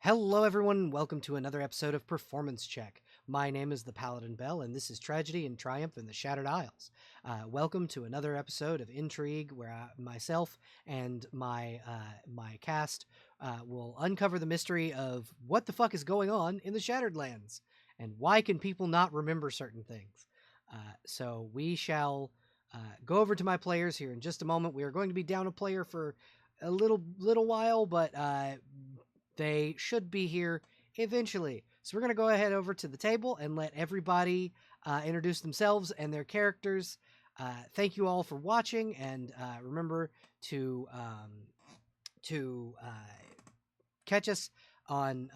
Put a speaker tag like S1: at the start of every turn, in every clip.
S1: Hello, everyone, and welcome to another episode of Performance Check. My name is the Paladin Bell, and this is Tragedy and Triumph in the Shattered Isles. Welcome to another episode of Intrigue, where myself and my cast will uncover the mystery of what the fuck is going on in the Shattered Lands, and why can people not remember certain things. So we shall go over to my players here in just a moment. We are going to be down a player for a little while, but they should be here eventually. So we're going to go ahead over to the table and let everybody introduce themselves and their characters. Thank you all for watching, and remember to catch us on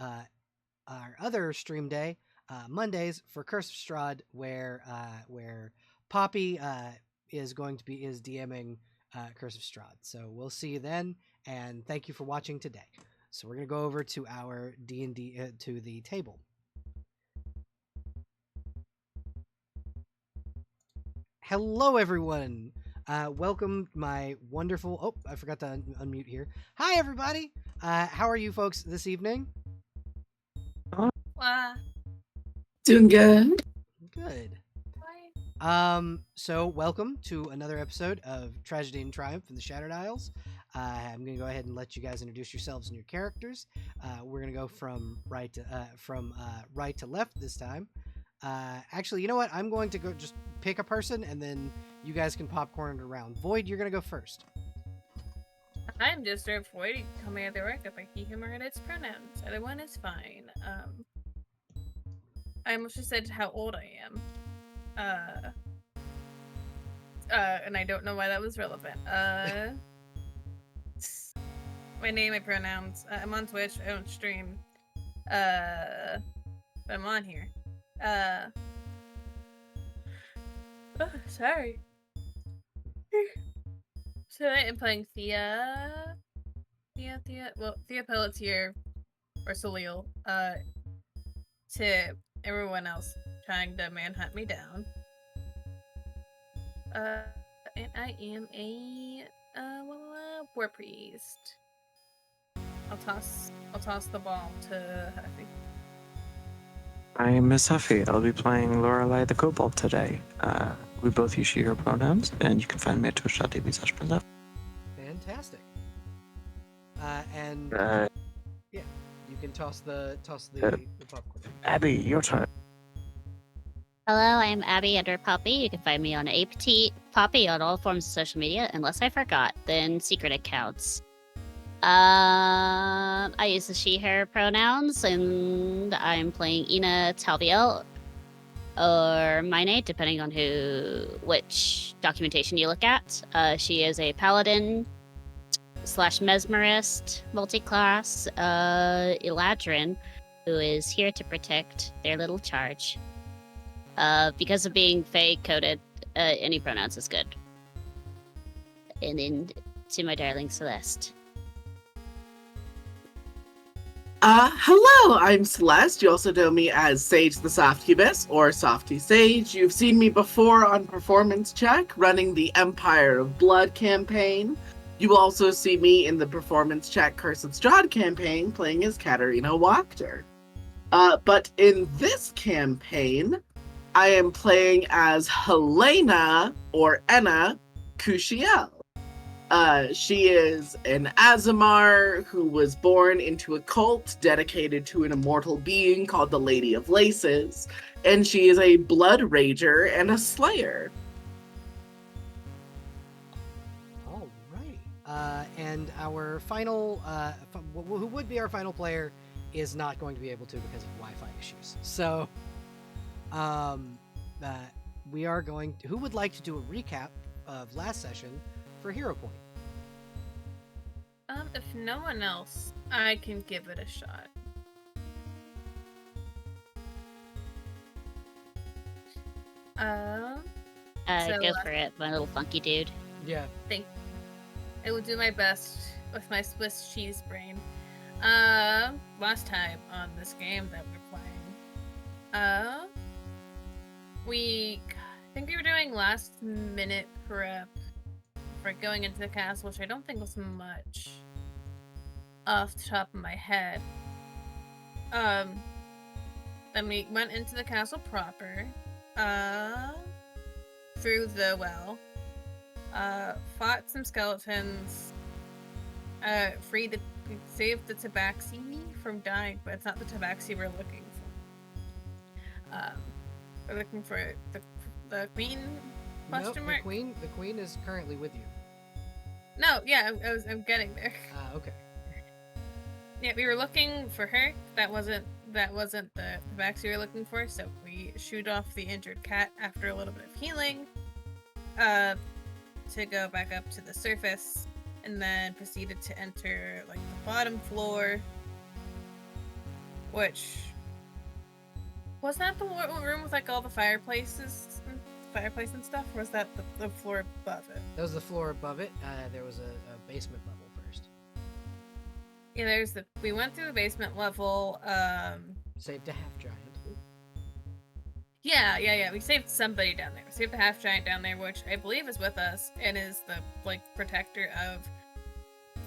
S1: our other stream day, Mondays, for Curse of Strahd, where Poppy is DMing Curse of Strahd. So we'll see you then, and thank you for watching today. So we're gonna go over to our D&D to the table. Hello, everyone. Welcome, my wonderful. Oh, I forgot to unmute here. Hi, everybody. How are you folks this evening?
S2: Doing good.
S1: Good. So welcome to another episode of Tragedy and Triumph in the Shattered Isles. I'm going to go ahead and let you guys introduce yourselves and your characters. We're going to go from right to left this time. Actually, you know what? I'm going to go just pick a person, and then you guys can popcorn it around. Void, you're going to go first.
S3: I'm just avoiding coming at the right if I he, him, or its pronouns. Either one is fine. I almost just said how old I am. And I don't know why that was relevant. My name, my pronouns. I'm on Twitch. I don't stream. But I'm on here. Oh, sorry. So I'm playing Thea. Well, Thea Pelletier, or Salil. To everyone else trying to manhunt me down. And I am a war priest. I'll toss the ball to Huffy.
S2: I'm Miss Huffy. I'll be playing Lorelei the Kobold today. We both use she, her pronouns, and you can find me at twitch.tv/Prinzep.
S1: Fantastic. And yeah, you can toss the popcorn.
S2: Abby, your turn.
S4: Hello, I'm Abby under Poppy. You can find me on Poppy on all forms of social media, unless I forgot, then secret accounts. I use the she, her pronouns, and I'm playing Ina Talviel, or Mine, depending on which documentation you look at. She is a paladin / mesmerist, multi-class, Eladrin, who is here to protect their little charge. Because of being Fae coded, any pronouns is good. And then to my darling Celeste.
S5: Hello, I'm Celeste. You also know me as Sage the Softcubus, or Softy Sage. You've seen me before on Performance Check, running the Empire of Blood campaign. You also see me in the Performance Check Curse of Strahd campaign, playing as Katarina Wachter. But in this campaign, I am playing as Helena, or Enna, Kushiel. She is an Aasimar who was born into a cult dedicated to an immortal being called the Lady of Laces, and she is a blood rager and a slayer.
S1: All right. And our final, who would be our final player, is not going to be able to because of Wi-Fi issues. So, we are going to, who would like to do a recap of last session for Hero Point?
S3: If no one else, I can give it a shot.
S4: Go for it, my little funky dude.
S1: Yeah.
S3: I will do my best with my Swiss cheese brain. Last time on this game that we're playing, I think we were doing last minute prep for going into the castle, which I don't think was much off the top of my head. Then we went into the castle proper, through the well, fought some skeletons, saved the tabaxi from dying, but it's not the tabaxi we're looking for. We're looking for the queen?
S1: Nope,
S3: Question mark?
S1: the queen is currently with you.
S3: No, yeah, I'm getting there.
S1: Okay.
S3: Yeah, we were looking for her. That wasn't the tabaxi we were looking for, so we shoot off the injured cat after a little bit of healing, to go back up to the surface, and then proceeded to enter like the bottom floor, which was that the room with like all the fireplace and stuff, or was that the floor above it?
S1: That was the floor above it. There was a basement level first.
S3: Yeah, we went through the basement level.
S1: Saved a half giant.
S3: Yeah. We saved somebody down there. We saved the half giant down there, which I believe is with us and is the like protector of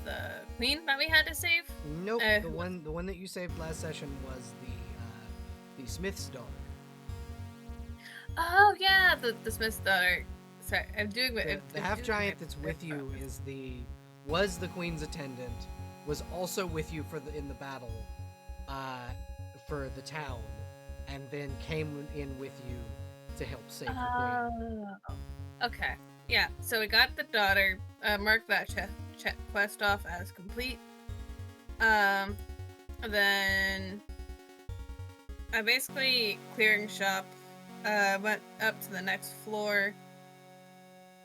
S3: the queen that we had to save.
S1: Nope. The one that you saved last session was the Smith's daughter.
S3: Oh yeah, the Smith's daughter. Sorry, I'm doing what
S1: The half giant that's with you was the queen's attendant. Was also with you in the battle, for the town, and then came in with you to help save the queen.
S3: Okay. Yeah. So we got the daughter. Mark that quest off as complete. Then I basically clearing shop. Went up to the next floor.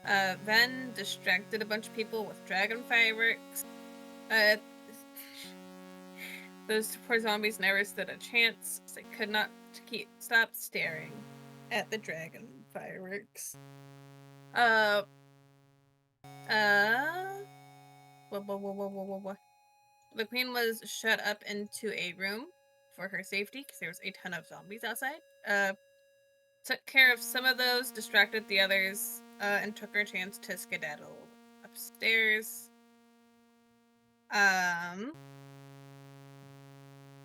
S3: Then distracted a bunch of people with dragon fireworks. Those poor zombies never stood a chance. They could not stop staring at the dragon fireworks. What? The queen was shut up into a room for her safety because there was a ton of zombies outside. Took care of some of those, distracted the others, and took her chance to skedaddle upstairs. We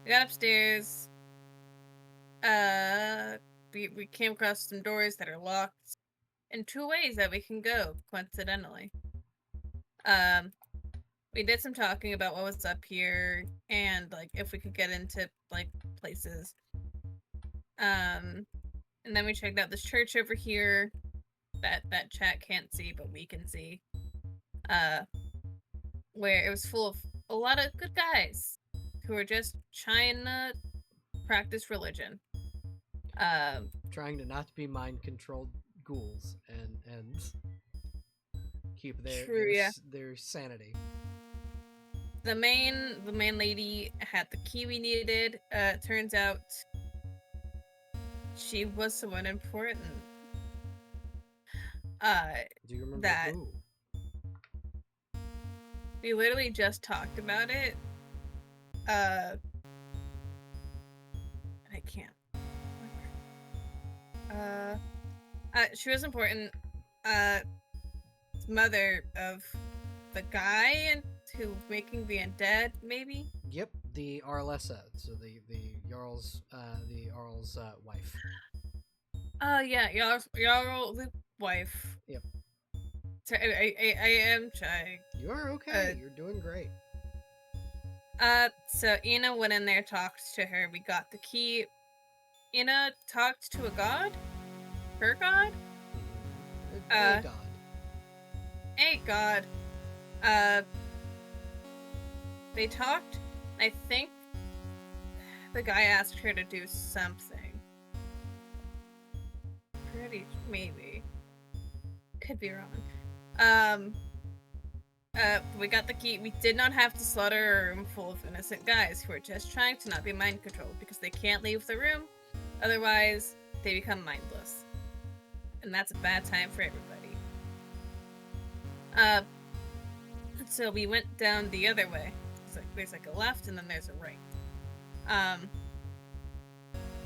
S3: got upstairs. We came across some doors that are locked in 2 ways that we can go, coincidentally. We did some talking about what was up here and like if we could get into like places. And then we checked out this church over here that chat can't see, but we can see. Where it was full of a lot of good guys who were just trying to practice religion.
S1: Trying to not be mind-controlled ghouls and keep their sanity.
S3: The main lady had the key we needed. Turns out she was someone important.
S1: Do you remember
S3: that
S1: who?
S3: we literally just talked about it. I can't. She was important. Mother of the guy who making the undead, maybe.
S1: Yep, the Arlessa, so the Jarl's wife.
S3: Oh yeah, Jarl the wife.
S1: Yep.
S3: So I am trying.
S1: You are okay. You're doing great.
S3: So Ina went in there, talked to her. We got the key. Ina talked to a god. Her god.
S1: God.
S3: A god. They talked. I think the guy asked her to do something. Maybe. Could be wrong. We got the key. We did not have to slaughter a room full of innocent guys who are just trying to not be mind controlled because they can't leave the room. Otherwise, they become mindless. And that's a bad time for everybody. So we went down the other way. There's like a left and then there's a right.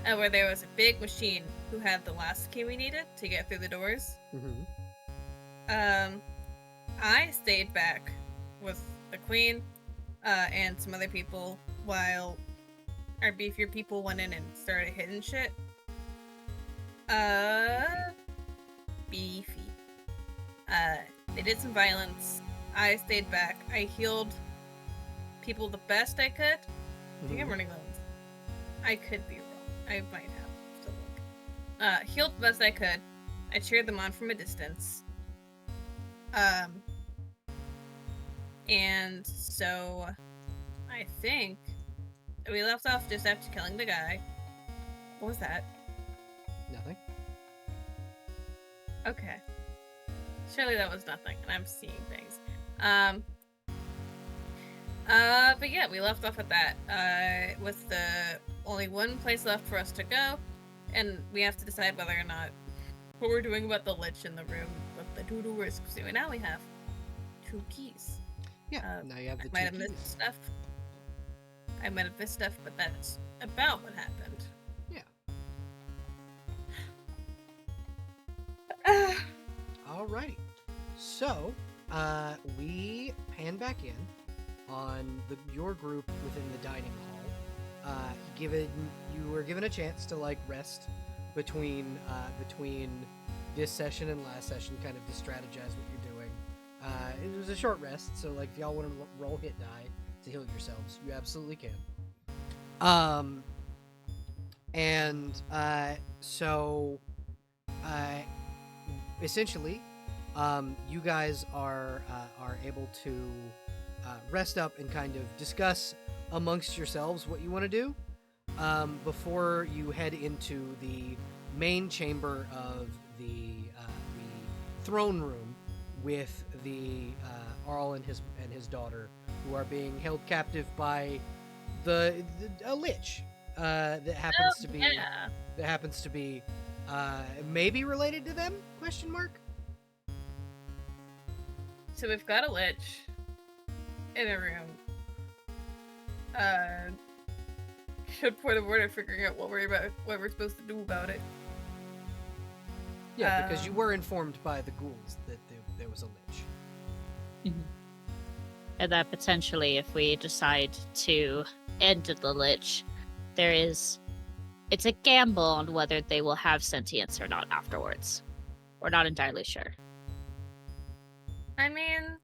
S3: Where there was a big machine who had the last key we needed to get through the doors.
S1: Mm-hmm.
S3: I stayed back with the queen and some other people while our beefier people went in and started hitting shit. Beefy. They did some violence. I stayed back. I healed people the best I could. I think I'm running low. I could be wrong. I might have to look. Healed the best I could. I cheered them on from a distance. And so I think we left off just after killing the guy. What was that?
S1: Nothing.
S3: Okay. Surely that was nothing, and I'm seeing things. But yeah, we left off at that, with the only one place left for us to go, and we have to decide whether or not what we're doing about the lich in the room with the doodle risk. So now we have 2 keys.
S1: Yeah. Now you have the
S3: I might have
S1: two
S3: missed
S1: keys.
S3: stuff. I might have missed stuff, but that's about what happened.
S1: Yeah.
S3: Uh,
S1: Alrighty. So, we pan back in on your group within the dining hall. You were given a chance to like rest between this session and last session, kind of to strategize what you're doing. It was a short rest, so like if y'all want to roll hit die to heal yourselves, you absolutely can. Essentially, you guys are able to rest up and kind of discuss amongst yourselves what you want to do before you head into the main chamber of the throne room with the Arl and his daughter, who are being held captive by a lich that happens to be maybe related to them? Question mark.
S3: So we've got a lich in a room. Should pour the word of figuring out what we're supposed to do about it.
S1: Yeah, because you were informed by the ghouls that there was a lich.
S4: And that potentially, if we decide to end the lich, it's a gamble on whether they will have sentience or not afterwards. We're not entirely sure.
S3: I mean,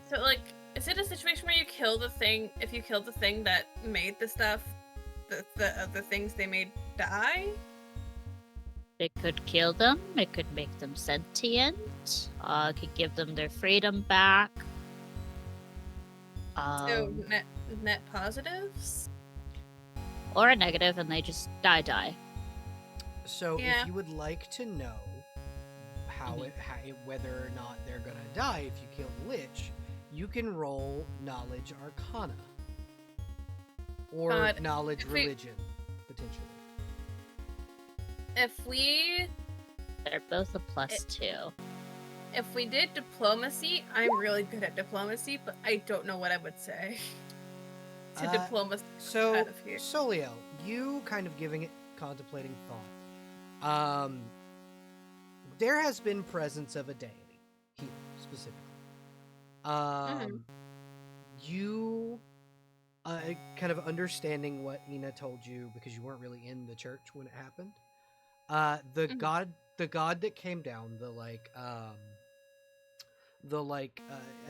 S3: so like, is it a situation where you kill the thing? If you kill the thing that made the stuff, the things they made die?
S4: It could kill them. It could make them sentient. It could give them their freedom back.
S3: So net positives?
S4: Or a negative, and they just die.
S1: So
S3: Yeah.
S1: if you would like to know whether or not they're gonna die if you kill the lich, you can roll knowledge arcana or
S3: But
S1: knowledge
S3: if we-
S1: religion potentially.
S4: They're both a +2.
S3: If we did diplomacy, I'm really good at diplomacy, but I don't know what I would say to diplomacy
S1: So
S3: out of here.
S1: Soliel, you kind of giving it contemplating thought. There has been presence of a deity here specifically. You kind of understanding what Ina told you because you weren't really in the church when it happened. The god that came down, I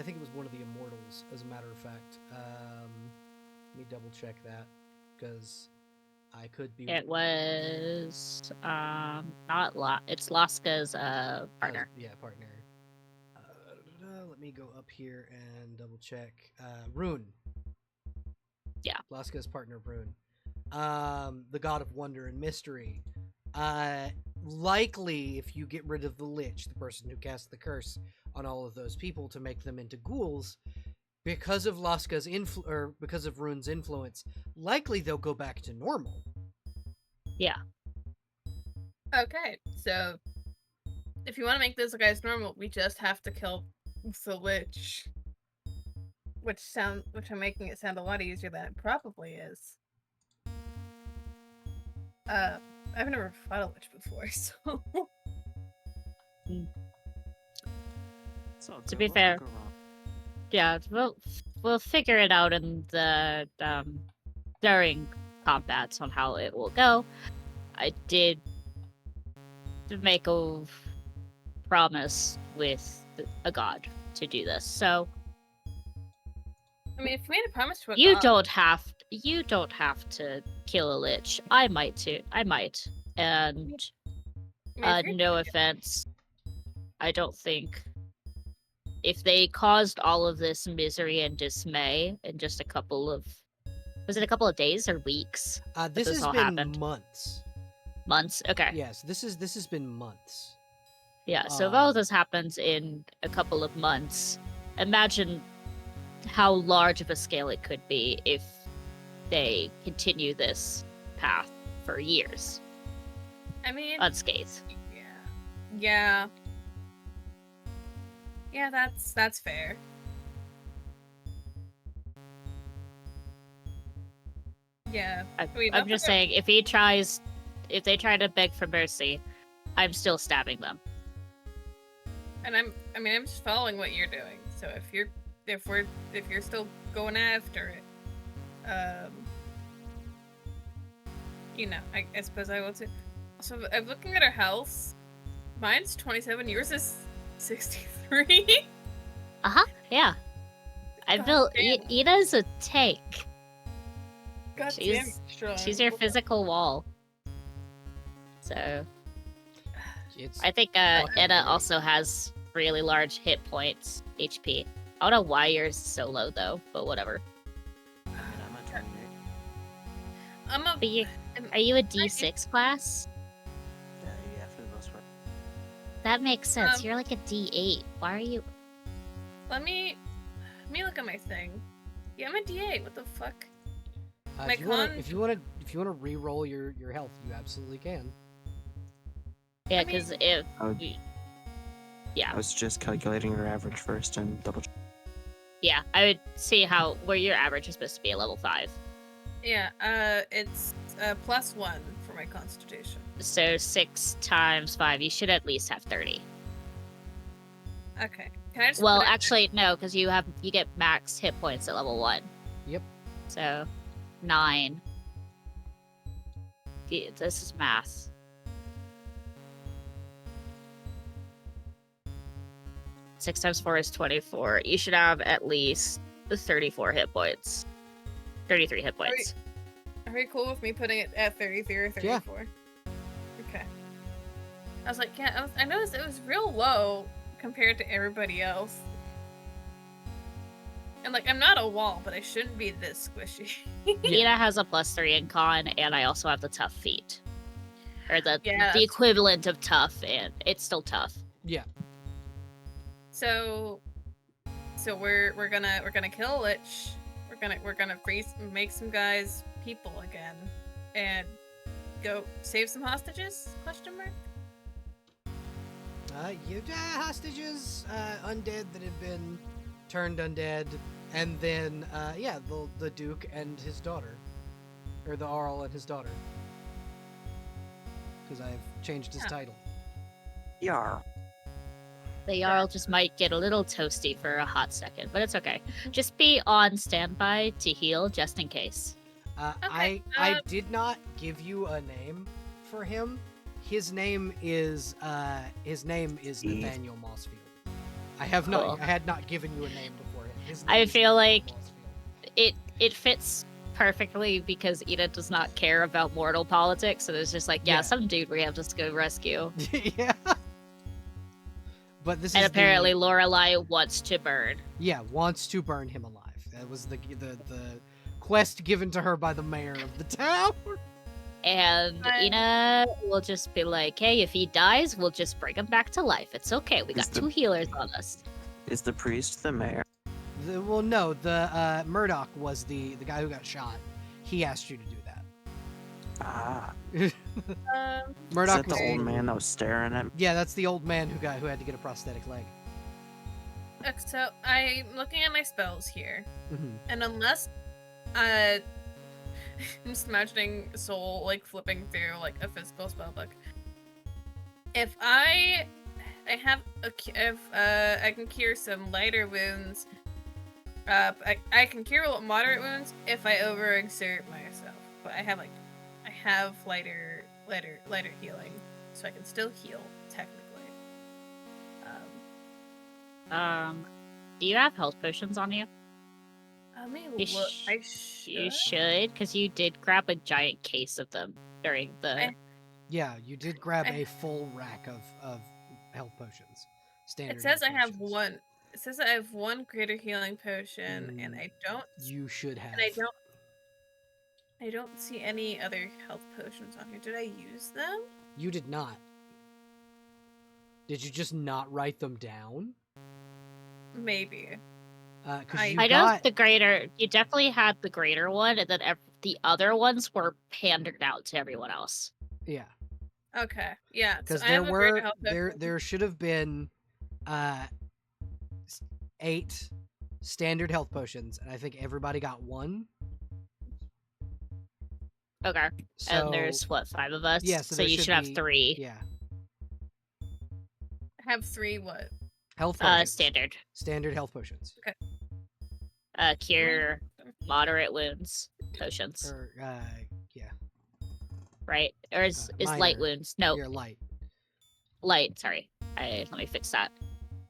S1: think it was one of the immortals, as a matter of fact. Let me double check that because I could be.
S4: It was not it's Laska's partner.
S1: Partner. Let me go up here and double check. Rune.
S4: Yeah.
S1: Laska's partner, Rune. The god of wonder and mystery. Likely, if you get rid of the lich, the person who cast the curse on all of those people to make them into ghouls, because of Laska's because of Rune's influence, likely they'll go back to normal.
S4: Yeah.
S3: Okay, so if you want to make those guys normal, we just have to kill the lich, which I'm making it sound a lot easier than it probably is. I've never fought a lich before, so
S2: So
S4: To be fair, yeah, we'll figure it out in the during combats on how it will go. I did make a promise with a god to do this, so
S3: I mean, if we made a promise to a
S4: you
S3: god,
S4: don't have to kill a lich. I might, and
S3: I mean, if
S4: no offense, I don't think if they caused all of this misery and dismay in just a couple of days or weeks?
S1: This
S4: this
S1: has
S4: all
S1: been
S4: happened.
S1: months.
S4: Okay.
S1: Yes, this has been months.
S4: Yeah, so if all of this happens in a couple of months, imagine how large of a scale it could be if they continue this path for years
S3: I mean,
S4: unscathed.
S3: yeah, that's fair. Yeah, Wait,
S4: I'm
S3: don't
S4: just
S3: forget-
S4: saying, if they try to beg for mercy, I'm still stabbing them.
S3: and I'm just following what you're doing. So if you're still going after it, I suppose I will too. So I'm looking at her health. Mine's 27. Yours is 63.
S4: Yeah. I
S3: God
S4: built
S3: damn.
S4: Ida's a tank.
S3: God
S4: She's-
S3: damn, strong.
S4: She's your physical wall. So
S1: It's
S4: I think
S1: fucking
S4: Eda
S1: great.
S4: also has really large hit points, HP. I don't know why yours is so low though, but whatever.
S3: I'm a.
S4: But are you a D6 class?
S2: Yeah, for the most part.
S4: That makes sense.
S3: Um,
S4: You're like a D8. Why are you?
S3: Let me look at my thing. Yeah, I'm a D8. What the fuck? my
S1: if you wanna,
S3: con-
S1: if you want to re-roll your health, you absolutely can.
S4: Yeah,
S3: I mean-
S4: because if
S2: Oh.
S4: yeah,
S2: I was just calculating your average first and double check.
S4: yeah, I would see where your average is supposed to be a level 5.
S3: Yeah. It's +1 for my constitution.
S4: So 6 times 5, you should at least have 30.
S3: Okay. Can I just?
S4: Well,
S3: put it-
S4: actually, no, because you get max hit points at level 1.
S1: Yep.
S4: So 9. This is math. Six times 4 is 24. You should have at least 34 hit points. 33 hit points.
S3: Are we cool with me putting it at 33 or 34? Okay. I was like, yeah, I noticed it was real low compared to everybody else. And like, I'm not a wall, but I shouldn't be this squishy.
S4: Ina has a +3 in con, and I also have the tough feat. Or the
S3: Yeah.
S4: equivalent of tough, and it's still tough.
S1: Yeah.
S3: So we're gonna kill a lich. We're gonna make some guys people again, and go save some hostages? Question mark.
S1: Hostages, undead that have been turned undead, and then the Duke and his daughter, or the Arl and his daughter, because I've changed his
S3: Yeah.
S1: title.
S2: Yar.
S4: The Jarl just might get a little toasty for a hot second, but it's okay. Just be on standby to heal just in case.
S3: Okay,
S1: I did not give you a name for him. His name is Nathaniel Mossfield. I have not.
S4: Cool.
S1: I had not given you a name before him. His
S4: I
S1: name is
S4: feel like-
S1: Mossfield.
S4: It fits perfectly because Ida does not care about mortal politics, so there's just like, yeah,
S1: Yeah.
S4: some dude we have to go rescue.
S1: Yeah. But this
S4: And
S1: is
S4: apparently
S1: the,
S4: Lorelai wants to burn.
S1: wants to burn him alive. That was the quest given to her by the mayor of the town.
S4: And
S3: But-
S4: Ina will just be like, hey, if he dies, we'll just bring him back to life. It's okay. We got
S2: Is the-
S4: 2 healers on us.
S2: Is the priest the mayor?
S1: The Murdoch was the guy who got shot. He asked you to do that.
S2: Ah.
S3: Um,
S2: Is
S1: Murdoch
S2: that the
S1: was
S2: old man that was staring at me?
S1: Yeah, that's the old man who had to get a prosthetic leg.
S3: so I'm looking at my spells here,
S1: Mhm.
S3: and unless I'm just imagining Soul like flipping through like a physical spell book. If I have if I can cure some lighter wounds, I can cure moderate wounds if I overexert myself, but I have lighter healing, so I can still heal technically.
S4: Do you have health potions on you?
S3: Let me
S4: You
S3: look. I
S4: You
S3: should.
S4: should, because you did grab a giant case of them during the.
S1: Yeah, you did grab
S3: I-
S1: a full rack of health potions. Standard.
S3: It says I
S1: health
S3: have
S1: potions.
S3: one. It says I have one greater healing potion, and I don't.
S1: You should have.
S3: And I don't see any other health potions on here. Did I use them?
S1: You did not. Did you just not write them down?
S3: Maybe.
S1: Because
S3: I-
S1: you
S4: I know
S1: got
S4: the greater. You definitely had the greater one, and then the other ones were pandered out to everyone else.
S1: yeah.
S3: Okay. Yeah.
S1: Because
S3: I
S1: there
S3: have a greater
S1: were
S3: health potion.
S1: there should have been 8 standard health potions, and I think everybody got one.
S4: Okay.
S1: So
S4: And there's what, 5 of us?
S1: yeah, so
S4: so
S1: there
S4: you
S1: should
S4: should have
S1: be-
S4: 3.
S1: yeah,
S3: I have 3 what?
S1: health potions.
S4: Standard
S1: health potions.
S4: cure moderate wounds potions,
S1: Or yeah,
S4: right? Or is light
S1: minor.
S4: wounds? No,
S1: you're light.
S4: light. Sorry. Let me fix that.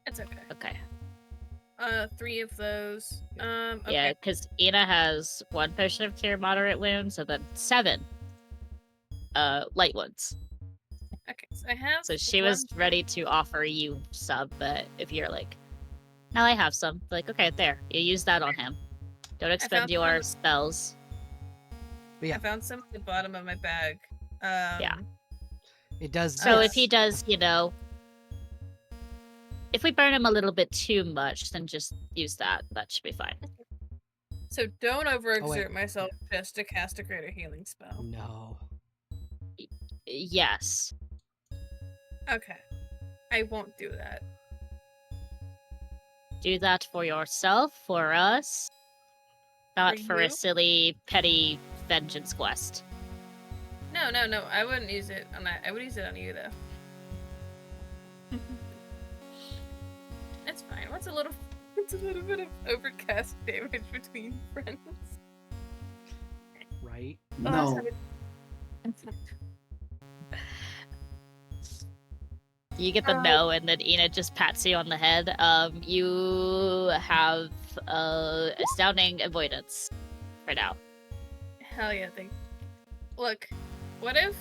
S3: It's okay.
S4: Okay.
S3: 3 of those.
S4: Yeah,
S3: Okay.
S4: because Ina has 1 potion of cure moderate wounds, and then 7 light wounds.
S3: Okay. So I have.
S4: So she was ready to offer you some, but if you're like, no, I have some. Like, okay, there. You use that on him. Don't expend
S3: found
S4: your
S3: some-
S4: spells.
S1: But yeah,
S3: I found some at the bottom of my bag.
S4: Yeah.
S1: it does.
S4: So
S1: yes.
S4: if he does, if we burn him a little bit too much, then just use that. That should be fine.
S3: So don't overexert
S1: Oh, wait.
S3: myself just to cast a greater healing spell.
S1: No.
S4: Yes.
S3: Okay. I won't do that.
S4: Do that for yourself, for us. Not
S3: For
S4: for
S3: you?
S4: a silly, petty vengeance quest.
S3: No. I wouldn't use it on that. I would use it on you though. It's fine. What's a little bit of overcast damage between friends?
S1: Right.
S5: No.
S4: You get the no, and then Ina just pats you on the head. You have astounding avoidance for now.
S3: Hell yeah, Look, what if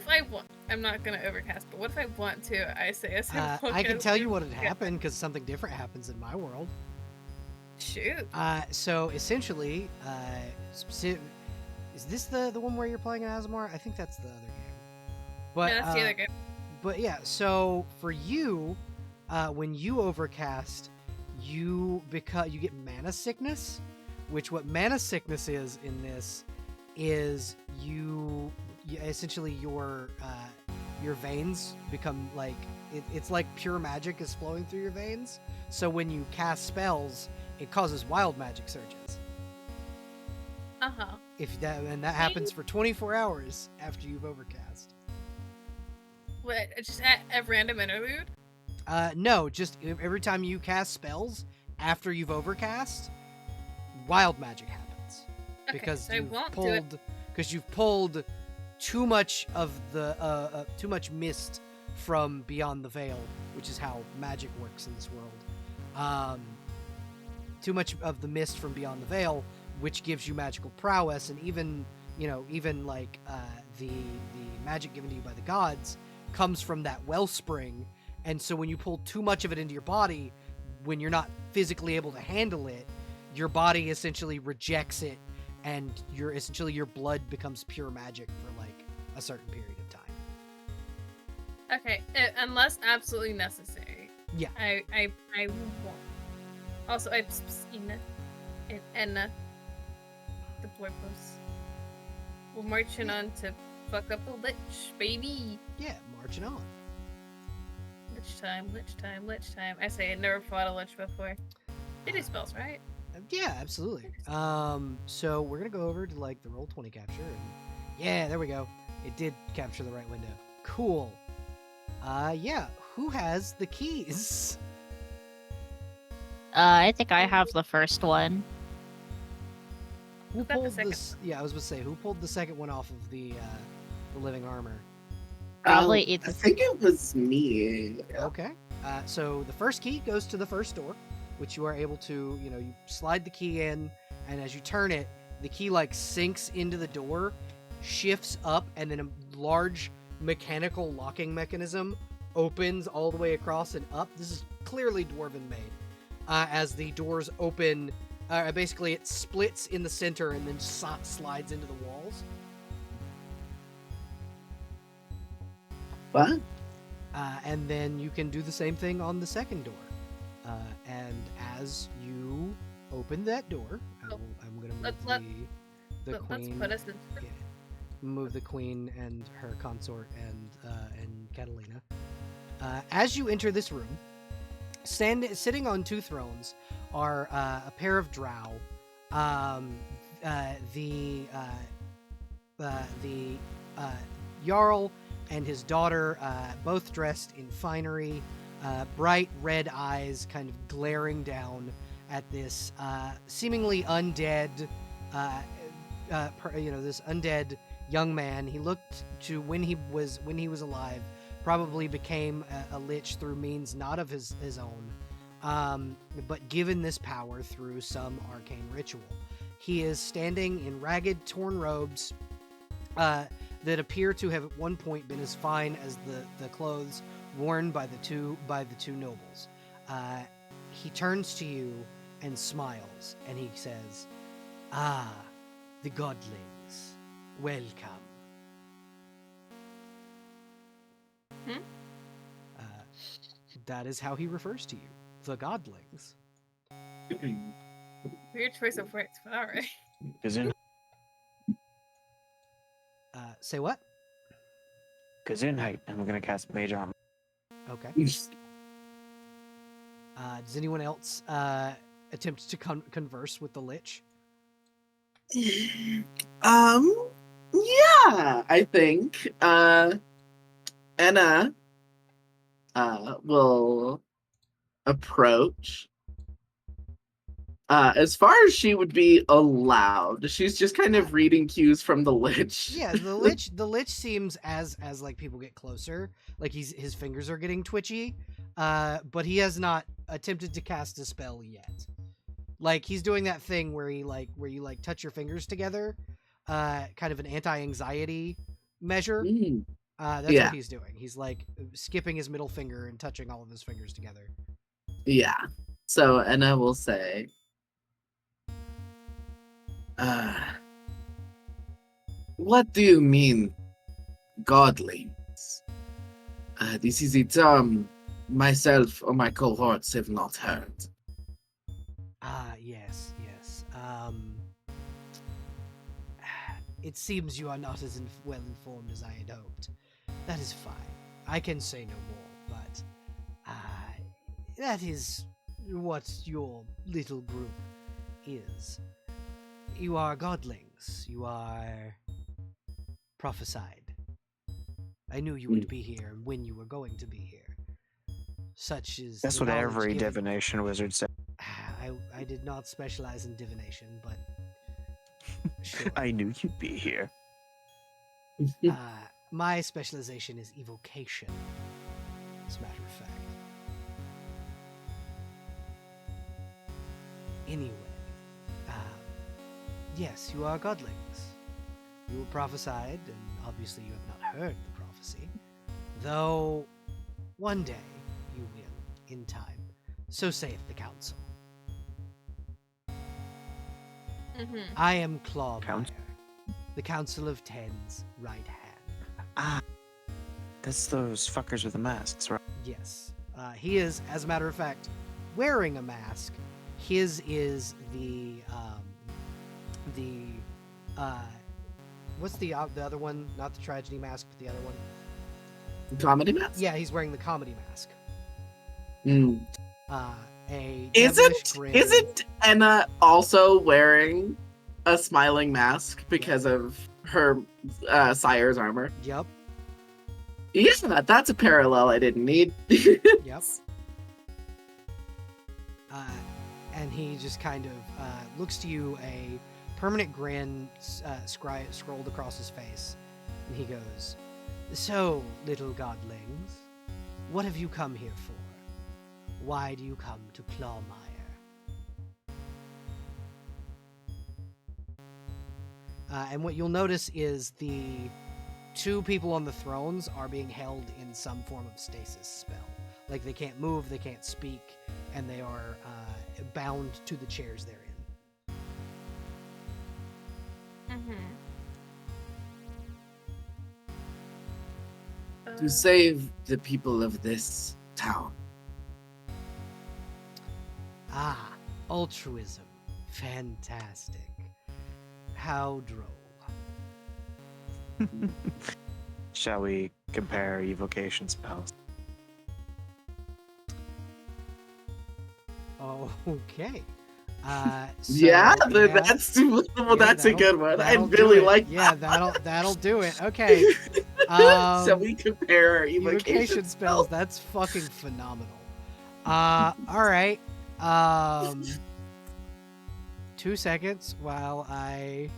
S3: I want? I'm not gonna overcast, but what if I want to? I say as
S1: I can tell you what had happened because something different happens in my world.
S3: Shoot.
S1: So essentially, is this the one where you're playing an Asmar? I think that's the other game. But
S3: No, that's the other game.
S1: But yeah, so for you, when you overcast, you get mana sickness, which what mana sickness is in this is you essentially your veins become like it's like pure magic is flowing through your veins. So when you cast spells, it causes wild magic surges. And that happens for 24 hours after you've overcast.
S3: What? Just a random interlude?
S1: No, just every time you cast spells after you've overcast, wild magic happens
S3: Okay,
S1: because
S3: so I won't do it.
S1: you've pulled too much of the too much mist from beyond the veil, which is how magic works in this world. Too much of the mist from beyond the veil, which gives you magical prowess, and even like the magic given to you by the gods comes from that wellspring. And so when you pull too much of it into your body, when you're not physically able to handle it, your body essentially rejects it, and your blood becomes pure magic for like a certain period of time.
S3: Okay, unless absolutely necessary.
S1: Yeah.
S3: I won't. Also, I've seen Enna, the boypos. We're marching on to fuck up the lich, baby.
S1: Yeah, marching on.
S3: Lich time. I say I never fought a lich before. They do spells, right?
S1: Yeah, absolutely. So we're gonna go over to like the Roll20 capture, and yeah, there we go. It did capture the right window. Cool. Yeah. Who has the keys?
S4: I think I have the first one.
S1: Who
S3: got the
S1: pulled
S3: second
S1: this? Yeah, I was going to say, who pulled the second one off of the living armor?
S4: Probably
S5: I
S4: it's
S5: think it was me.
S1: Okay. So the first key goes to the first door, which you are able to, you slide the key in, and as you turn it, the key like sinks into the door, shifts up, and then a large mechanical locking mechanism opens all the way across and up. This is clearly dwarven made. As the doors open, basically it splits in the center and then slides into the walls.
S5: What?
S1: And then you can do the same thing on the second door. And as you open that door, I'm going to move the
S3: Let's
S1: queen.
S3: put us in.
S1: Yeah, move the queen and her consort and Catalina. As you enter this room, sitting on two thrones are a pair of drow. The Jarl and his daughter, both dressed in finery, bright red eyes kind of glaring down at this seemingly undead, this undead young man. He looked to when he was alive, probably became a lich through means not of his own, but given this power through some arcane ritual. He is standing in ragged, torn robes that appear to have at one point been as fine as the clothes worn by the two nobles. He turns to you and smiles, and he says, "Ah, the godlings, welcome." That is how he refers to you, the godlings.
S3: Weird choice of words, but alright.
S2: Gesundheit.
S1: Say what?
S2: Gesundheit. And we're gonna cast Mage Armor.
S1: Okay. Does anyone else attempt to converse with the lich?
S5: Yeah, I think Anna will approach as far as she would be allowed. She's just kind of reading cues from the lich.
S1: Yeah, the lich seems as like people get closer, like his fingers are getting twitchy, but he has not attempted to cast a spell yet. Like he's doing that thing where you touch your fingers together, kind of an anti-anxiety measure. That's what he's doing. He's like skipping his middle finger and touching all of his fingers together.
S5: Yeah. So Anna will say, what do you mean, godlings? This is a term myself or my cohorts have not heard.
S1: Yes. It seems you are not as well informed as I had hoped. That is fine. I can say no more, but that is what your little group is. You are godlings. You are prophesied. I knew you would be here and when you were going to be here. Such is
S2: That's
S1: the
S2: what
S1: knowledge
S2: every
S1: given.
S2: divination wizard said.
S1: I did not specialize in divination, but sure.
S2: I knew you'd be here.
S1: My specialization is evocation, as a matter of fact. Anyway, yes, you are godlings. You were prophesied, and obviously you have not heard the prophecy. Though, one day you will, in time. So saith the council. I am Clawmire,
S2: Council?
S1: the Council of Ten's right hand.
S2: That's those fuckers with the masks, right?
S1: Yes. He is, as a matter of fact, wearing a mask. His is what's the other one? Not the tragedy mask, but the other one.
S5: Comedy mask?
S1: Yeah, he's wearing the comedy mask.
S5: Mm.
S1: A devilish grin.
S5: Isn't Anna also wearing a smiling mask because of her sire's armor?
S1: Yep.
S5: Yeah, that's a parallel I didn't need.
S1: Yep. and he just kind of looks to you, a permanent grin scrolled across his face, and he goes, "So, little godlings, what have you come here for? Why do you come to Clawmire?" And what you'll notice is the two people on the thrones are being held in some form of stasis spell. Like, they can't move, they can't speak, and they are bound to the chairs they're in.
S5: To save the people of this town.
S1: Ah, altruism. Fantastic. How droll.
S2: Shall we compare evocation spells?
S1: Okay.
S5: Yeah,
S1: So,
S5: that's well,
S1: yeah,
S5: that's a
S1: that'll-
S5: good one. I
S1: that'll do
S5: really
S1: it.
S5: like
S1: Yeah,
S5: that.
S1: that'll do it. Okay.
S5: Shall we compare our
S1: Evocation spells, that's fucking phenomenal. Alright. 2 seconds while I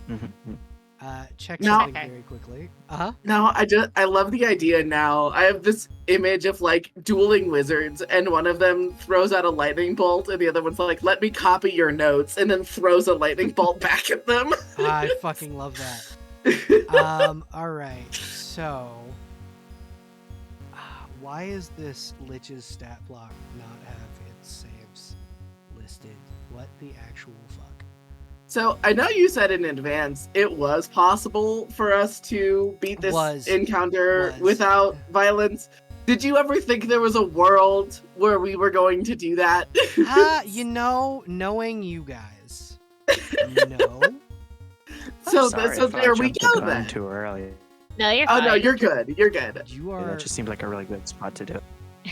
S1: check
S5: No.
S1: something
S4: Okay.
S1: very quickly. Uh-huh.
S5: No, I love the idea now. I have this image of like dueling wizards, and one of them throws out a lightning bolt, and the other one's like, "Let me copy your notes," and then throws a lightning bolt back at them.
S1: I fucking love that. Alright, so why is this Lich's stat block not have its saves listed? What the actual fuck?
S5: So I know you said in advance it was possible for us to beat this encounter
S1: Was.
S5: without violence. Did you ever think there was a world where we were going to do that?
S1: Knowing you guys, no.
S5: So,
S2: Sorry,
S5: so
S2: I thought I
S5: there we
S2: jumped the
S5: go
S2: gun
S5: then.
S2: too early.
S4: No, you're
S5: Oh
S4: fine.
S5: no, you're good. You're good.
S1: You
S2: Yeah,
S1: are.
S2: that just seemed like a really good spot to do it.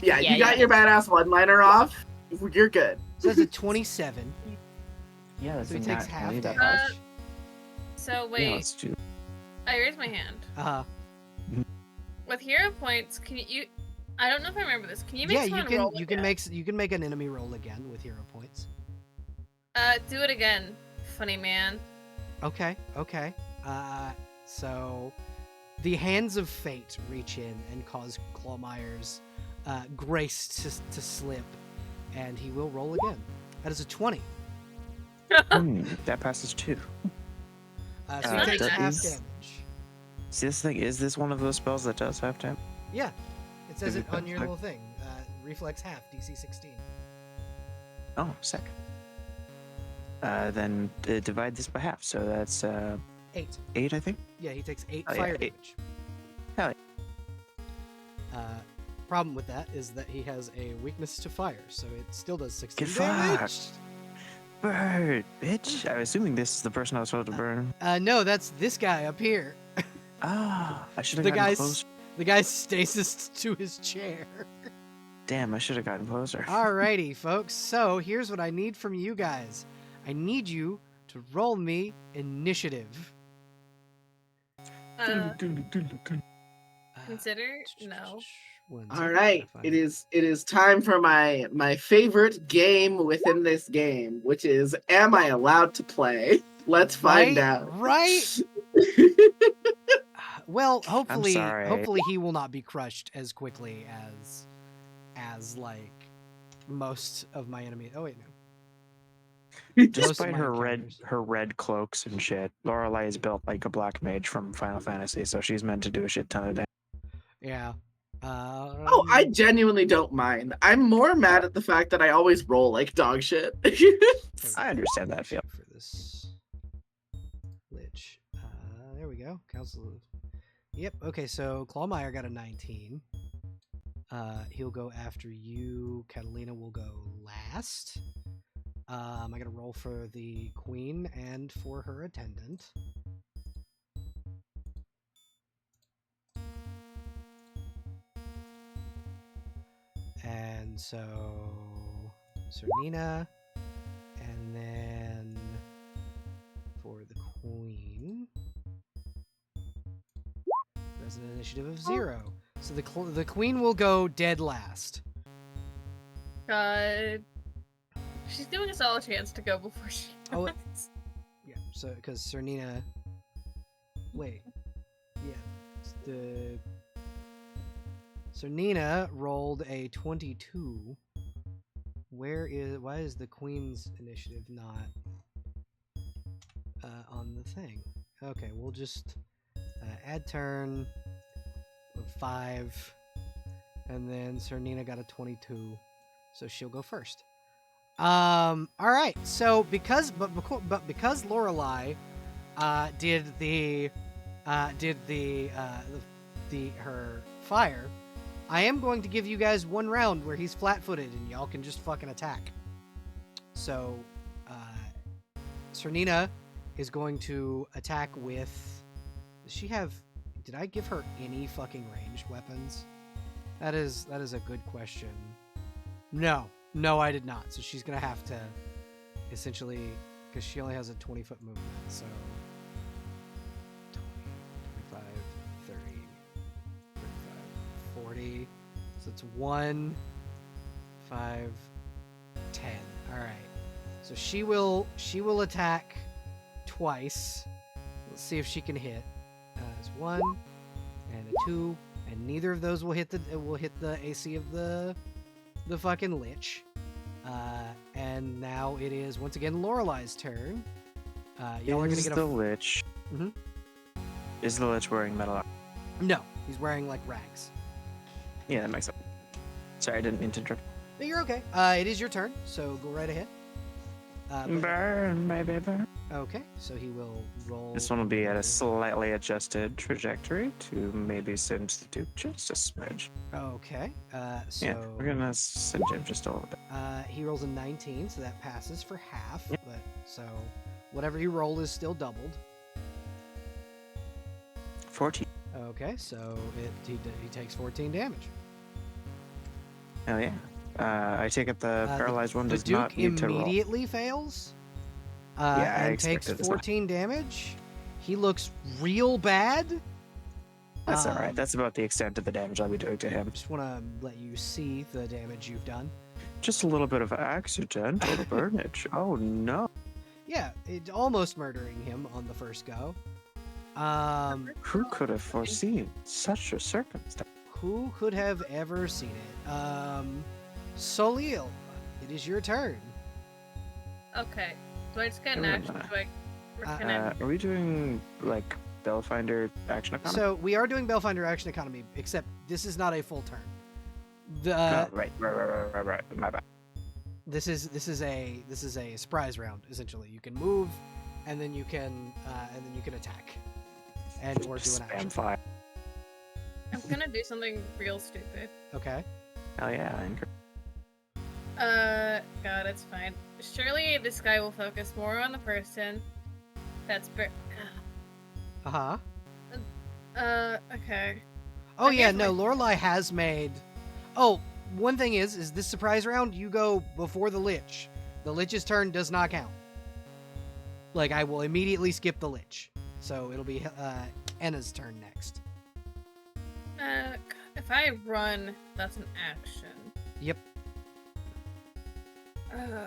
S5: Yeah,
S4: Yeah,
S5: you got
S4: yeah.
S5: your badass one-liner off. You're good.
S1: So that's a 27.
S2: Yeah, that's
S1: So he
S2: a
S1: takes
S2: nat
S1: half
S2: 20, that
S1: damage.
S2: helps.
S3: So
S2: Yeah,
S3: wait,
S2: let's do.
S3: I raised my hand.
S1: Uh,
S3: With hero points, can you? I don't know if I remember this. Can you make
S1: yeah,
S3: someone
S1: you
S3: roll
S1: can
S3: again?
S1: you can make an enemy roll again with hero points.
S3: Do it again, funny man.
S1: Okay. So the hands of fate reach in and cause Clawmire's grace to slip, and he will roll again. That is a 20.
S2: That passes too.
S1: So he
S3: Uh,
S1: takes
S3: that
S1: half
S2: is-
S1: damage.
S2: See, this thing, is this one of those spells that does have time?
S1: Yeah, it says
S2: Is
S1: it
S2: it
S1: on your
S2: like-
S1: little thing. Reflex half, DC 16.
S2: Oh, sick. Then divide this by half, so that's
S1: 8.
S2: 8, I think.
S1: Yeah, he takes 8
S2: Oh, yeah,
S1: fire
S2: 8.
S1: damage.
S2: Hell
S1: Problem with that is that he has a weakness to fire, so it still does 16
S2: Get
S1: damage.
S2: fucked. Bird, bitch. I'm assuming this is the person I was supposed to burn.
S1: No, that's this guy up here.
S2: Ah, I should have
S1: The
S2: gotten
S1: guy's
S2: closer.
S1: the guy's stasis to his chair.
S2: Damn, I should have gotten closer.
S1: Alrighty, folks. So here's what I need from you guys. I need you to roll me initiative.
S3: Consider no.
S1: One
S5: All
S1: second,
S5: right,
S1: gotta find
S5: it is time for my favorite game within this game, which is Am I Allowed to Play? Let's find
S1: Right,
S5: out.
S1: right? Well, hopefully
S2: sorry.
S1: he will not be crushed as quickly as like most of my enemies. Oh wait, no. Most of
S2: Despite
S1: my encounters.
S2: her red cloaks and shit, Lorelei is built like a black mage from Final Fantasy, so she's meant to do a shit ton of damage.
S1: Yeah.
S5: Oh, I genuinely don't mind. I'm more mad at the fact that I always roll like dog shit.
S2: I understand that feel.
S1: For this Lich. There we go. Council of... Yep. Okay, so Clawmire got a 19. He'll go after you. Catalina will go last. I gotta roll for the queen and for her attendant. And so Cernina, and then for the queen, resident initiative of 0. So the queen will go dead last.
S3: God. She's giving us all a chance to go before she
S1: Oh,
S3: dies.
S1: Yeah, so because Cernina. Wait. Yeah. The Cernina rolled a 22. Why is the Queen's initiative not on the thing? Okay, we'll just add turn of 5, and then Cernina got a 22, so she'll go first. All right. So because Lorelai did her fire, I am going to give you guys one round where he's flat-footed and y'all can just fucking attack. So, Cernina is going to attack with. Does she have? Did I give her any fucking ranged weapons? That is a good question. No, I did not. So she's gonna have to, essentially, because she only has a 20-foot movement. So 20, 25, 30, 35, 40. So it's 1, 5, 10. All right. So she will attack twice. Let's see if she can hit. It's 1 and a 2, and neither of those will hit the AC of the fucking lich. And now it is once again Lorelai's turn. Y'all are gonna
S2: Is
S1: get
S2: the Lich.
S1: Mhm.
S2: Is the Lich wearing metal armor?
S1: No, he's wearing like rags.
S2: Yeah, that makes sense. Sorry, I didn't mean to interrupt.
S1: No, you're okay. It is your turn, so go right ahead.
S2: Burn, baby, burn.
S1: Okay, so he will roll.
S2: This one will be at a slightly adjusted trajectory to maybe send the Duke just a smidge.
S1: Okay, so
S2: Yeah, we're gonna send him just a little bit.
S1: he rolls a 19, so that passes for half.
S2: Yep.
S1: But so whatever you roll is still doubled.
S2: 14.
S1: Okay, so he takes 14 damage.
S2: Hell yeah. I take it the paralyzed one
S1: The
S2: does
S1: Duke
S2: not need to roll.
S1: immediately fails.
S2: Yeah, I
S1: and takes
S2: expected as much.
S1: 14 damage. He looks real bad.
S2: That's alright. That's about the extent of the damage I'll be doing to him.
S1: Just want to let you see the damage you've done.
S2: Just a little bit of accidental burnage. Oh no.
S1: Yeah, almost murdering him on the first go.
S2: Who could have foreseen such a circumstance?
S1: Who could have ever seen it? Solil, it is your turn.
S3: Okay. Do I just get an
S2: Wait a
S3: action?
S2: minute.
S3: Do I? Or can I?
S2: Are we doing like Bellfinder action economy?
S1: So we are doing Bellfinder action economy, except this is not a full turn.
S2: Oh, right. My bad.
S1: This is a surprise round essentially. You can move, and then you can attack, and or do an
S2: Spam
S1: action.
S2: fire.
S3: I'm gonna do something real stupid.
S1: Okay.
S2: Hell yeah.
S3: God, it's fine. Surely this guy will focus more on the person that's.
S1: Uh huh.
S3: Okay.
S1: Oh
S3: Okay,
S1: yeah,
S3: so
S1: no. Lorelai has made. Oh, one thing is this surprise round? You go before the Lich. The Lich's turn does not count. Like I will immediately skip the Lich, so it'll be Enna's turn next.
S3: God, if I run, that's an action.
S1: Yep.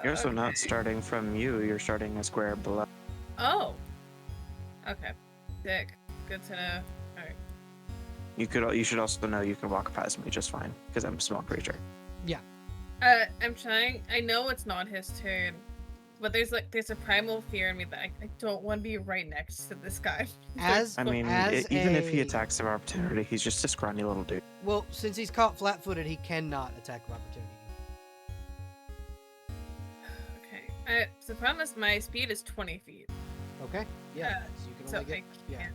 S2: You're also not
S3: Okay.
S2: starting from you. You're starting a square below.
S3: Oh. Okay. Sick. Good to know. Alright.
S2: You should also know you can walk past me just fine because I'm a small creature.
S3: I'm trying. I know it's not his turn, but there's a primal fear in me that I don't want to be right next to this guy.
S1: As
S2: I mean,
S1: as
S2: even if he
S1: a-
S2: attacks of opportunity, he's just a scrawny little dude.
S1: Well, since he's caught flat-footed, he cannot attack of opportunity.
S3: Okay. So the problem is my speed is 20 feet.
S1: Okay. Yeah.
S3: Uh,
S1: so you can
S3: So
S1: only
S3: I
S1: get. Yeah.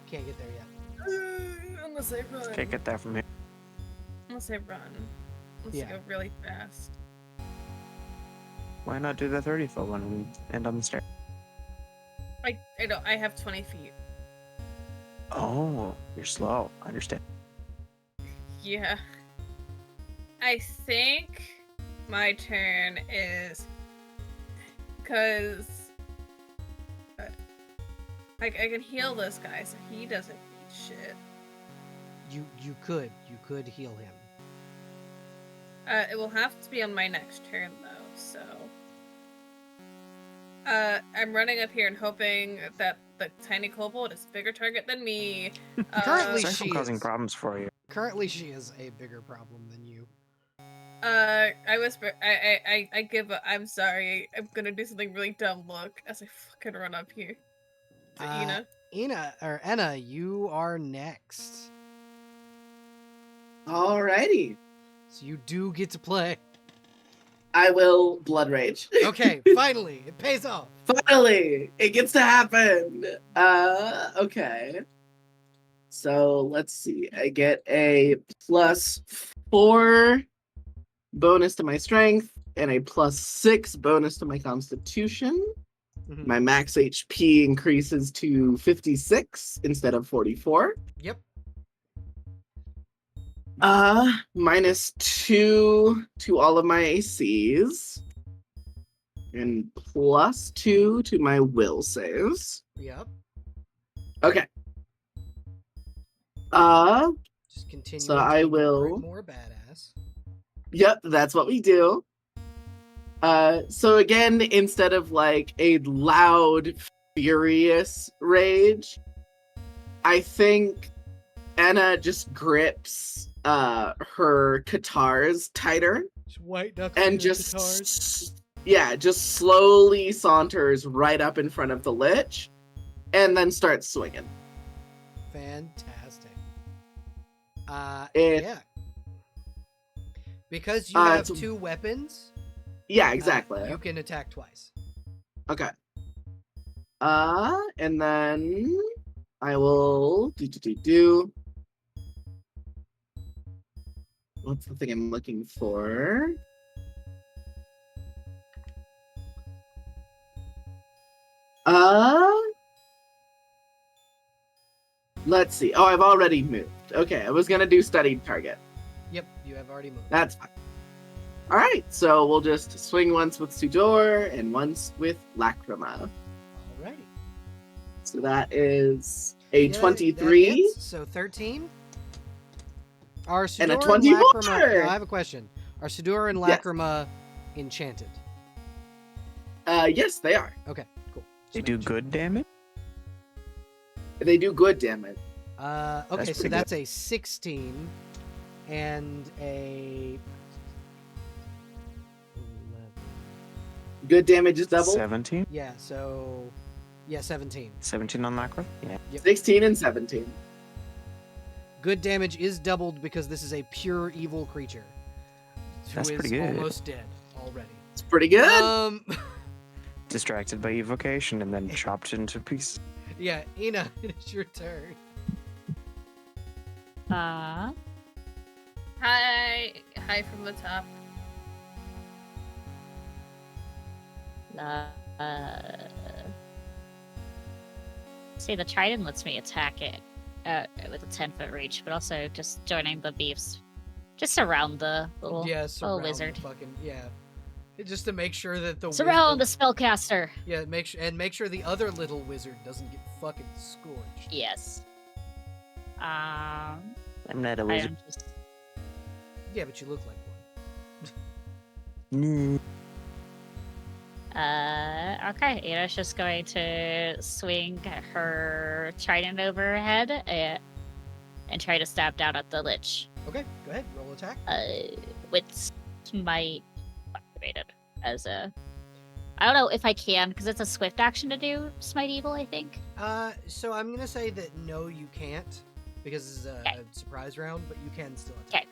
S1: Can't get there yet.
S3: Unless I run.
S2: Can't get that from here.
S3: Unless I run. Unless
S1: Yeah.
S3: I go really fast.
S2: Why not do the 30-foot one and end on the stair?
S3: I don't. I have 20 feet.
S2: Oh, you're slow. I understand.
S3: Yeah. I think my turn is because I can heal this guy, so he doesn't eat shit.
S1: You could heal him.
S3: It will have to be on my next turn though. So I'm running up here and hoping that the tiny kobold is a bigger target than me.
S1: Currently,
S2: Sorry
S1: she
S2: for causing
S1: is.
S2: problems for you.
S1: Currently, she is a bigger problem than you.
S3: I whisper, I give up. I'm sorry. I'm gonna do something really dumb look as I fucking run up here to Ina.
S1: Enna, you are next.
S5: Alrighty.
S1: So you do get to play.
S5: I will blood rage.
S1: Okay, finally, it pays off.
S5: Finally, it gets to happen. Okay. So let's see. I get a +4 bonus to my strength and a +6 bonus to my constitution.
S1: Mhm.
S5: My max HP increases to 56 instead of 44.
S1: Yep.
S5: -2 to all of my ACs. And +2 to my will saves.
S1: Yep.
S5: Okay.
S1: Just continue.
S5: So I will-
S1: more badass.
S5: Yep, that's what we do. So again, instead of like a loud, furious rage, I think Anna just grips her guitars tighter
S1: Just white knuckle
S5: and just slowly saunters right up in front of the lich and then starts swinging.
S1: Fantastic.
S5: It-
S1: Yeah. Because you have
S5: it's-
S1: 2 weapons.
S5: Yeah, exactly.
S1: You can attack twice.
S5: Okay. And then I will do. What's the thing I'm looking for? Let's see. Oh, I've already moved. Okay, I was gonna do studied target.
S1: Yep, you have already moved.
S5: That's fine. All right, so we'll just swing once with Sudor and once with Lacrima.
S1: Alrighty.
S5: So that is a
S1: Yeah, that
S5: 23.
S1: hits, so 13. Are Sudor
S5: And a
S1: and
S5: 24!
S1: Lacrima... Now, I have a question. Are Sudor and
S5: Yes.
S1: Lacrima enchanted?
S5: Yes, they are.
S1: Okay, cool.
S2: They
S1: Just
S2: do
S1: making sure.
S2: good damage?
S5: They do good damage.
S1: Okay,
S2: That's
S1: so
S2: pretty
S1: that's a 16 and a 11.
S5: Good damage is double.
S2: 17?
S1: Yeah, so 17.
S2: 17 on Lacra? Yeah.
S5: 16 and 17.
S1: Good damage is doubled because this is a pure evil creature. Who
S2: That's
S1: is
S2: pretty good.
S1: almost dead already.
S5: It's pretty good.
S2: Distracted by evocation and then chopped into pieces.
S1: Yeah, Ina, it's your turn.
S3: Hi from the top.
S4: See, the trident lets me attack it with a 10-foot reach, but also just joining the beefs. Just surround the little,
S1: Yeah,
S4: little
S1: surround the
S4: wizard.
S1: fucking just to make sure that the
S4: Surround the spellcaster.
S1: Yeah, make sure the other little wizard doesn't get fucking scorched.
S4: Yes.
S2: I'm not a
S4: I
S2: wizard.
S4: am just...
S1: Yeah, but you look like
S2: No.
S4: Okay, Ina's just going to swing her trident over her head and try to stab down at the lich.
S1: one. Okay, go ahead, roll attack.
S4: With smite activated as a... I don't know if I can, because it's a swift action to do smite evil, I think.
S1: So I'm gonna say that no, you can't, because this is a surprise round, but you can still attack.
S4: Okay.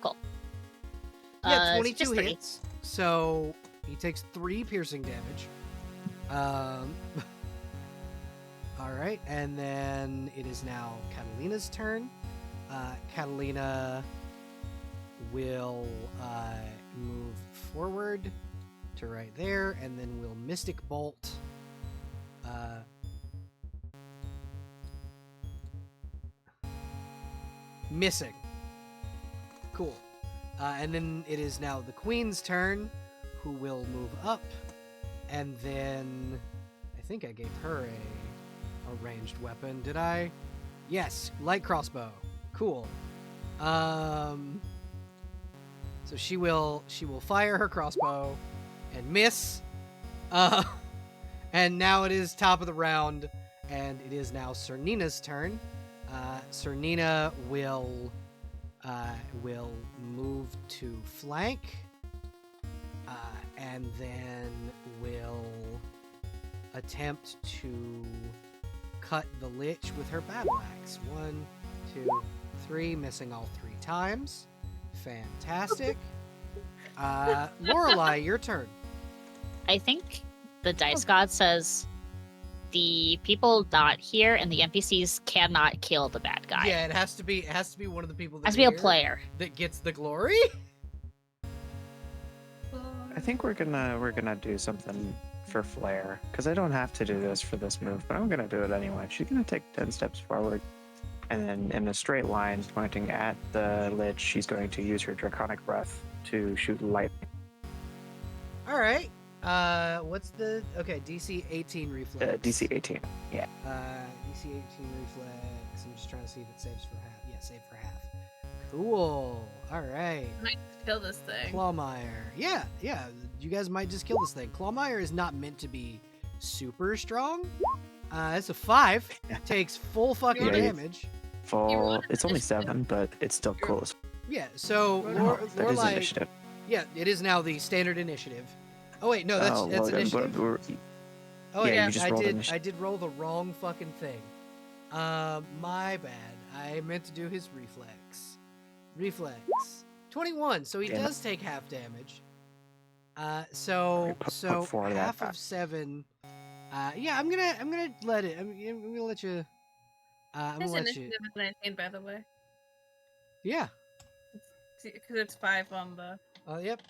S4: Cool.
S1: Yeah,
S4: So
S1: 22
S4: just 3.
S1: hits. So he takes 3 piercing damage. All right, and then it is now Catalina's turn. Catalina will move forward to right there, and then we'll Mystic Bolt. Missing. Cool. And then it is now the Queen's turn, who will move up, and then I think I gave her a ranged weapon. Did I? Yes, light crossbow. Cool. So she will fire her crossbow and miss. And now it is top of the round, and it is now Cernina's turn. Cernina will move to flank, and then will attempt to cut the Lich with her battle axe. 1, 2, 3, missing all 3 times. Fantastic. Lorelei, your turn.
S4: I think the dice god says the people not here and the NPCs cannot kill the bad guy.
S1: Yeah, it has to be one of the people that
S4: Has to be a
S1: are here
S4: player.
S1: that gets the glory.
S2: I think we're gonna do something for Flair, because I don't have to do this for this move, but I'm gonna do it anyway. She's gonna take 10 steps forward, and then in a straight line pointing at the Lich, she's going to use her Draconic Breath to shoot lightning.
S1: All right. What's the DC 18 reflex?
S2: DC 18.
S1: DC 18 reflex. I'm just trying to see if it saves for half. Yeah, save for half. Cool. All right.
S3: Might kill this thing.
S1: Clawmire. Yeah. You guys might just kill this thing. Clawmire is not meant to be super strong. It's a 5. Takes full fucking
S2: Yeah,
S1: damage.
S2: Full. It's only 7, but it's still cool.
S1: Yeah. So
S2: No, that is
S1: Lorelei.
S2: initiative.
S1: Yeah, it is now the standard initiative. Oh wait, no, that's
S2: well, then,
S1: initiative. Oh
S2: yeah,
S1: yeah,
S2: you just
S1: I
S2: rolled
S1: did.
S2: initiative.
S1: I did roll the wrong fucking thing. My bad. I meant to do his reflex. Reflex. 21. So he
S2: Damn it.
S1: does take half damage. So
S2: Put 4 of that
S1: half
S2: back.
S1: of 7. Yeah, I'm gonna let it. I'm gonna let you. I'm
S3: His
S1: gonna let you.
S3: initiative is 19, by the way.
S1: Yeah.
S3: Because it's 5 on the
S1: Yep.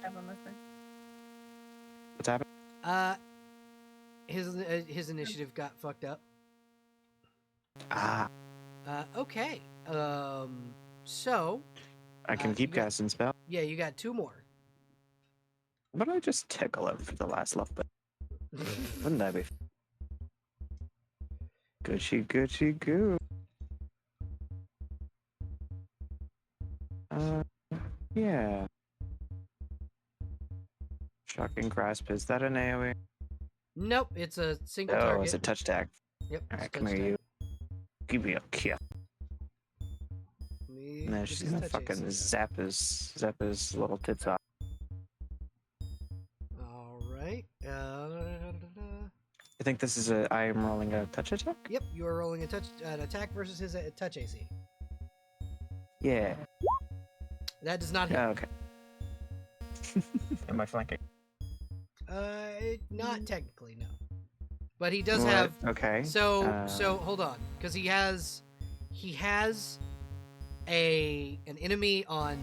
S3: 5 on the thing.
S2: What's happening?
S1: His initiative got fucked up.
S2: Ah,
S1: Okay. So
S2: I can
S1: you
S2: keep
S1: got-
S2: casting spell.
S1: yeah, you got 2 more.
S2: But I just tickle it for the last level. Wouldn't that be? Gucci goo. Yeah. Shocking grasp. Is that an AoE?
S1: Nope, it's a single
S2: Oh,
S1: target.
S2: it's a touch tag.
S1: Yep.
S2: All right,
S1: it's
S2: come
S1: touch
S2: here,
S1: tag.
S2: you. Give me a kill.
S1: Me-
S2: And then
S1: this
S2: she's
S1: is
S2: gonna
S1: touch
S2: fucking
S1: AC.
S2: zap his little tits off.
S1: All right.
S2: I think this is I am rolling a touch attack.
S1: Yep, you are rolling an attack versus his touch AC.
S2: Yeah.
S1: That does not hit.
S2: Yeah. Okay. Am I flanking?
S1: Not technically, no. But he does
S2: What?
S1: have.
S2: Okay.
S1: So hold on, because he has an enemy on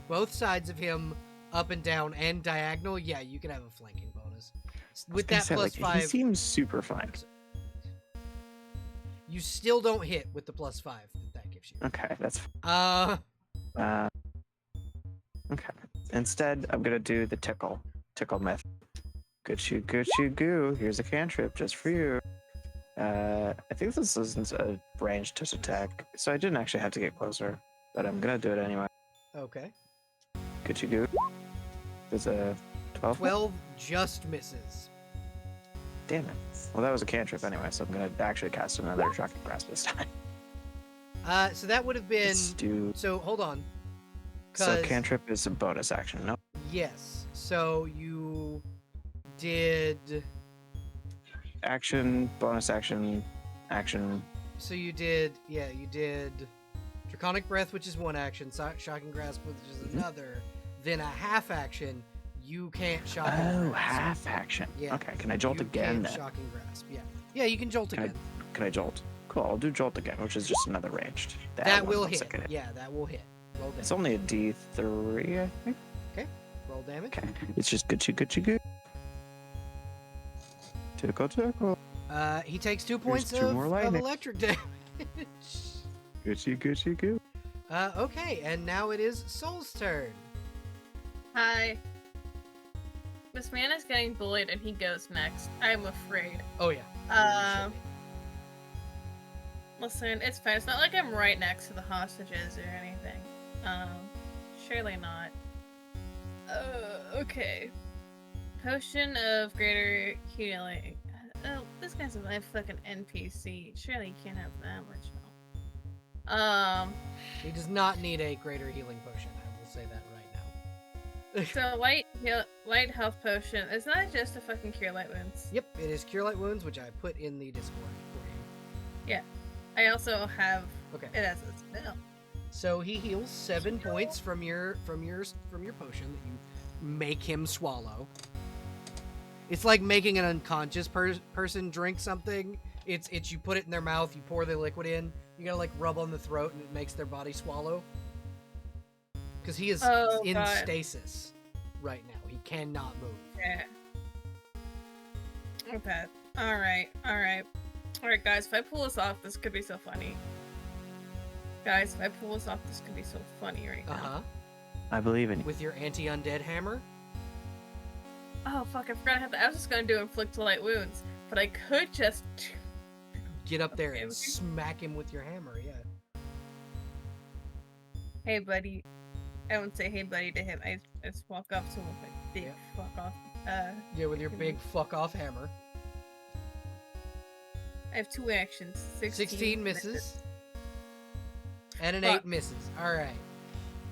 S1: both sides of him, up and down and diagonal. Yeah, you can have a flanking bonus with that plus
S2: He
S1: 5.
S2: seems super fine.
S1: You still don't hit with the plus 5 that gives you.
S2: Okay, that's okay. Instead, I'm gonna do the tickle method. Good goo. Here's a cantrip just for you. I think this isn't a ranged touch attack, so I didn't actually have to get closer, but I'm gonna do it anyway.
S1: Okay.
S2: Good goo. There's a 12.
S1: 12 just misses.
S2: Damn it. Well, that was a cantrip anyway, so I'm gonna actually cast another shocking grasp this time.
S1: So that would have been.
S2: Let's do.
S1: So hold on.
S2: So
S1: 'Cause-
S2: cantrip is a bonus action, no?
S1: Yes. So you did.
S2: Action, bonus action, action.
S1: So you did. Yeah, you did. Draconic Breath, which is one action. Shocking Grasp, which is another. Then a half action. You can't Shocking
S2: Oh,
S1: Grasp.
S2: half action.
S1: Yeah.
S2: Okay, can I jolt
S1: You
S2: again
S1: can't
S2: then?
S1: Shocking Grasp. Yeah. Yeah, you can jolt
S2: Can I-
S1: again.
S2: Can I jolt? Cool, I'll do jolt again, which is just another ranged.
S1: That
S2: one
S1: will
S2: looks
S1: hit.
S2: like it.
S1: Yeah, that will hit. Roll damage.
S2: It's only a D3, I think.
S1: Roll damage.
S2: Okay, it's just good. Tickle.
S1: He takes 2 points
S2: 2 more
S1: of
S2: lightning.
S1: electric damage.
S2: Good.
S1: Okay, and now it is Soul's turn.
S3: Hi. This man is getting bullied and he goes next. I'm afraid.
S1: Oh yeah.
S3: Listen, it's fine. It's not like I'm right next to the hostages or anything. Surely not. Okay. potion of greater healing. Oh, this guy's a fucking NPC. Surely you can't have that much health.
S1: He does not need a greater healing potion. I will say that right now.
S3: So light health potion. It's not just to fucking cure light wounds.
S1: Yep, it is Cure Light Wounds, which I put in the Discord for you.
S3: I also have
S1: Okay.
S3: it as a spell.
S1: So he heals 7 points from your potion that you make him swallow. It's like making an unconscious person drink something. It's you put it in their mouth, you pour the liquid in, you gotta like rub on the throat, and it makes their body swallow. Because he is in
S3: God.
S1: stasis right now. He cannot move.
S3: Yeah. Okay. Alright, guys, if I pull this off, this could be so funny. Guys, if I pull this off, this could be so funny right now.
S1: Uh-huh.
S2: I believe in you.
S1: With your anti-undead hammer.
S3: Oh, fuck, I forgot I had that. I was just gonna do inflict light wounds, but I could just...
S1: Get up there
S3: Okay,
S1: and
S3: we can-
S1: smack him with your hammer, yeah.
S3: Hey, buddy. I won't say hey, buddy to him. I just walk up to him with my big
S1: Yeah.
S3: fuck off.
S1: Yeah, with your big fuck off hammer.
S3: I have 2 actions.
S1: 16 misses. And an
S3: Fuck.
S1: 8 misses. Alright.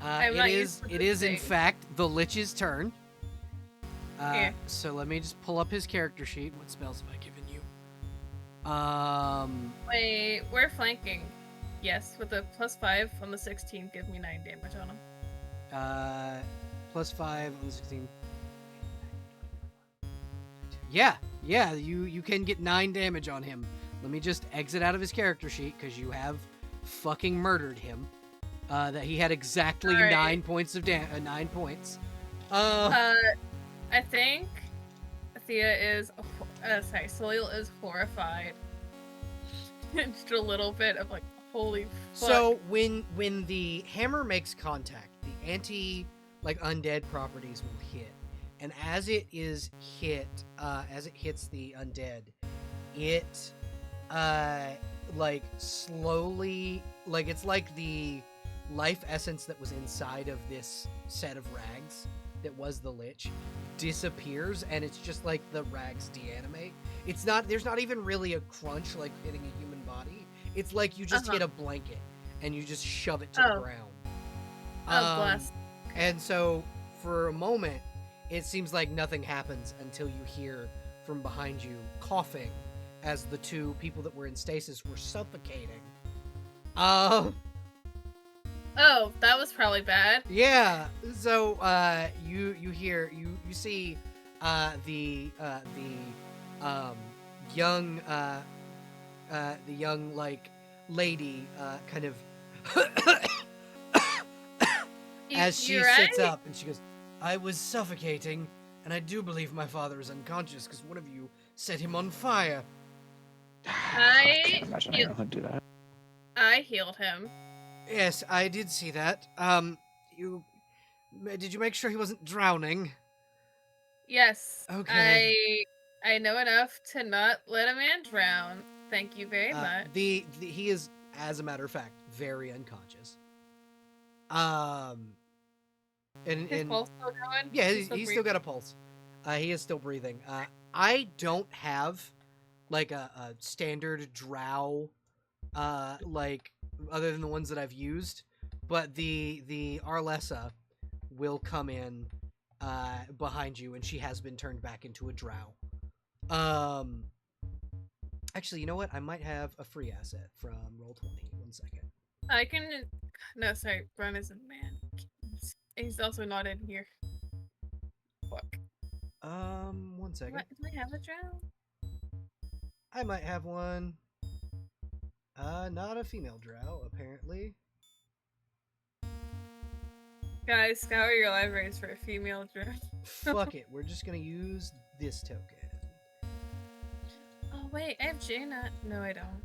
S3: I'm
S1: It
S3: not
S1: is
S3: used to
S1: it is in
S3: this thing.
S1: fact the Lich's turn.
S3: Yeah.
S1: So let me just pull up his character sheet. What spells have I given you?
S3: Wait, we're flanking. Yes, with a +5 on the 16, give me 9 damage on him.
S1: +5 on the 16. Yeah, you can get 9 damage on him. Let me just exit out of his character sheet because you have fucking murdered him. That he had exactly
S3: Alright.
S1: 9 points of 9 points.
S3: I think Thea is, Soil is horrified. Just a little bit of like, holy fuck.
S1: So when the hammer makes contact, the undead properties will hit, and as it is hit, as it hits the undead, it like slowly, like it's like the life essence that was inside of this set of rags that was the Lich disappears, and it's just like the rags deanimate. There's not even really a crunch like hitting a human body. It's like you just hit a blanket and you just shove it to the ground.
S3: Oh, bless.
S1: And so for a moment, it seems like nothing happens until you hear from behind you coughing as the 2 people that were in stasis were suffocating.
S3: Oh, that was probably bad.
S1: Yeah. So you see the young like lady kind of as she
S3: You're
S1: sits
S3: right.
S1: up and she goes, "I was suffocating, and I do believe my father is unconscious because one of you set him on fire."
S2: I can't imagine I know how to do that.
S3: I healed him.
S1: Yes, I did see that. Did you make sure he wasn't drowning?
S3: Yes.
S1: Okay.
S3: I know enough to not let a man drown. Thank you very much.
S1: He is, as a matter of fact, very unconscious. And
S3: His pulse still going?
S1: yeah,
S3: He's
S1: he's still got a pulse. He is still breathing. I don't have like a standard drow, like other than the ones that I've used, but the Arlessa will come in behind you, and she has been turned back into a drow. Actually, you know what? I might have a free asset from Roll20. 1 second.
S3: I can. No, sorry. Ron is a man. He's also not in here. Fuck.
S1: 1 second.
S3: What? Do I have a drow?
S1: I might have one. Not a female drow, apparently.
S3: Guys, scour your libraries for a female drow.
S1: Fuck it. We're just gonna use this token.
S3: Oh wait, I have Jaina. No, I don't.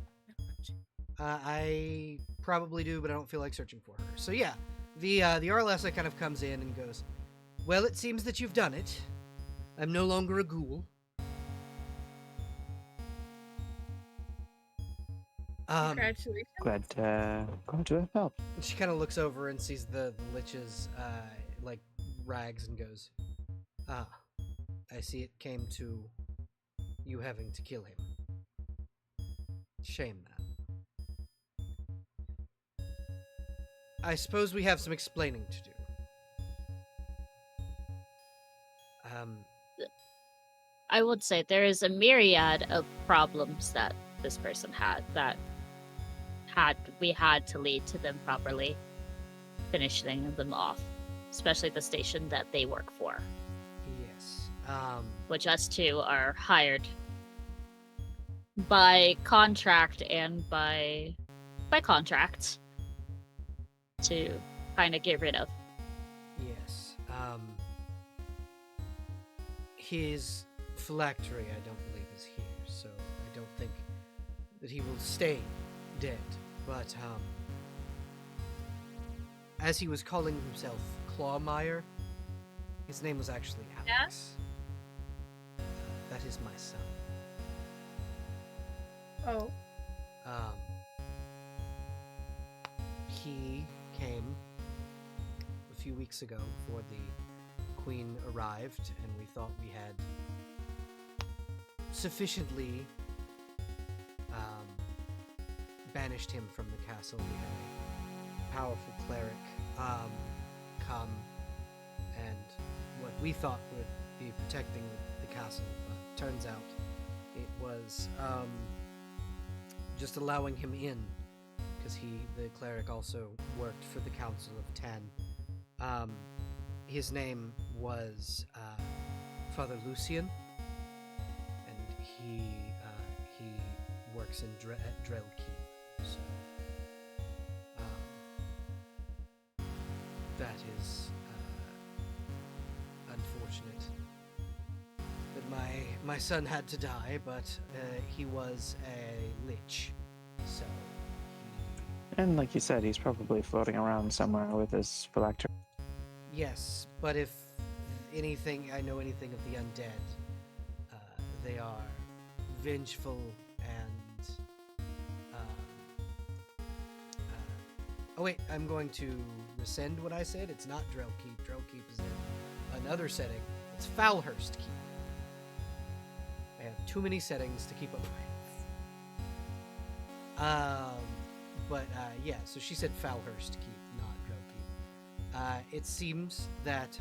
S1: I probably do, but I don't feel like searching for her. So yeah, the Arlessa kind of comes in and goes, "Well, it seems that you've done it. I'm no longer a ghoul."
S3: Congratulations.
S2: Glad to have helped.
S1: She kind of looks over and sees the Lich's like rags and goes, "Ah, I see it came to you having to kill him. Shame that. I suppose we have some explaining to do.
S4: I would say there is a myriad of problems that this person had that we had to lead to them properly finishing them off, especially the station that they work for,
S1: Yes.
S4: which us two are hired by contract and by contract to kind of get rid of.
S1: Yes. His phylactery, I don't believe, is here, so I don't think that he will stay dead. But, as he was calling himself Clawmire, his name was actually Alex. That is my son.
S3: Oh.
S1: He came a few weeks ago before the Queen arrived, and we thought we had sufficiently banished him from the castle. We had a powerful cleric come, and what we thought would be protecting the castle, but turns out it was just allowing him in, because the cleric also worked for the Council of Ten. His name was Father Lucian, and he works in Drell Keep. So that is unfortunate that my son had to die, but he was a lich, so
S2: And like you said, he's probably floating around somewhere with his phylactery.
S1: yes, but if I know anything of the undead, they are vengeful and oh wait, I'm going to rescind what I said. It's not Drell Keep. Drell Keep is in another setting. It's Foulhurst Keep. I have too many settings to keep up with. Yeah, so she said Foulhurst Keep, not Drell Keep. It seems that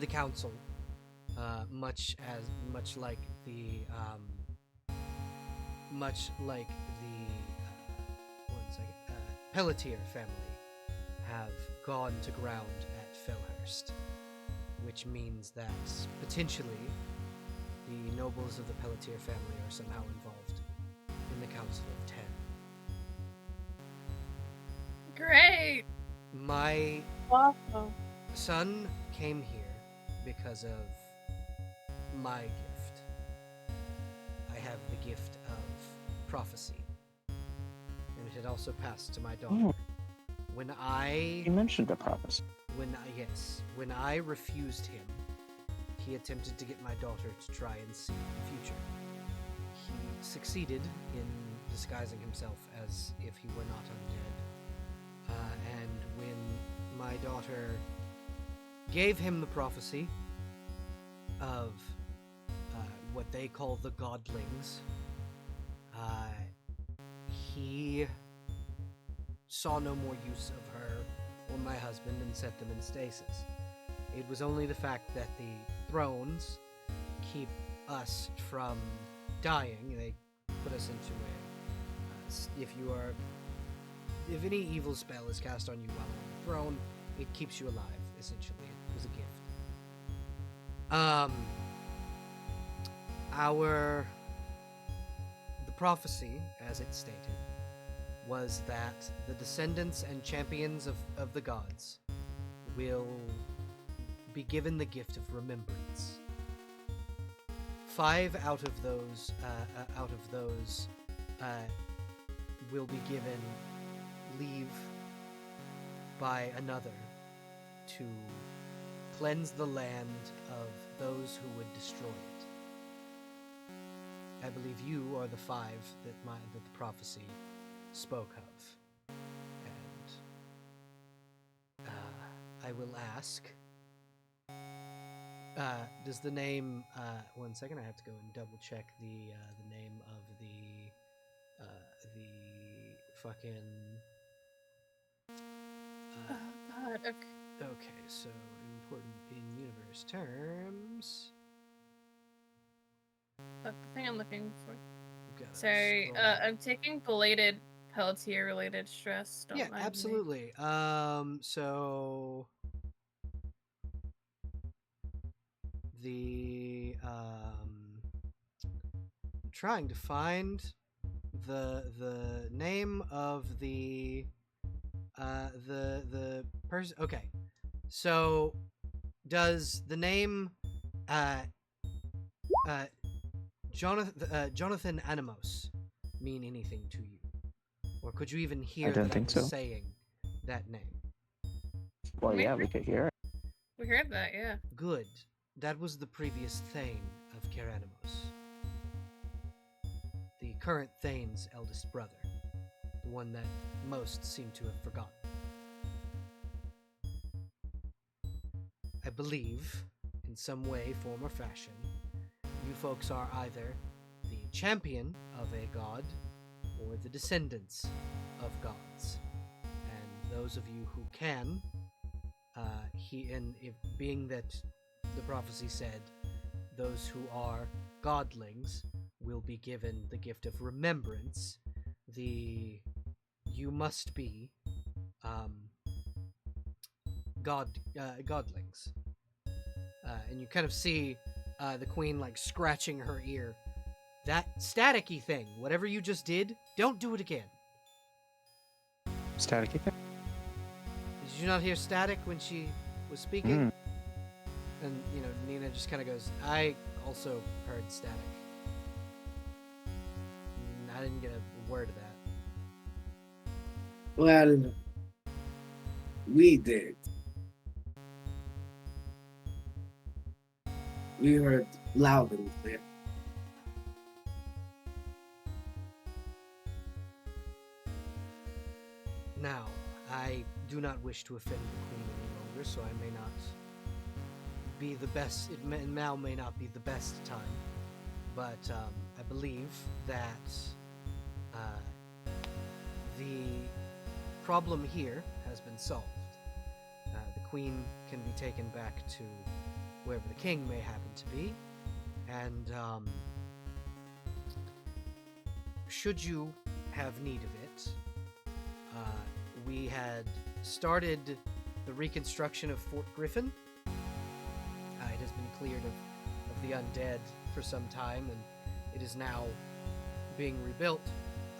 S1: the council, much like the Pelletier family, have gone to ground at Fellhurst, which means that potentially the nobles of the Pelletier family are somehow involved in the Council of Ten.
S3: Great.
S1: My
S3: Awesome.
S1: son came here because of my gift. I have the gift of prophecy, and it had also passed to my daughter.
S2: Oh.
S1: When
S2: You mentioned the prophecy.
S1: when I refused him, he attempted to get my daughter to try and see the future. He succeeded in disguising himself as if he were not undead. And when my daughter gave him the prophecy of what they call the Godlings, he saw no more use of her or my husband and set them in stasis. It was only the fact that the thrones keep us from dying. They put us into if any evil spell is cast on you while on the throne, it keeps you alive, essentially. It was a gift. The prophecy, as it stated, was that the descendants and champions of the gods will be given the gift of remembrance. 5 out of those will be given leave by another to cleanse the land of those who would destroy it. I believe you are the 5 that the prophecy spoke of, and I will ask Does the name? One second, I have to go and double check the name of the fucking.
S3: Oh God. Okay.
S1: Okay, so important in universe terms.
S3: That's the thing I'm looking for.
S1: Gotta
S3: Sorry,
S1: scroll.
S3: I'm taking belated Peltier related stress. Don't
S1: Yeah,
S3: mind me.
S1: absolutely. So the I'm trying to find the name of the person. Okay, so does the name uh Jonathan Animos mean anything to you, or could you even hear
S2: don't
S1: that
S2: think
S1: I was
S2: so.
S1: saying that name?
S2: Well, yeah, we could hear it.
S3: We heard that, yeah.
S1: Good. That was the previous Thane of Keranimos. The current Thane's eldest brother. The one that most seem to have forgotten. I believe, in some way, form, or fashion, you folks are either the champion of a god or the descendants of gods. And those of you who can, being that the prophecy said those who are godlings will be given the gift of remembrance, you must be godlings. And you kind of see the queen like scratching her ear. That staticky thing, whatever you just did, don't do it again.
S2: Static effect.
S1: Did you not hear static when she was speaking? And, Nina just kind of goes, I also heard static. I didn't get a word of that.
S5: Well, we did. We heard loud and clear.
S1: Now, I do not wish to offend the queen any longer, so I may not be the best. Now may not be the best time, but I believe that the problem here has been solved. The queen can be taken back to wherever the king may happen to be, and should you have need of it, we had started the reconstruction of Fort Griffin. It has been cleared of the undead for some time, and it is now being rebuilt.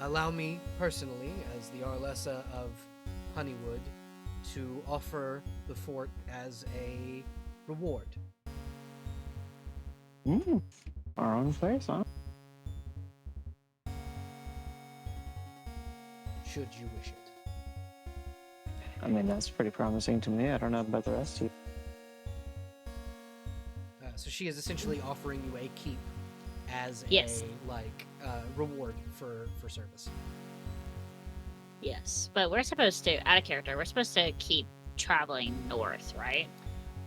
S1: Allow me personally, as the Arlessa of Honeywood, to offer the fort as a reward.
S2: Our own place, huh?
S1: Should you wish it.
S2: I mean, that's pretty promising to me. I don't know about the rest of you.
S1: So she is essentially offering you a keep as
S4: Yes.
S1: a reward for service.
S4: Yes, but we're supposed to, out of character, we're supposed to keep traveling north, right?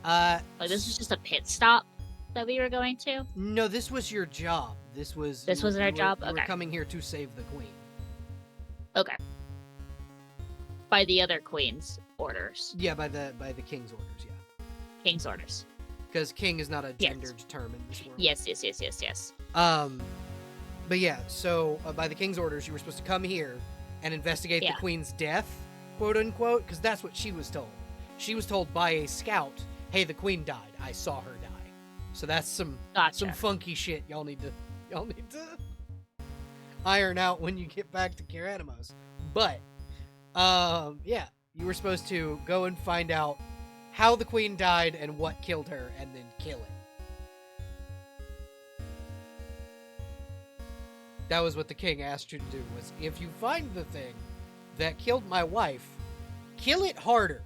S4: Like this is just a pit stop that we were going to.
S1: No, this was your job. This was
S4: our job?
S1: You were
S4: Okay.
S1: coming here to save the queen.
S4: Okay. By the other queen's orders,
S1: Yeah, by the king's orders. Yeah,
S4: king's orders.
S1: because king is not a
S4: Yes.
S1: gendered term in this world.
S4: Yes.
S1: But yeah, so by the king's orders, you were supposed to come here and investigate
S4: Yeah.
S1: the queen's death, quote unquote, because that's what she was told. She was told by a scout, "Hey, the queen died. I saw her die." So that's some
S4: Gotcha.
S1: funky shit y'all need to iron out when you get back to Keranimos. But yeah, you were supposed to go and find out how the queen died and what killed her, and then kill it. That was what the king asked you to do, was if you find the thing that killed my wife, kill it harder.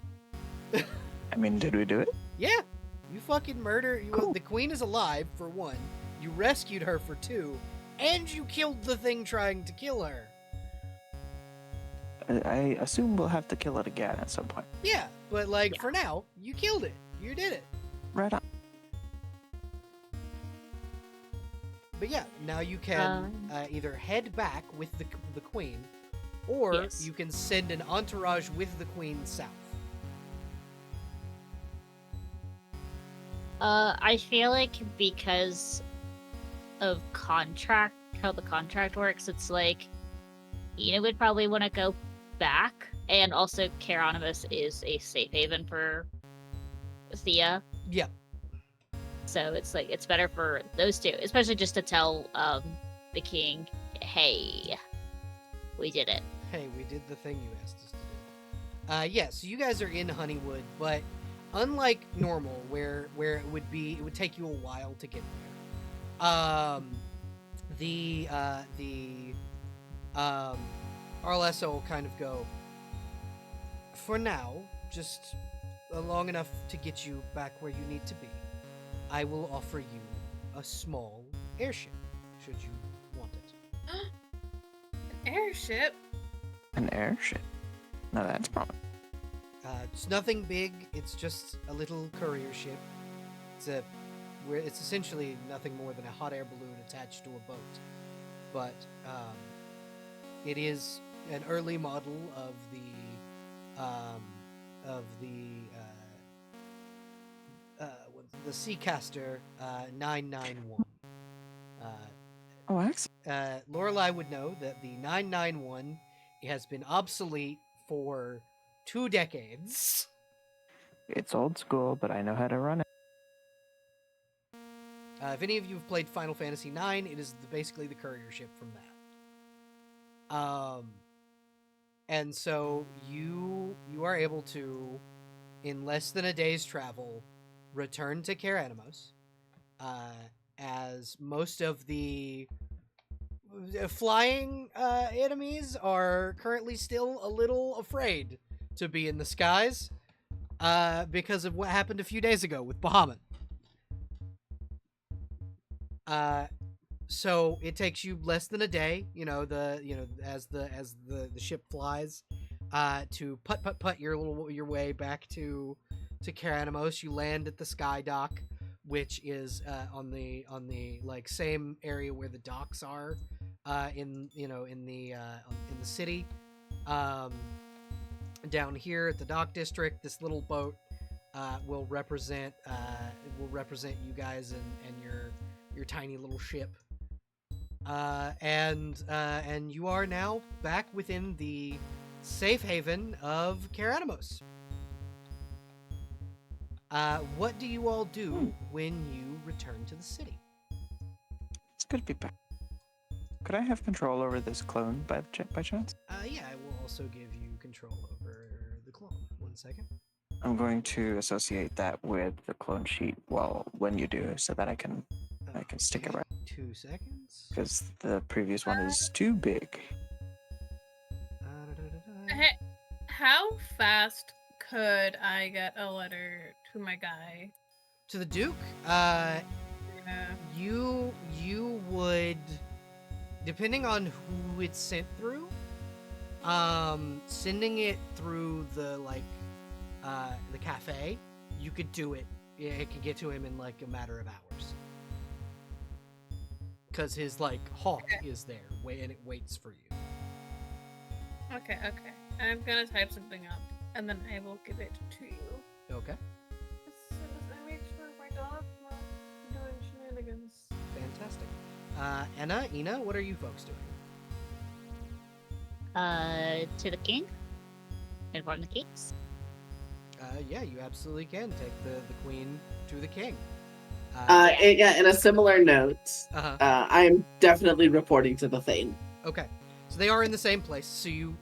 S2: I mean, did we do it?
S1: Yeah, you fucking murder.
S2: Cool.
S1: The queen is alive, for one. You rescued her, for two. And you killed the thing trying to kill her.
S2: I assume we'll have to kill it again at some point.
S1: Yeah, but like
S4: Yeah.
S1: for now, you killed it. You did it.
S2: Right on.
S1: But yeah, now you can either head back with the queen, or
S4: Yes.
S1: you can send an entourage with the queen south.
S4: I feel like because of contract, how the contract works, it's like Ina would probably want to go back, and also Keronimus is a safe haven for Thea,
S1: Yeah.
S4: so it's like it's better for those two, especially just to tell the king, hey, we did it.
S1: Hey, we did the thing you asked us to do. Yeah, so you guys are in Honeywood, but unlike normal, where it would take you a while to get there. Arlessa will kind of go, for now, just long enough to get you back where you need to be. I will offer you a small airship, should you want it.
S3: An airship?
S2: An airship. No, that's probably.
S1: It's nothing big. It's just a little courier ship. It's essentially nothing more than a hot air balloon attached to a boat. But it is an early model of the Seacaster 991.
S2: Oh, excellent.
S1: Lorelei would know that the 991 has been obsolete for 2 decades.
S2: It's old school, but I know how to run it.
S1: If any of you have played Final Fantasy IX, it is basically the courier ship from that. And so you are able to, in less than a day's travel, return to Kaer Animos, as most of the flying enemies are currently still a little afraid to be in the skies, because of what happened a few days ago with Bahamut. So it takes you less than a day, as the ship flies, to put your way back to Kaer Animos. You land at the Sky Dock, which is on the like same area where the docks are, in the city. Down here at the dock district, this little boat will represent you guys and your tiny little ship. And you are now back within the safe haven of Kaer Animos. What do you all do when you return to the city?
S2: It's good to be back. Could I have control over this clone by chance?
S1: Yeah, I will also give you control over the clone. 1 second.
S2: I'm going to associate that with the clone sheet when you do, so that I can stick it
S1: Okay,
S2: right.
S1: 2 seconds.
S2: Because the previous one is too big.
S3: Hey, how fast could I get a letter to my guy?
S1: To the Duke,
S3: Yeah.
S1: you would, depending on who it's sent through, sending it through the cafe, you could do it. It could get to him in like a matter of hours. Because his hawk is there, and it waits for you.
S3: Okay. I'm gonna type something up, and then I will give it to you.
S1: Okay,
S3: As soon as I make sure my dog's not doing shenanigans.
S1: fantastic. Ina, what are you folks doing?
S4: To the king, inform the kings.
S1: Yeah, you absolutely can take the queen to the king.
S5: In a similar note,
S1: Uh-huh.
S5: I'm definitely reporting to the Thane.
S1: Okay, so they are in the same place. So you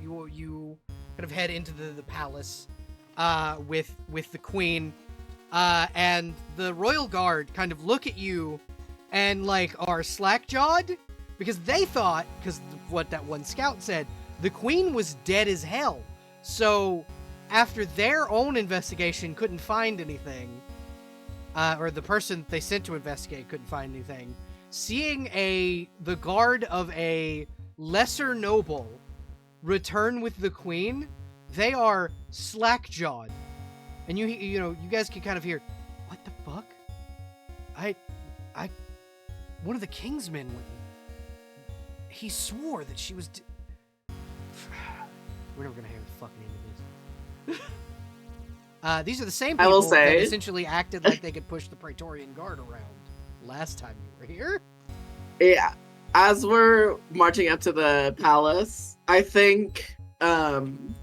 S1: kind of head into the palace, with the queen, and the royal guard kind of look at you, and are slack-jawed because they thought, because what that one scout said, the queen was dead as hell. So after their own investigation couldn't find anything, or the person they sent to investigate couldn't find anything, seeing the guard of a lesser noble return with the queen, they are slack-jawed. And you guys can kind of hear, what the fuck? one of the Kingsmen, he swore that she was. We're never gonna hear the fucking end of this. These are the same
S5: I
S1: people
S5: will
S1: that
S5: say-
S1: essentially acted like they could push the Praetorian Guard around last time you were here.
S5: Yeah. As we're marching up to the palace, I think Anna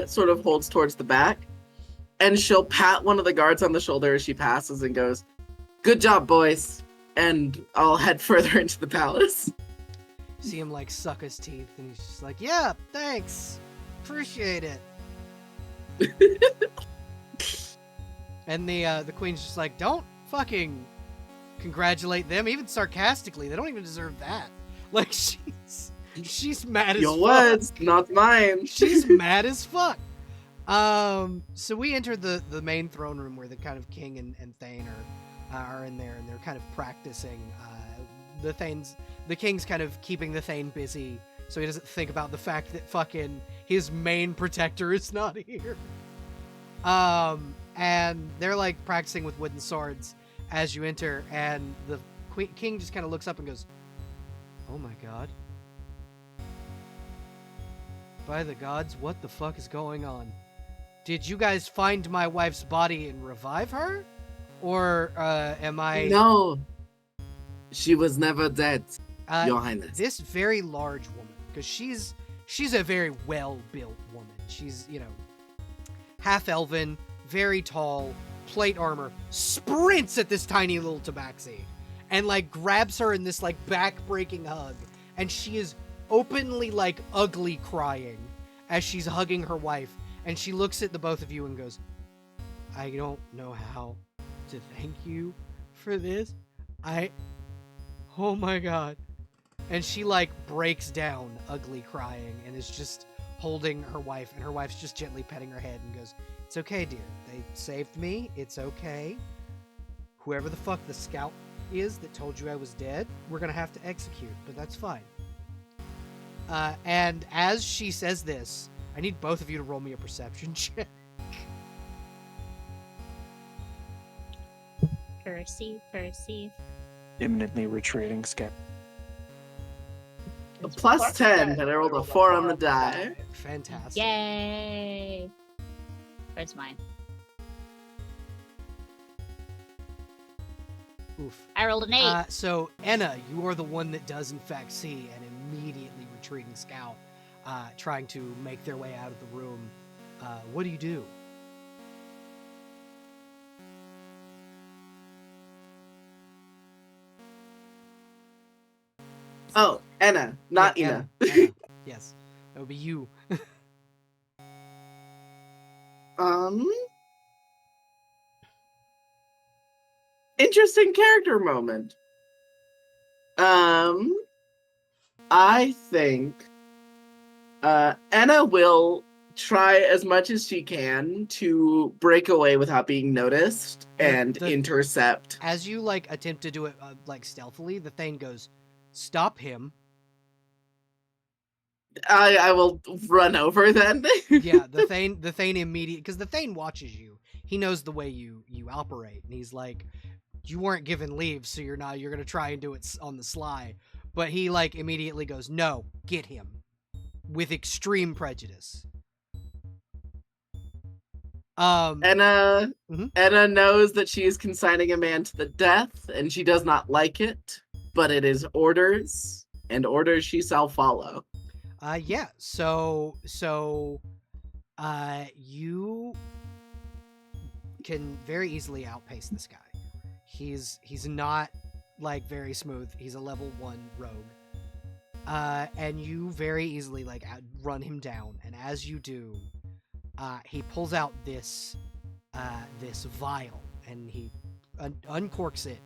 S5: sort of holds towards the back, and she'll pat one of the guards on the shoulder as she passes and goes, "Good job, boys." And I'll head further into the palace.
S1: See him like suck his teeth, and he's just like, "Yeah, thanks, appreciate it." And the queen's just like, "Don't fucking congratulate them, even sarcastically. They don't even deserve that." Like she's mad as
S5: Your
S1: fuck.
S5: words, not mine.
S1: She's mad as fuck. So we enter the main throne room where the kind of king and Thane are in there, and they're kind of practicing. The king's kind of keeping the Thane busy so he doesn't think about the fact that fucking his main protector is not here. And they're like practicing with wooden swords as you enter, and the king just kind of looks up and goes, "Oh my god. By the gods, what the fuck is going on? Did you guys find my wife's body and revive her? Or am I..."
S5: No. She was never dead, Your
S1: Uh,
S5: Highness.
S1: this very large woman, because she's a very well-built woman. She's, half elven, very tall, plate armor, sprints at this tiny little tabaxi, and like grabs her in this like back-breaking hug, and she is openly like ugly crying as she's hugging her wife, and she looks at the both of you and goes, "I don't know how to thank you for this. Oh my god." And she like breaks down, ugly crying, and is just holding her wife, and her wife's just gently petting her head and goes, "It's okay, dear. They saved me. It's okay. Whoever the fuck the scout is that told you I was dead, we're gonna have to execute, but that's fine." And as she says this, I need both of you to roll me a perception check.
S4: Percy.
S2: Imminently retreating skip.
S5: A plus 10, and I rolled a 4 on the die.
S1: Fantastic.
S4: Yay! Where's mine?
S1: Oof.
S4: I rolled an 8.
S1: So, Enna, you are the one that does in fact see an immediately retreating scout trying to make their way out of the room. What do you do?
S5: Oh, Anna, not
S1: Yeah,
S5: Ina.
S1: Enna. Yes, that would be you.
S5: Interesting character moment. I think Anna will try as much as she can to break away without being noticed and intercept.
S1: As you like attempt to do it like stealthily, the Thane goes, "Stop him."
S5: I will run over then.
S1: Yeah, the Thane immediately, because the Thane watches you. He knows the way you operate, and he's like, "You weren't given leave, so you're gonna try and do it on the sly." But he like immediately goes, "No, get him," with extreme prejudice.
S5: Anna
S1: Mhm.
S5: Anna knows that she is consigning a man to the death, and she does not like it, but it is orders, and orders she shall follow.
S1: Yeah. So you can very easily outpace this guy. He's not like very smooth. He's a level 1 rogue. And you very easily like run him down. And as you do, he pulls out this vial and he uncorks it.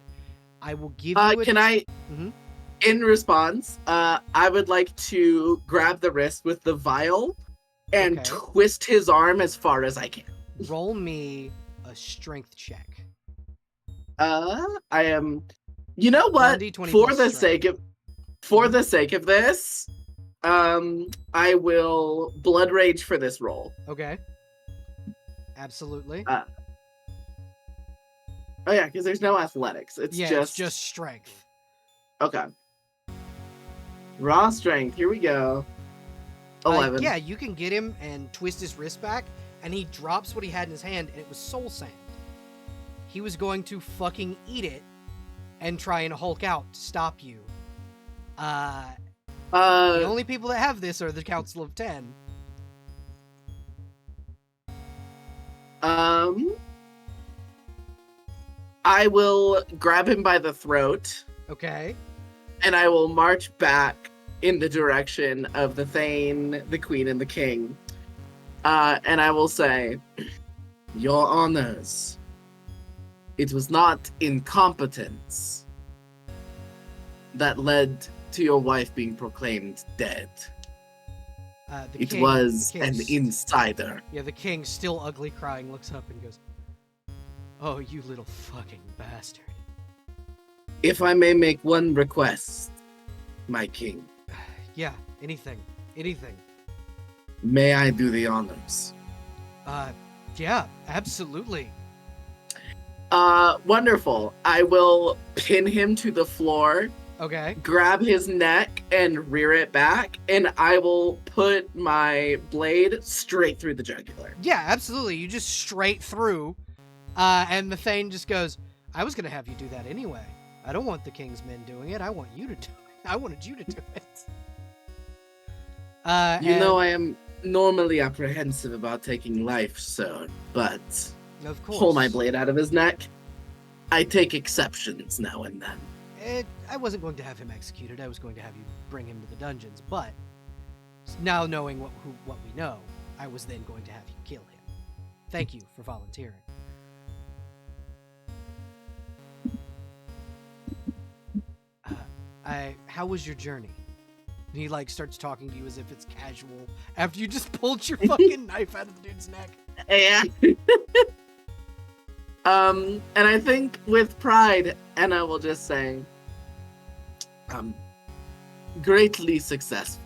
S1: I will give you.
S5: Can I?
S1: Mhm.
S5: In response, I would like to grab the wrist with the vial and
S1: Okay.
S5: twist his arm as far as I can.
S1: Roll me a strength check.
S5: I am. You know what?
S1: 1d20
S5: For
S1: plus
S5: the
S1: strength.
S5: sake of this, I will blood rage for this roll.
S1: Okay. Absolutely.
S5: Oh yeah, because there's no athletics. It's
S1: It's just strength.
S5: okay. Raw strength. Here we go. 11.
S1: Yeah, you can get him and twist his wrist back, and he drops what he had in his hand, and it was soul sand. He was going to fucking eat it and try and Hulk out to stop you. The only people that have this are the Council of 10.
S5: I will grab him by the throat,
S1: Okay.
S5: and I will march back in the direction of the Thane, the Queen, and the King. And I will say, Your Honors, it was not incompetence that led to your wife being proclaimed dead. It was an insider.
S1: Yeah, the king, still ugly crying, looks up and goes, "Oh, you little fucking bastard."
S5: If I may make one request, my king,
S1: Yeah, anything.
S5: may I do the honors?
S1: Yeah, absolutely.
S5: Wonderful. I will pin him to the floor,
S1: Okay.
S5: grab his neck, and rear it back, and I will put my blade straight through the jugular.
S1: Yeah, absolutely. You just straight through, and the Thane just goes, "I was gonna have you do that anyway. I don't want the king's men doing it. I want you to do it. I wanted you to do it."
S5: You know, I am normally apprehensive about taking life, sir, but
S1: of course,
S5: pull my blade out of his neck. I take exceptions now and then.
S1: I wasn't going to have him executed. I was going to have you bring him to the dungeons. But now knowing what we know, I was then going to have you kill him. Thank you for volunteering. How was your journey? And he like starts talking to you as if it's casual after you just pulled your fucking knife out of the dude's neck.
S5: Yeah. And I think with pride, Anna will just say, greatly successful.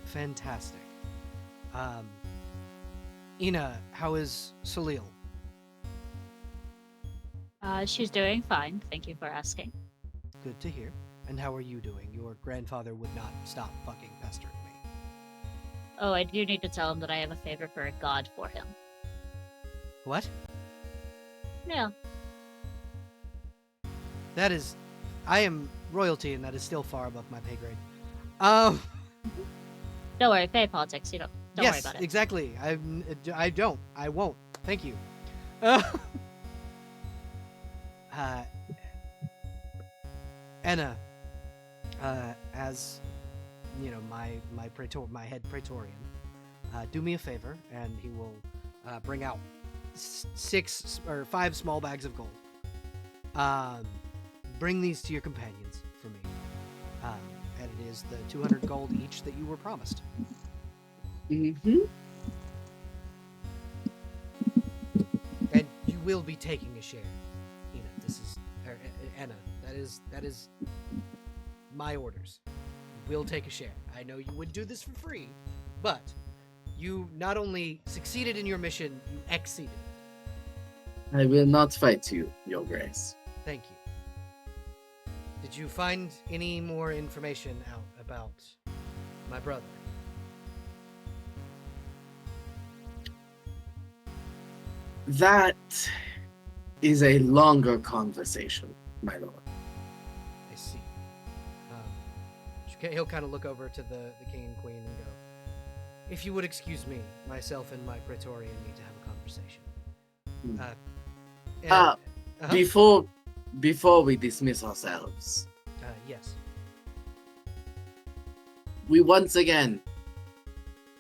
S1: Fantastic. Ina, how is Salil?
S4: She's doing fine. Thank you for asking.
S1: Good to hear. And how are you doing? Your grandfather would not stop fucking pestering me.
S4: Oh, I do need to tell him that I have a favor for a god for him.
S1: What?
S4: Yeah.
S1: That is... I am royalty, and that is still far above my pay grade.
S4: Don't worry, pay politics. You don't worry
S1: Yes,
S4: about it.
S1: exactly. I won't. Thank you. Anna, as you know, my head praetorian, do me a favor, and he will bring out 6 or 5 small bags of gold. Bring these to your companions for me, and it is the 200 gold each that you were promised.
S5: Mm-hmm.
S1: And you will be taking a share. Anna, that is my orders. You will take a share. I know you would do this for free, but you not only succeeded in your mission, you exceeded it.
S5: I will not fight you, Your Grace.
S1: Thank you. Did you find any more information out about my brother?
S5: That is a longer conversation, my lord.
S1: I see. He'll kind of look over to the king and queen and go, "If you would excuse me, myself and my praetorian need to have a conversation."
S5: Before we dismiss ourselves,
S1: yes.
S5: we once again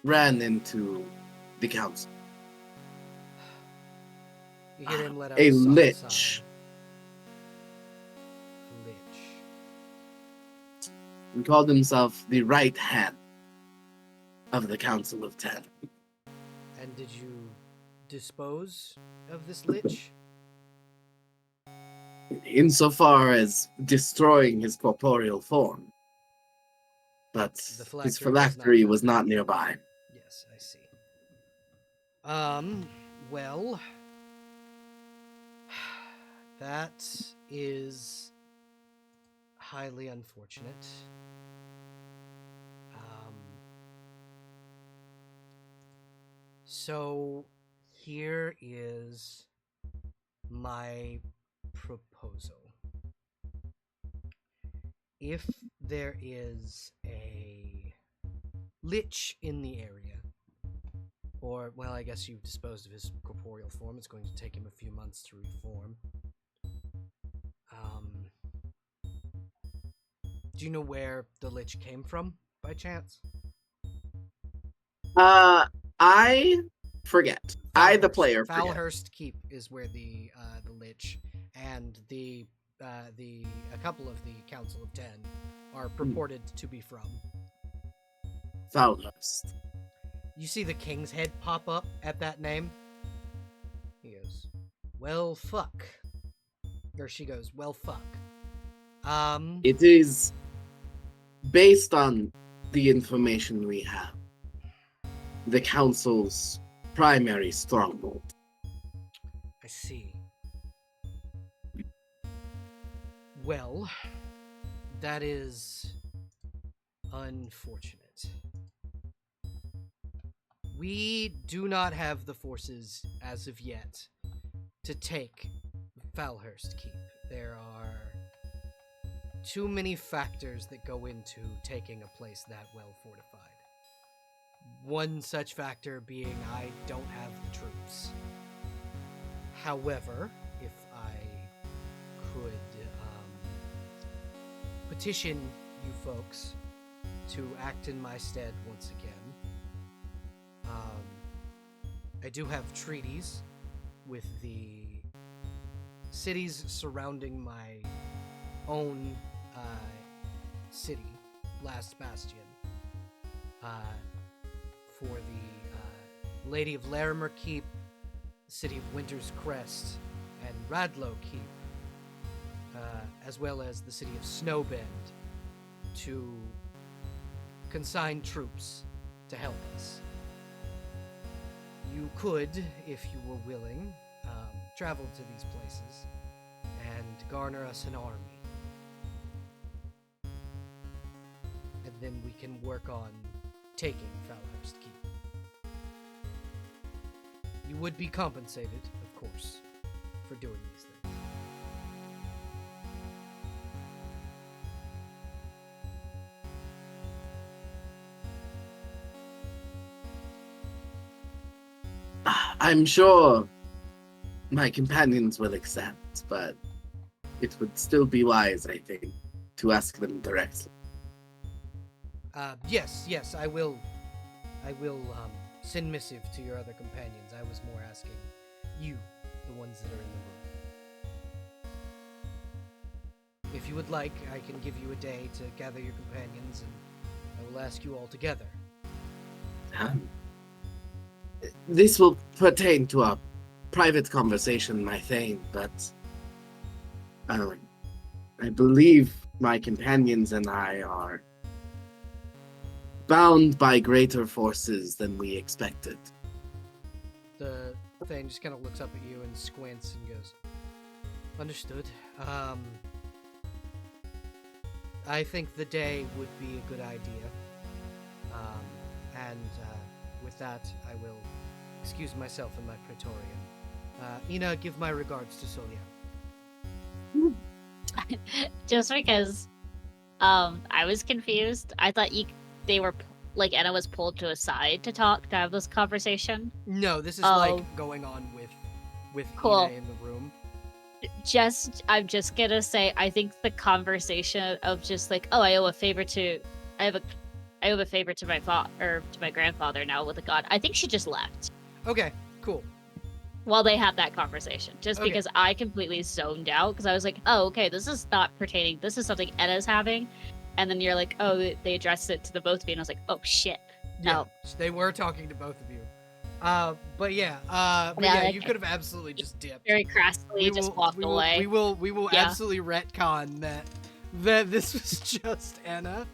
S5: ran into the council.
S1: You hear him let out
S5: A
S1: soft
S5: lich.
S1: sigh.
S5: He called himself the right hand of the Council of 10.
S1: And did you dispose of this lich?
S5: Insofar as destroying his corporeal form. But
S1: The
S5: his
S1: phylactery
S5: phylactery
S1: was
S5: was
S1: not
S5: not
S1: found.
S5: nearby.
S1: Yes, I see. Well, That is highly unfortunate. So here is my proposal. If there is a lich in the area, or, well, I guess you've disposed of his corporeal form, it's going to take him a few months to reform. Do you know where the lich came from, by chance?
S5: I forget. I, the player, forget.
S1: Falhurst Keep is where the lich and a couple of the Council of Ten are purported to be from.
S5: Falhurst.
S1: You see the king's head pop up at that name? He goes, well, fuck. Or she goes, well, fuck.
S5: It is based on the information we have, the council's primary stronghold.
S1: I see. Well, that is unfortunate. We do not have the forces as of yet to take Falhurst Keep. There are too many factors that go into taking a place that well fortified. One such factor being I don't have the troops. However, if I could petition you folks to act in my stead once again. I do have treaties with the cities surrounding my own city, Last Bastion, for the Lady of Larimer Keep, the city of Winter's Crest, and Radlow Keep, as well as the city of Snowbend, to consign troops to help us. You could, if you were willing, travel to these places and garner us an army. And then we can work on taking Falhurst Keep. You would be compensated, of course, for doing these things.
S5: I'm sure my companions will accept, but it would still be wise, I think, to ask them directly.
S1: Yes, I will send missive to your other companions. I was more asking you, the ones that are in the room. If you would like, I can give you a day to gather your companions, and I will ask you all together.
S5: This will pertain to a private conversation, my thane, but I believe my companions and I are bound by greater forces than we expected.
S1: The thing just kind of looks up at you and squints and goes, understood. I think the day would be a good idea. With that, I will excuse myself in my praetorian. Ina, give my regards to Solia.
S4: Just because I was confused. I thought they were like Anna was pulled to a side to talk to have this conversation.
S1: No, this is like going on with
S4: cool.
S1: Ina in the room.
S4: I'm just gonna say I think the conversation of just like, oh, I owe a favor to my father or to my grandfather now with a god. I think she just left.
S1: Okay, cool.
S4: While they had that conversation, just
S1: Okay.
S4: because I completely zoned out because I was like, oh, okay, this is not pertaining. This is something Edda's having, and then you're like, oh, they addressed it to the both of you, and I was like, oh shit.
S1: Yeah,
S4: No.
S1: they were talking to both of you. But yeah, you could have absolutely just dipped.
S4: Very crassly walked away.
S1: We will
S4: Yeah.
S1: absolutely retcon that this was just Anna.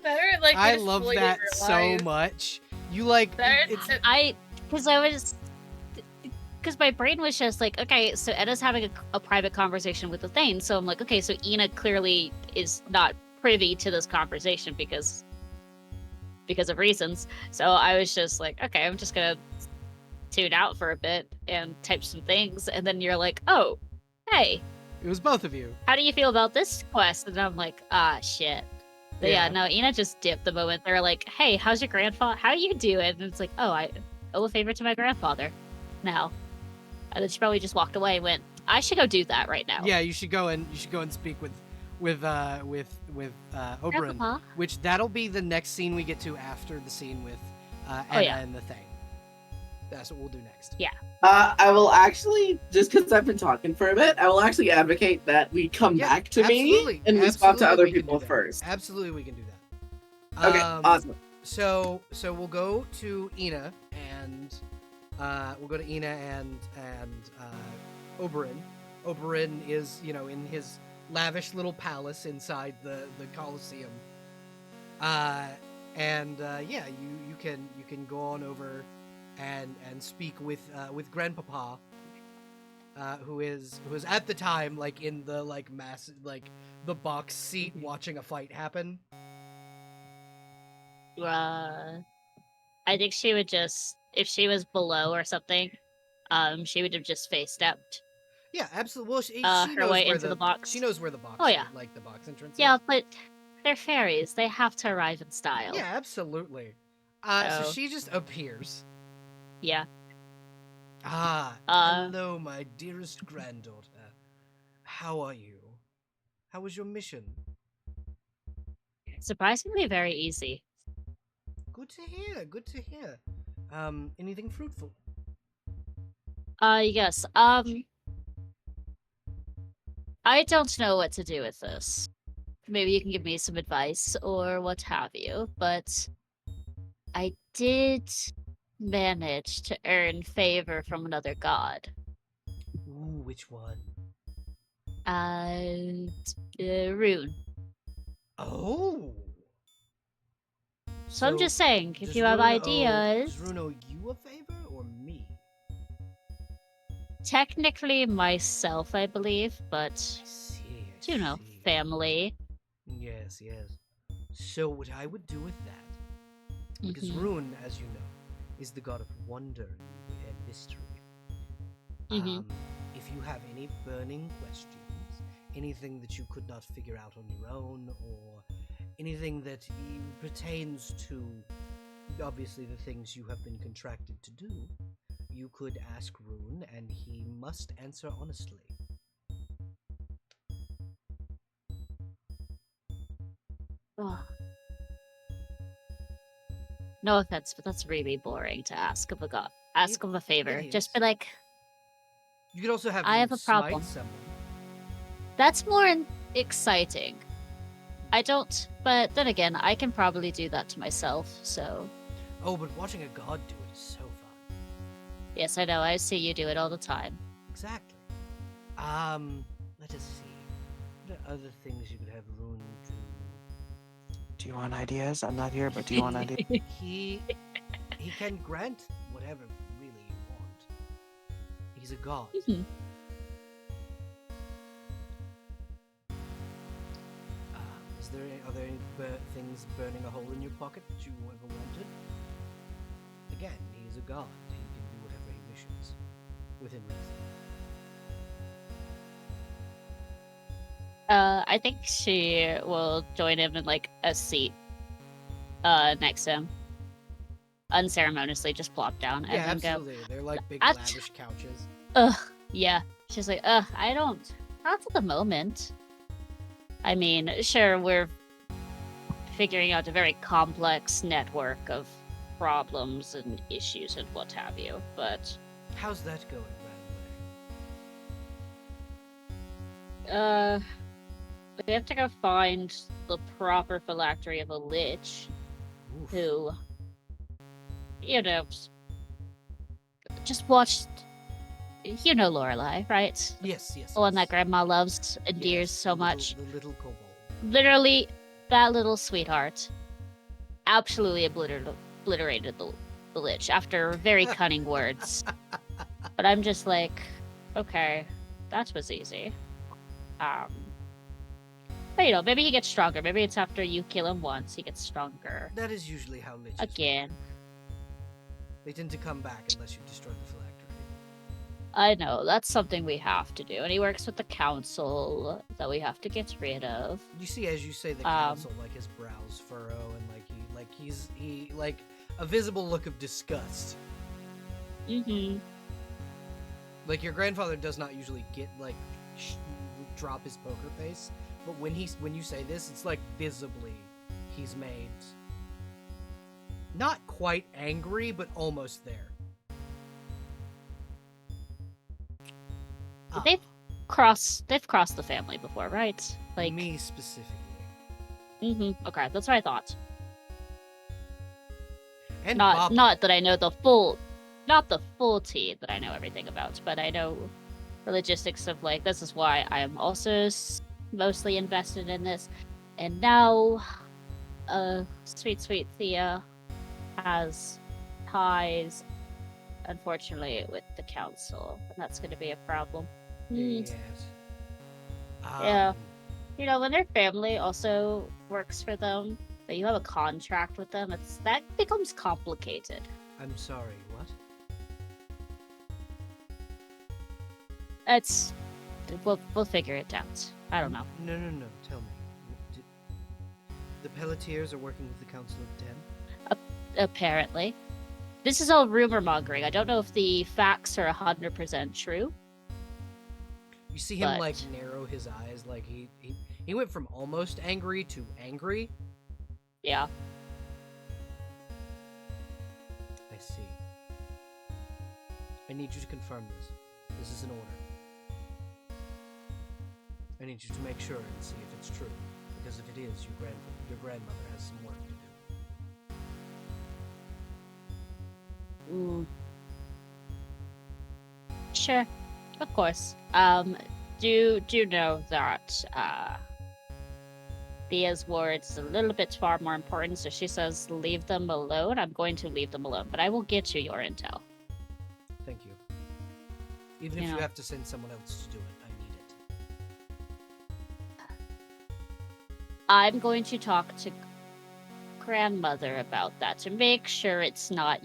S3: Better, like,
S1: I
S3: just
S1: love
S3: fully
S1: that so
S3: realize-
S1: much. You like
S3: Better-
S1: it's
S4: because I was because my brain was just like, okay, so Edda's having a private conversation with the Thane. So I'm like, okay, so Ina clearly is not privy to this conversation because of reasons. So I was just like, okay, I'm just gonna tune out for a bit and type some things. And then you're like, oh, hey,
S1: It was both of you.
S4: how do you feel about this quest? And I'm like, ah, shit. But yeah, no, Ina just dipped the moment they're like, hey, how's your grandfather? How you doing? And it's like, oh, I owe a favor to my grandfather now. And then she probably just walked away and went, I should go do that right now.
S1: Yeah, you should go and speak with Oberyn,
S4: Grandpa.
S1: which that'll be the next scene we get to after the scene with Anna
S4: Oh, yeah.
S1: and the Thane. That's what we'll do next.
S4: Yeah.
S5: I will actually, just because I've been talking for a bit, I will actually advocate that we come
S1: Yeah,
S5: back to
S1: absolutely.
S5: me and respond to
S1: Absolutely
S5: other
S1: we can do
S5: people
S1: that.
S5: first.
S1: Absolutely, we can do that.
S5: Okay, awesome.
S1: So we'll go to Ina and Oberyn. Oberyn is, in his lavish little palace inside the Colosseum. You can go on over and speak with Grandpapa, who is at the time like in the like massive like the box seat watching a fight happen.
S4: I think she would just, if she was below or something, she would have just face stepped.
S1: Yeah, absolutely. Well, she
S4: Her
S1: knows
S4: way
S1: where
S4: into the box.
S1: She knows where the box.
S4: Oh, yeah.
S1: Like the box entrance.
S4: Yeah,
S1: is.
S4: but they're fairies. They have to arrive in style.
S1: Yeah, absolutely. So
S4: So-
S1: she just appears.
S4: Yeah.
S1: Hello, my dearest granddaughter. How are you? How was your mission?
S4: Surprisingly very easy.
S1: Good to hear. Good to hear. Anything fruitful?
S4: Yes. I don't know what to do with this. Maybe you can give me some advice or what have you, but I did manage to earn favor from another god.
S1: Ooh, which one?
S4: Rune.
S1: Oh.
S4: So I'm just saying, if
S1: does
S4: you have
S1: Rune
S4: ideas,
S1: does Rune owe you a favor or me?
S4: technically myself, I believe, but
S1: I see. I
S4: you know,
S1: see.
S4: family.
S1: Yes, yes. So what I would do with that, because
S4: Mhm.
S1: Rune, as you know, is the god of wonder and mystery.
S4: Mhm.
S1: If you have any burning questions, anything that you could not figure out on your own, or anything that pertains to, obviously, the things you have been contracted to do, you could ask Rune, and he must answer honestly.
S4: Ugh. No offense, but that's really boring to ask of a god. Ask of a favor.
S1: it
S4: Just
S1: is.
S4: be like,
S1: You could also have
S4: I
S1: him
S4: have a problem.
S1: smite someone.
S4: that's more exciting. I don't, but then again, I can probably do that to myself, so.
S1: Oh, but watching a god do it is so fun.
S4: Yes, I know, I see you do it all the time.
S1: Exactly. Let us see. What are other things you could have Rune do?
S2: Do you want ideas? I'm not here, but do you want ideas?
S1: He can grant whatever really you want. He's a god.
S4: Mhm.
S1: Are there any things burning a hole in your pocket that you ever wanted? Again, he's a god. He can do whatever he wishes, within reason.
S4: I think she will join him in like a seat next to him. Unceremoniously just plop down and
S1: Yeah,
S4: then go,
S1: absolutely. They're like big
S4: Ach-
S1: lavish couches.
S4: yeah. She's like, I don't, not at the moment. I mean, sure, we're figuring out a very complex network of problems and issues and what have you, but
S1: How's that going, by the way?
S4: we have to go find the proper phylactery of a lich
S1: Oof.
S4: who, you know, just watched, you know Lorelai, right?
S1: Yes, yes.
S4: The one that
S1: yes.
S4: Grandma loves, endears
S1: Yes,
S4: so
S1: the
S4: much.
S1: The little kobold.
S4: Literally, that little sweetheart absolutely obliterated the lich after very cunning words. But I'm just like, okay, that was easy. But maybe he gets stronger. Maybe it's after you kill him once, he gets stronger.
S1: That is usually how liches
S4: Again.
S1: work. They tend to come back unless you destroy the phylactery.
S4: I know, that's something we have to do. And he works with the council that we have to get rid of.
S1: You see, as you say the council, like his brows furrow, and he's a visible look of disgust.
S4: Mm-hmm.
S1: Like your grandfather does not usually get drop his poker face, but when you say this, it's like visibly he's made not quite angry, but almost there.
S4: They've crossed the family before, right? Like
S1: me specifically.
S4: Mm-hmm. Okay, that's what I thought.
S1: And
S4: not that I know not the full tea that I know everything about, but I know the logistics of this is why I am also mostly invested in this. And now, sweet Thea has ties, unfortunately, with the council, and that's going to be a problem.
S1: Yes.
S4: Yeah. When their family also works for them, but you have a contract with them, that becomes complicated.
S1: I'm sorry, what?
S4: We'll figure it out. I don't know.
S1: No, tell me. The Pelletiers are working with the Council of Ten?
S4: Apparently. This is all rumor mongering. I don't know if the facts are 100% true.
S1: You see him narrow his eyes, he went from almost angry to angry.
S4: Yeah.
S1: I see. I need you to confirm this. This is an order. I need you to make sure and see if it's true, because if it is, your grandmother has some work to do.
S4: Ooh. Sure. Of course. Do know that Thea's words is a little bit far more important, so she says leave them alone. I'm going to leave them alone, but I will get you your intel.
S1: Thank you. Even if you have to send someone else to do it, I need it.
S4: I'm going to talk to grandmother about that to make sure it's not,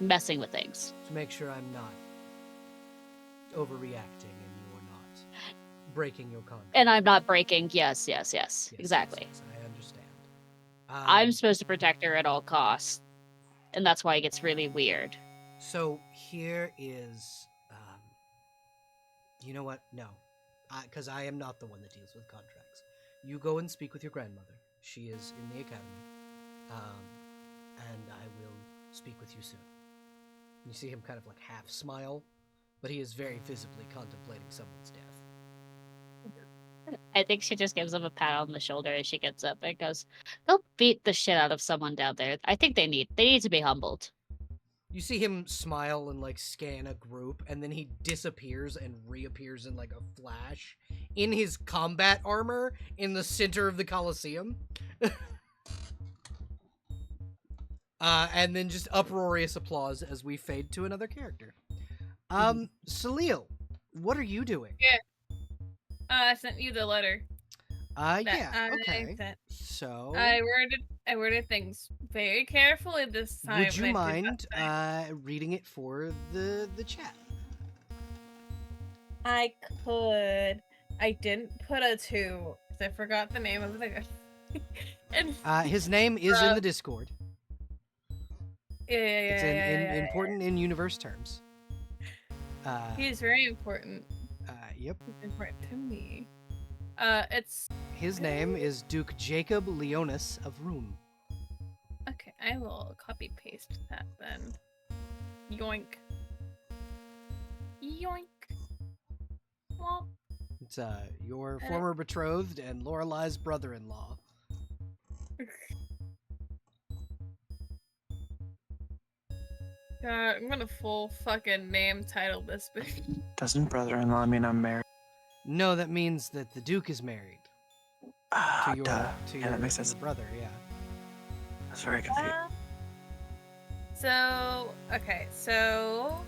S4: messing with things.
S1: To make sure I'm not overreacting and you're not breaking your contract.
S4: And I'm not breaking. Yes, exactly.
S1: Yes, I understand.
S4: I'm supposed to protect her at all costs, and that's why it gets really weird.
S1: So here is, you know what? No, because I am not the one that deals with contracts. You go and speak with your grandmother. She is in the academy, and I will speak with you soon. You see him kind of half smile, but he is very visibly contemplating someone's death.
S4: I think she just gives him a pat on the shoulder as she gets up and goes, "Go beat the shit out of someone down there. I think they need to be humbled."
S1: You see him smile and scan a group, and then he disappears and reappears in a flash in his combat armor in the center of the Colosseum. And then just uproarious applause as we fade to another character. Salil, what are you doing?
S3: Yeah. I sent you the letter.
S1: Okay. So
S3: I worded things very carefully this time.
S1: Would you mind reading it for the chat?
S3: I could. I didn't put a 2 because I forgot the name of the guy. And
S1: his name is in the Discord.
S3: Yeah.
S1: It's important in universe terms.
S3: He's very important.
S1: Yep.
S3: He's important to me.
S1: His name is Duke Jacob Leonis of Room.
S3: Okay, I will copy paste that then. Yoink. Well,
S1: It's your former betrothed and Lorelai's brother-in-law.
S3: God, I'm gonna full fucking name title this bitch.
S2: Doesn't brother-in-law mean I'm married?
S1: No, that means that the Duke is married to your
S2: Duh. Yeah, that makes sense.
S1: your brother. Yeah.
S2: That's very confusing.
S3: So, okay, so...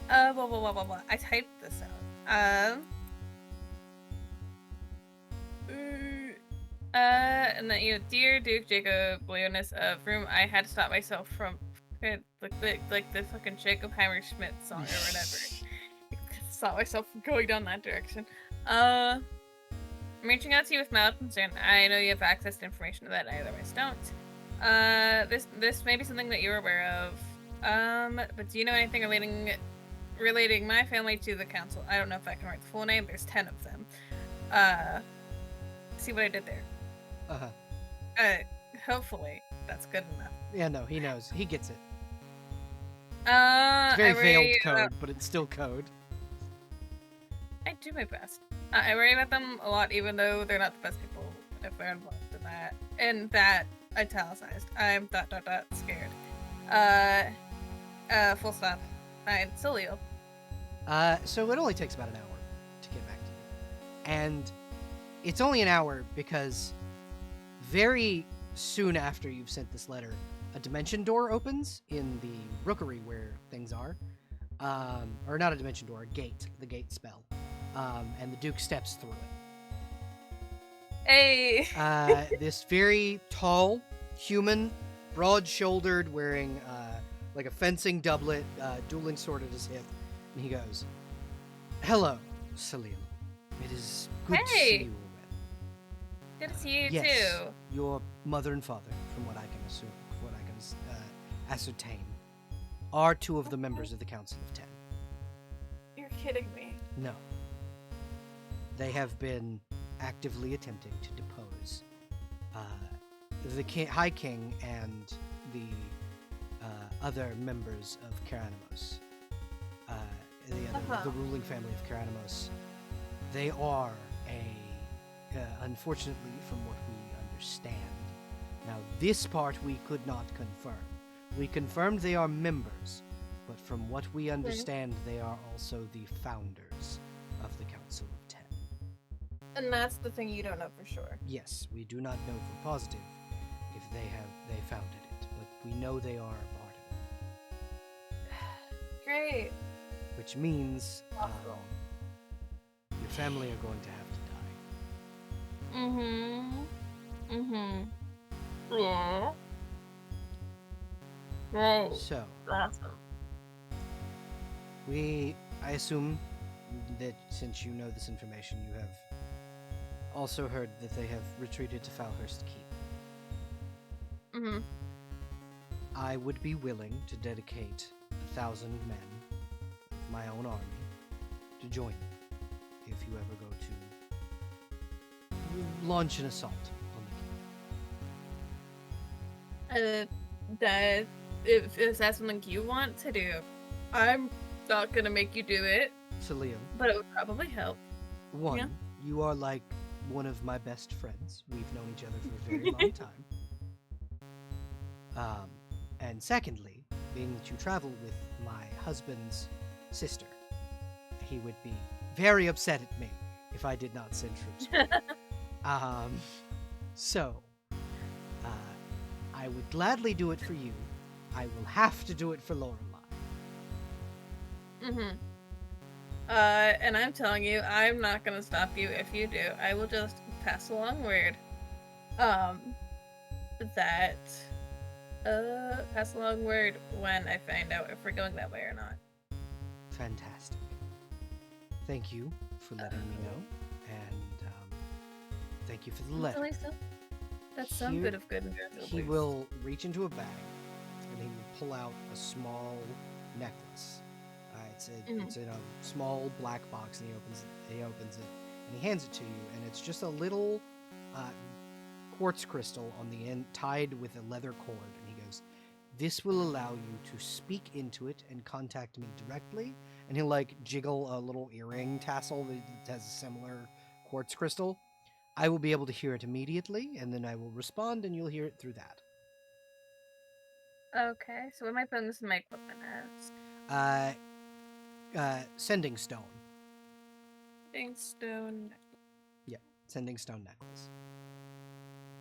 S3: blah. I typed this out. And then, dear Duke Jacob Leonis of Room, I had to stop myself from, like the fucking Jacob Hammerschmidt song or whatever. Stop myself from going down that direction. I'm reaching out to you with mild concern. I know you have access to information that I otherwise don't. This may be something that you're aware of. But do you know anything relating my family to the council? I don't know if I can write the full name. There's 10 of them. See what I did there? Hopefully that's good enough.
S1: Yeah, no, he knows. He gets it.
S3: It's
S1: It's very veiled code, but it's still code.
S3: I do my best. I worry about them a lot, even though they're not the best people if they're involved in that. And that italicized. I'm ... scared. Full stop. I'm Salil.
S1: So it only takes about an hour to get back to you. And it's only an hour because very soon after you've sent this letter, a dimension door opens in the rookery where things are. Or not a dimension door, a gate, the gate spell. And the Duke steps through it.
S3: Hey!
S1: This very tall human, broad-shouldered, wearing like a fencing doublet, dueling sword at his hip. And he goes, "Hello, Salil. It is good to see
S3: Hey!
S1: you again.
S3: Good to see you
S1: Yes,
S3: too.
S1: your mother and father, from what I can ascertain, are two of the members of the Council of Ten.
S3: You're kidding me.
S1: No. They have been actively attempting to depose the High King and the other members of Karanomos. The ruling family of Karanomos. They are unfortunately, from what we understand. Now, this part we could not confirm. We confirmed they are members, but from what we understand, they are also the founders of the Council of Ten.
S3: And that's the thing you don't know for sure.
S1: Yes, we do not know for positive if they founded it, but we know they are a part of it.
S3: Great.
S1: Which means
S3: Awesome.
S1: your family are going to have to die.
S3: Yeah. Right.
S1: So,
S3: Awesome.
S1: I assume that since you know this information, you have also heard that they have retreated to Falhurst Keep. I would be willing to dedicate 1,000 men of my own army to join you if you ever go to launch an assault on the keep.
S3: That if that's something you want to do, I'm not gonna make you do it,
S1: So, Liam,
S3: but it would probably help.
S1: one,
S3: Yeah.
S1: you are like one of my best friends. We've known each other for a very long time. And secondly, being that you travel with my husband's sister, he would be very upset at me if I did not send troops. So, I would gladly do it for you. I will have to do it for Lorelei.
S3: And I'm telling you, I'm not gonna stop you if you do. I will just pass along word. Pass along word when I find out if we're going that way or not.
S1: Fantastic. Thank you for letting me know, and thank you for the letter.
S3: That's some
S1: Here-
S3: bit of good news. at
S1: He
S3: least.
S1: will reach into a bag, and he will pull out a small necklace. It's in a small black box, and he opens it, and he hands it to you, and it's just a little quartz crystal on the end, tied with a leather cord. And he goes, "This will allow you to speak into it and contact me directly." And he'll jiggle a little earring tassel that has a similar quartz crystal. I will be able to hear it immediately, and then I will respond, and you'll hear it through that.
S3: Okay, so what am I putting this in my equipment as?
S1: Sending stone.
S3: Stone.
S1: Sending stone necklace.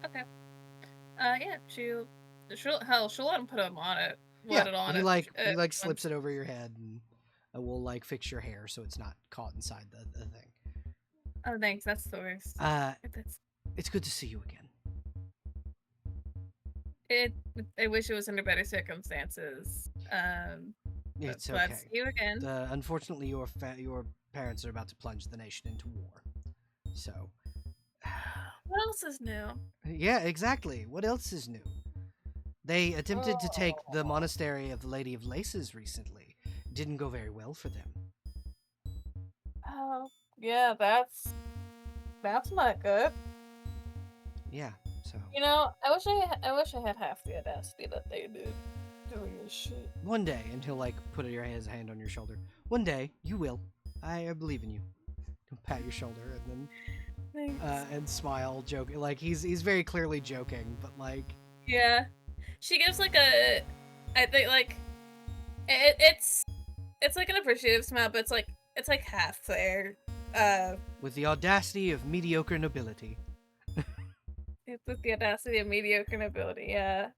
S3: Okay. Yeah, she'll she'll let him put him on it.
S1: Yeah,
S3: Let it on
S1: he
S3: it.
S1: like slips it over your head, and we'll like fix your hair so it's not caught inside the thing.
S3: Oh, thanks. That's the worst. That's
S1: It's good to see you again.
S3: it. I wish it was under better circumstances.
S1: It's
S3: but
S1: okay.
S3: see you again.
S1: Unfortunately, your parents are about to plunge the nation into war. So,
S3: What else is new?
S1: yeah, exactly. What else is new? They attempted to take the monastery of the Lady of Laces recently. Didn't go very well for them.
S3: Oh, yeah, that's not good.
S1: Yeah, so
S3: You know, I wish I had half the audacity that they did doing this shit.
S1: one day, and he'll like put his hand on your shoulder. One day, you will. I believe in you. He'll pat your shoulder and then
S3: Thanks.
S1: and smile, joke. Like he's very clearly joking, but like
S3: Yeah, she gives like a, I think like, it's like an appreciative smile, but it's like half there.
S1: with the audacity of mediocre nobility.
S3: It's with the audacity of mediocre nobility. Yeah,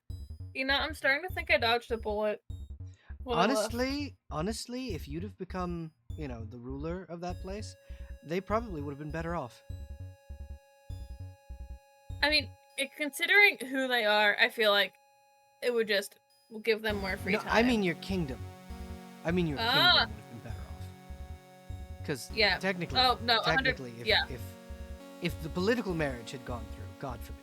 S3: you know, I'm starting to think I dodged a bullet. when I left.
S1: Honestly, if you'd have become, the ruler of that place, they probably would have been better off.
S3: I mean, considering who they are, I feel like it would just give them more free
S1: No,
S3: time.
S1: I mean your kingdom. Your kingdom would have been better off. Because
S3: Yeah.
S1: technically,
S3: Oh, no, 100
S1: technically,
S3: yeah.
S1: if the political marriage had gone through, God forbid,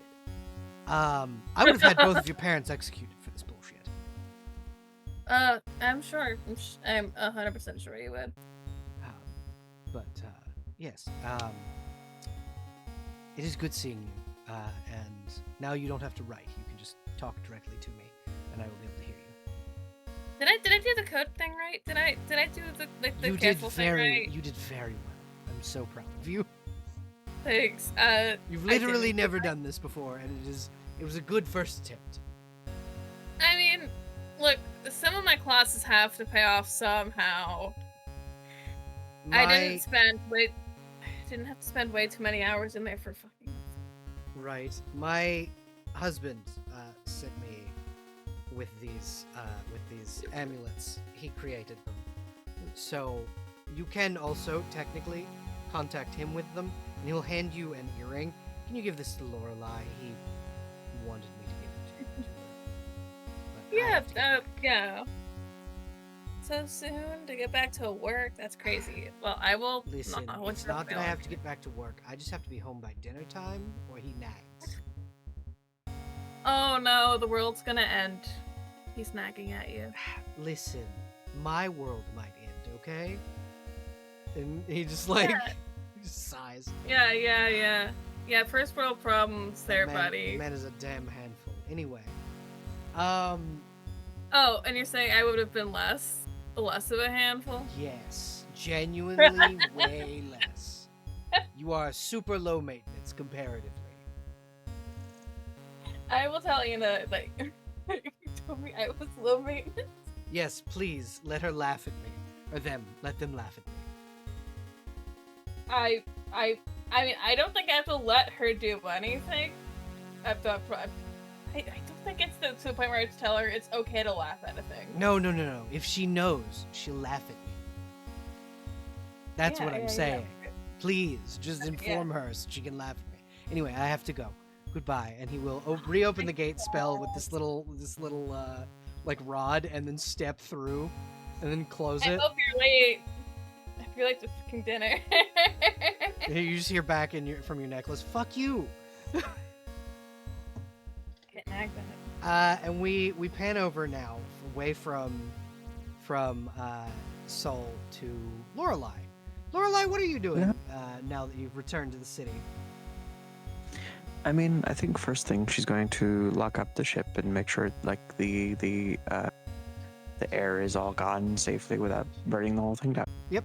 S1: I would have had both of your parents executed for this bullshit.
S3: I'm sure. I'm 100% sure you would.
S1: But yes, it is good seeing you. And now you don't have to write; you can just talk directly to me, and I will be able to hear you.
S3: Did I do the code thing right? Did I do the
S1: You did
S3: careful thing right?
S1: you did very well. I'm so proud of you.
S3: Thanks.
S1: You've
S3: I
S1: literally
S3: didn't-
S1: never done this before, and it was a good first attempt.
S3: I mean, look, some of my classes have to pay off somehow. I didn't have to spend way too many hours in there for fucking.
S1: Right. My husband sent me with these amulets. He created them. So you can also technically contact him with them, and he'll hand you an earring. Can you give this to Lorelei? He wanted me to give it to her. But I
S3: Yeah,
S1: have to give it back.
S3: yeah. So soon to get back to work? That's crazy. Well, I will.
S1: Listen,
S3: what's
S1: it's
S3: your
S1: not that I
S3: email?
S1: have to get back to work. I just have to be home by dinner time, or he nags.
S3: Oh no, the world's gonna end. He's nagging at you.
S1: Listen, my world might end, okay? And he just like
S3: Yeah.
S1: he just sighs.
S3: Yeah. First world problems, there,
S1: man,
S3: buddy.
S1: Man is a damn handful. Anyway,
S3: Oh, and you're saying I would have been less of a handful?
S1: yes, genuinely way less. You are super low maintenance comparatively.
S3: I will tell you that you told me I was low maintenance.
S1: Yes, please let her laugh at me, or them. Let them laugh at me.
S3: I mean, I don't think I have to let her do anything. I don't think it's to the point where I have to tell her it's okay to laugh at a thing.
S1: No. If she knows, she'll laugh at me. That's what I'm saying. Please, just inform her so she can laugh at me. Anyway, I have to go. Goodbye. And he will reopen the gate spell with this little like rod, and then step through, and then close
S3: I
S1: it.
S3: hope you're late. I feel like the fucking dinner.
S1: And you just hear back from your necklace, "Fuck you."
S3: Get nagged at it.
S1: And we pan over now, away from Sol to Lorelei. Lorelei, what are you doing now that you've returned to the city?
S2: I mean, I think first thing she's going to lock up the ship and make sure like the air is all gone safely without burning the whole thing down.
S1: Yep.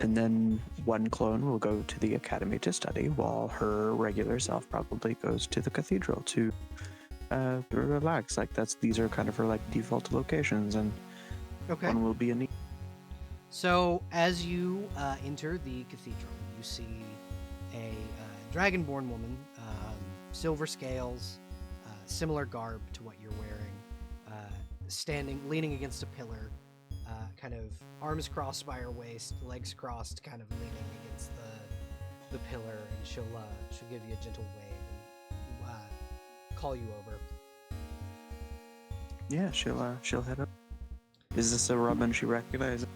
S2: And then one clone will go to the academy to study, while her regular self probably goes to the cathedral to relax. Like these are kind of her like default locations, and
S1: Okay.
S2: one will be in the.
S1: So as you enter the cathedral, you see a dragonborn woman, silver scales, similar garb to what you're wearing, leaning against a pillar, kind of arms crossed by her waist, legs crossed, kind of leaning against the pillar, and she'll give you a gentle wave and call you over.
S2: Yeah, she'll head up. Is this a Robin she recognizes?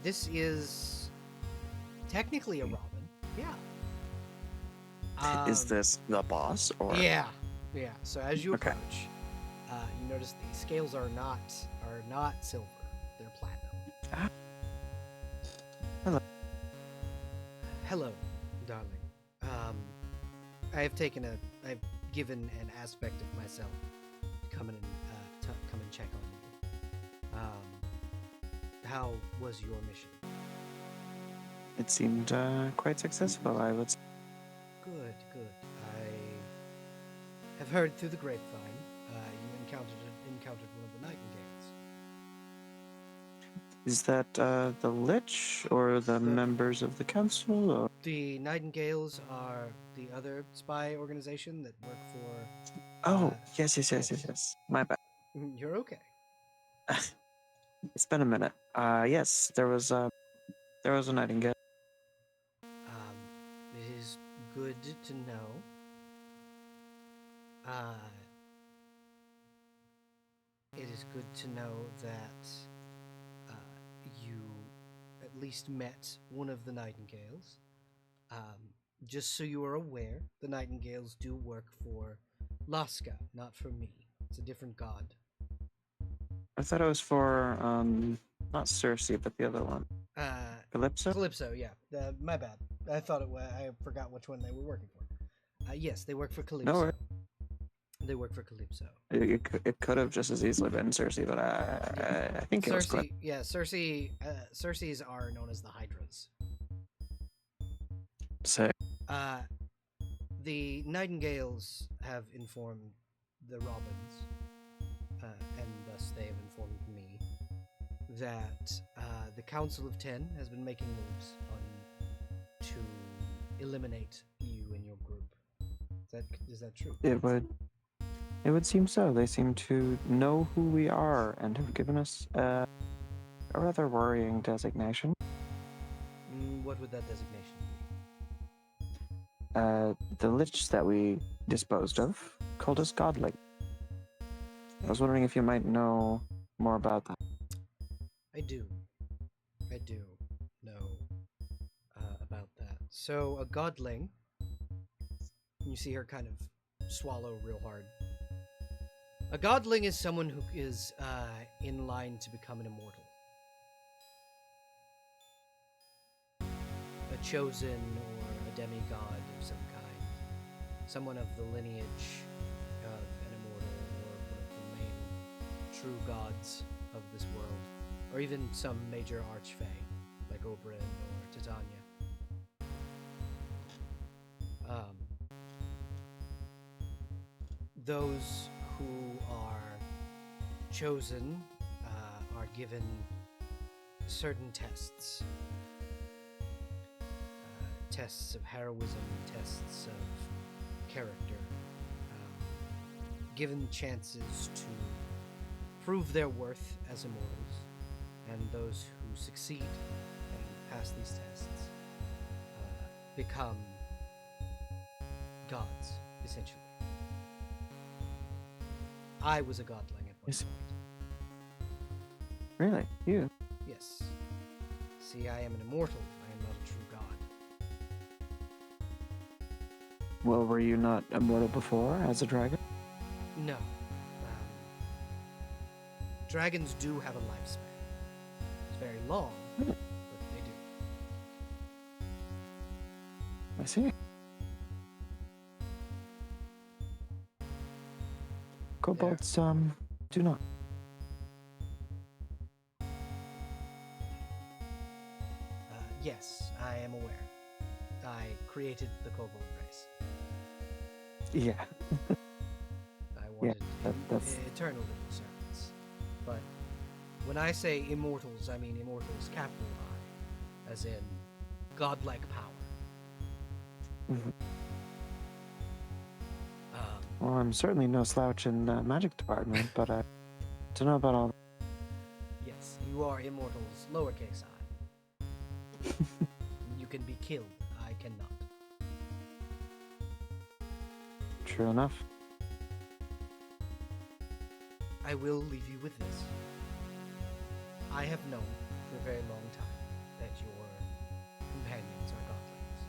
S1: This is technically a Robin. Yeah.
S2: Is this the boss or?
S1: Yeah. So as you
S2: Okay.
S1: approach, you notice the scales are not silver; they're platinum.
S2: Hello.
S1: Hello, darling. I've given an aspect of myself to come in and come and check on you. How was your mission?
S2: It seemed quite successful, I would say.
S1: Good. I have heard through the grapevine you encountered one of the Nightingales.
S2: Is that the Lich or the members of the council? Or?
S1: The Nightingales are the other spy organization that work for.
S2: Oh, yes. My bad.
S1: You're okay.
S2: It's been a minute. Yes, there was a Nightingale.
S1: It is good to know. It is good to know that you at least met one of the Nightingales. Just so you are aware, the Nightingales do work for Laska, not for me. It's a different god.
S2: I thought it was for not Cersei, but the other one, Calypso.
S1: Calypso, yeah. My bad. I thought it was. I forgot which one they were working for. Yes, they work for Calypso.
S2: No,
S1: they work for Calypso.
S2: it could have just as easily been Cersei, but I think it was Calypso.
S1: Cersei. Yeah, Cersei. Cersei's are known as the Hydras.
S2: Say.
S1: The Nightingales have informed the Robins, and thus they have informed me that the Council of Ten has been making moves to eliminate you and your group. Is that true?
S2: It would seem so. They seem to know who we are and have given us a rather worrying designation.
S1: What would that designation be?
S2: The Lich that we disposed of called us godling. I was wondering if you might know more about that.
S1: I do know about that. So a godling, you see her kind of swallow real hard. A godling is someone who is in line to become an immortal. A chosen or a demigod of some kind. Someone of the lineage of an immortal or one of the main true gods of this world. Or even some major archfey, like Oberyn or Titania. Those who are chosen are given certain tests. Tests of heroism, tests of character. Given chances to prove their worth as immortals. And those who succeed and pass these tests become gods, essentially. I was a godling at one
S2: Yes.
S1: point.
S2: Really? You?
S1: Yes. See, I am an immortal. I am not a true god.
S2: Well, were you not immortal before as a dragon?
S1: No. Dragons do have a lifespan. It's very long,
S2: Really?
S1: but they do.
S2: I see. Kobolds, do not.
S1: Yes, I am aware. I created the kobold race.
S2: Yeah.
S1: I wanted
S2: that's-
S1: eternal little servants. But when I say immortals, I mean immortals capital I, as in godlike power.
S2: Mhm. Well, I'm certainly no slouch in the magic department, but I don't know about all.
S1: Yes, you are immortals, lowercase I. You can be killed. I cannot.
S2: True enough.
S1: I will leave you with this. I have known for a very long time that your companions are godlings.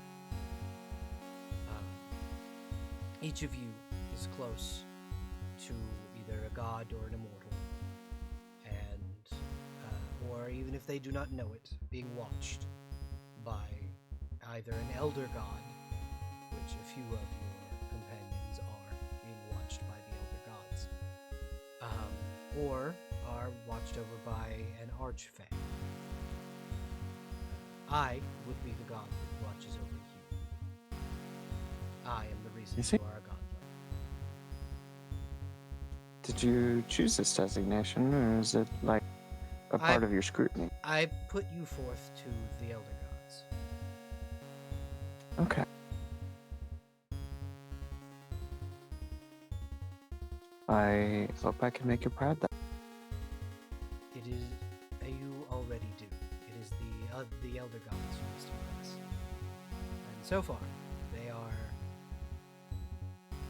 S1: Each of you is close to either a god or an immortal, and or even if they do not know it, being watched by either an elder god, which a few of your companions are being watched by the elder gods, or are watched over by an archfey. I would be the god that watches over you. I am the reason
S2: You see?
S1: you are a godling.
S2: Did you choose this designation, or is it like a part of your scrutiny?
S1: I put you forth to the elder gods.
S2: Okay. I hope I can make you proud. That
S1: It is you already do. It is the elder gods you must impress. And so far, they are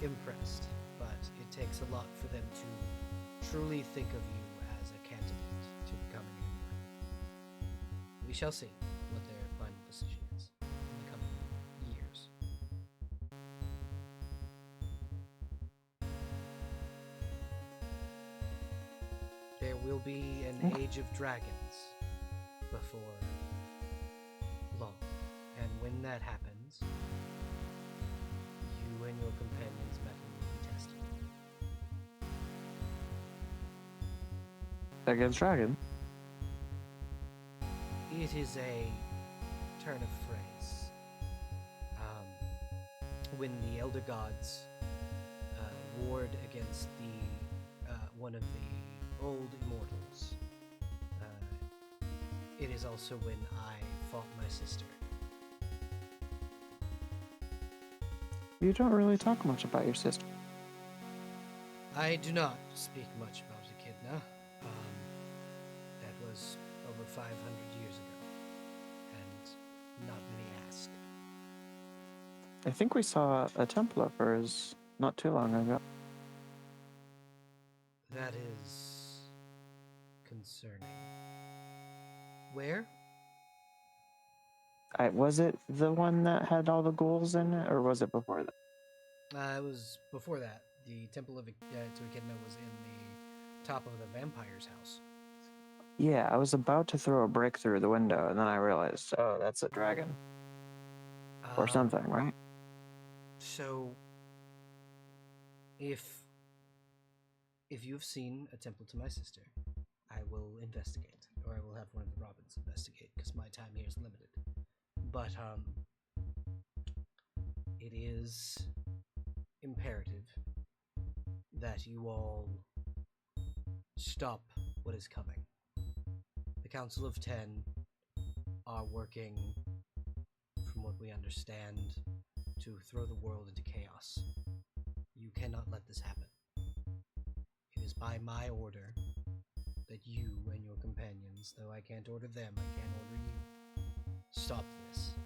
S1: impressed, but it takes a lot for them to truly think of you as a candidate to becoming an immortal. We shall see what their final decision is in the coming years. There will be an age of dragons before long, and when that happens, you and your companions' mettle will be tested.
S2: against dragon.
S1: It is a turn of phrase. When the elder gods warred against the one of the old immortals, it is also when I fought my sister.
S2: You don't really talk much about your sister.
S1: I do not speak much about Echidna. That was over 500 years ago, and not many ask.
S2: I think we saw a temple of hers not too long ago.
S1: That is concerning. Where?
S2: Was it the one that had all the ghouls in it, or was it before that?
S1: It was before that. The Temple of to Echidna was in the top of the vampire's house.
S2: Yeah, I was about to throw a brick through the window, and then I realized, oh, that's a dragon or something, right?
S1: So, if you've seen a temple to my sister, I will investigate, or I will have one of the Robins investigate, because my time here is limited. But it is imperative that you all stop what is coming. The Council of Ten are working, from what we understand, to throw the world into chaos. You cannot let this happen. It is by my order that you and your companions, though I can't order them, I can order you, stop this.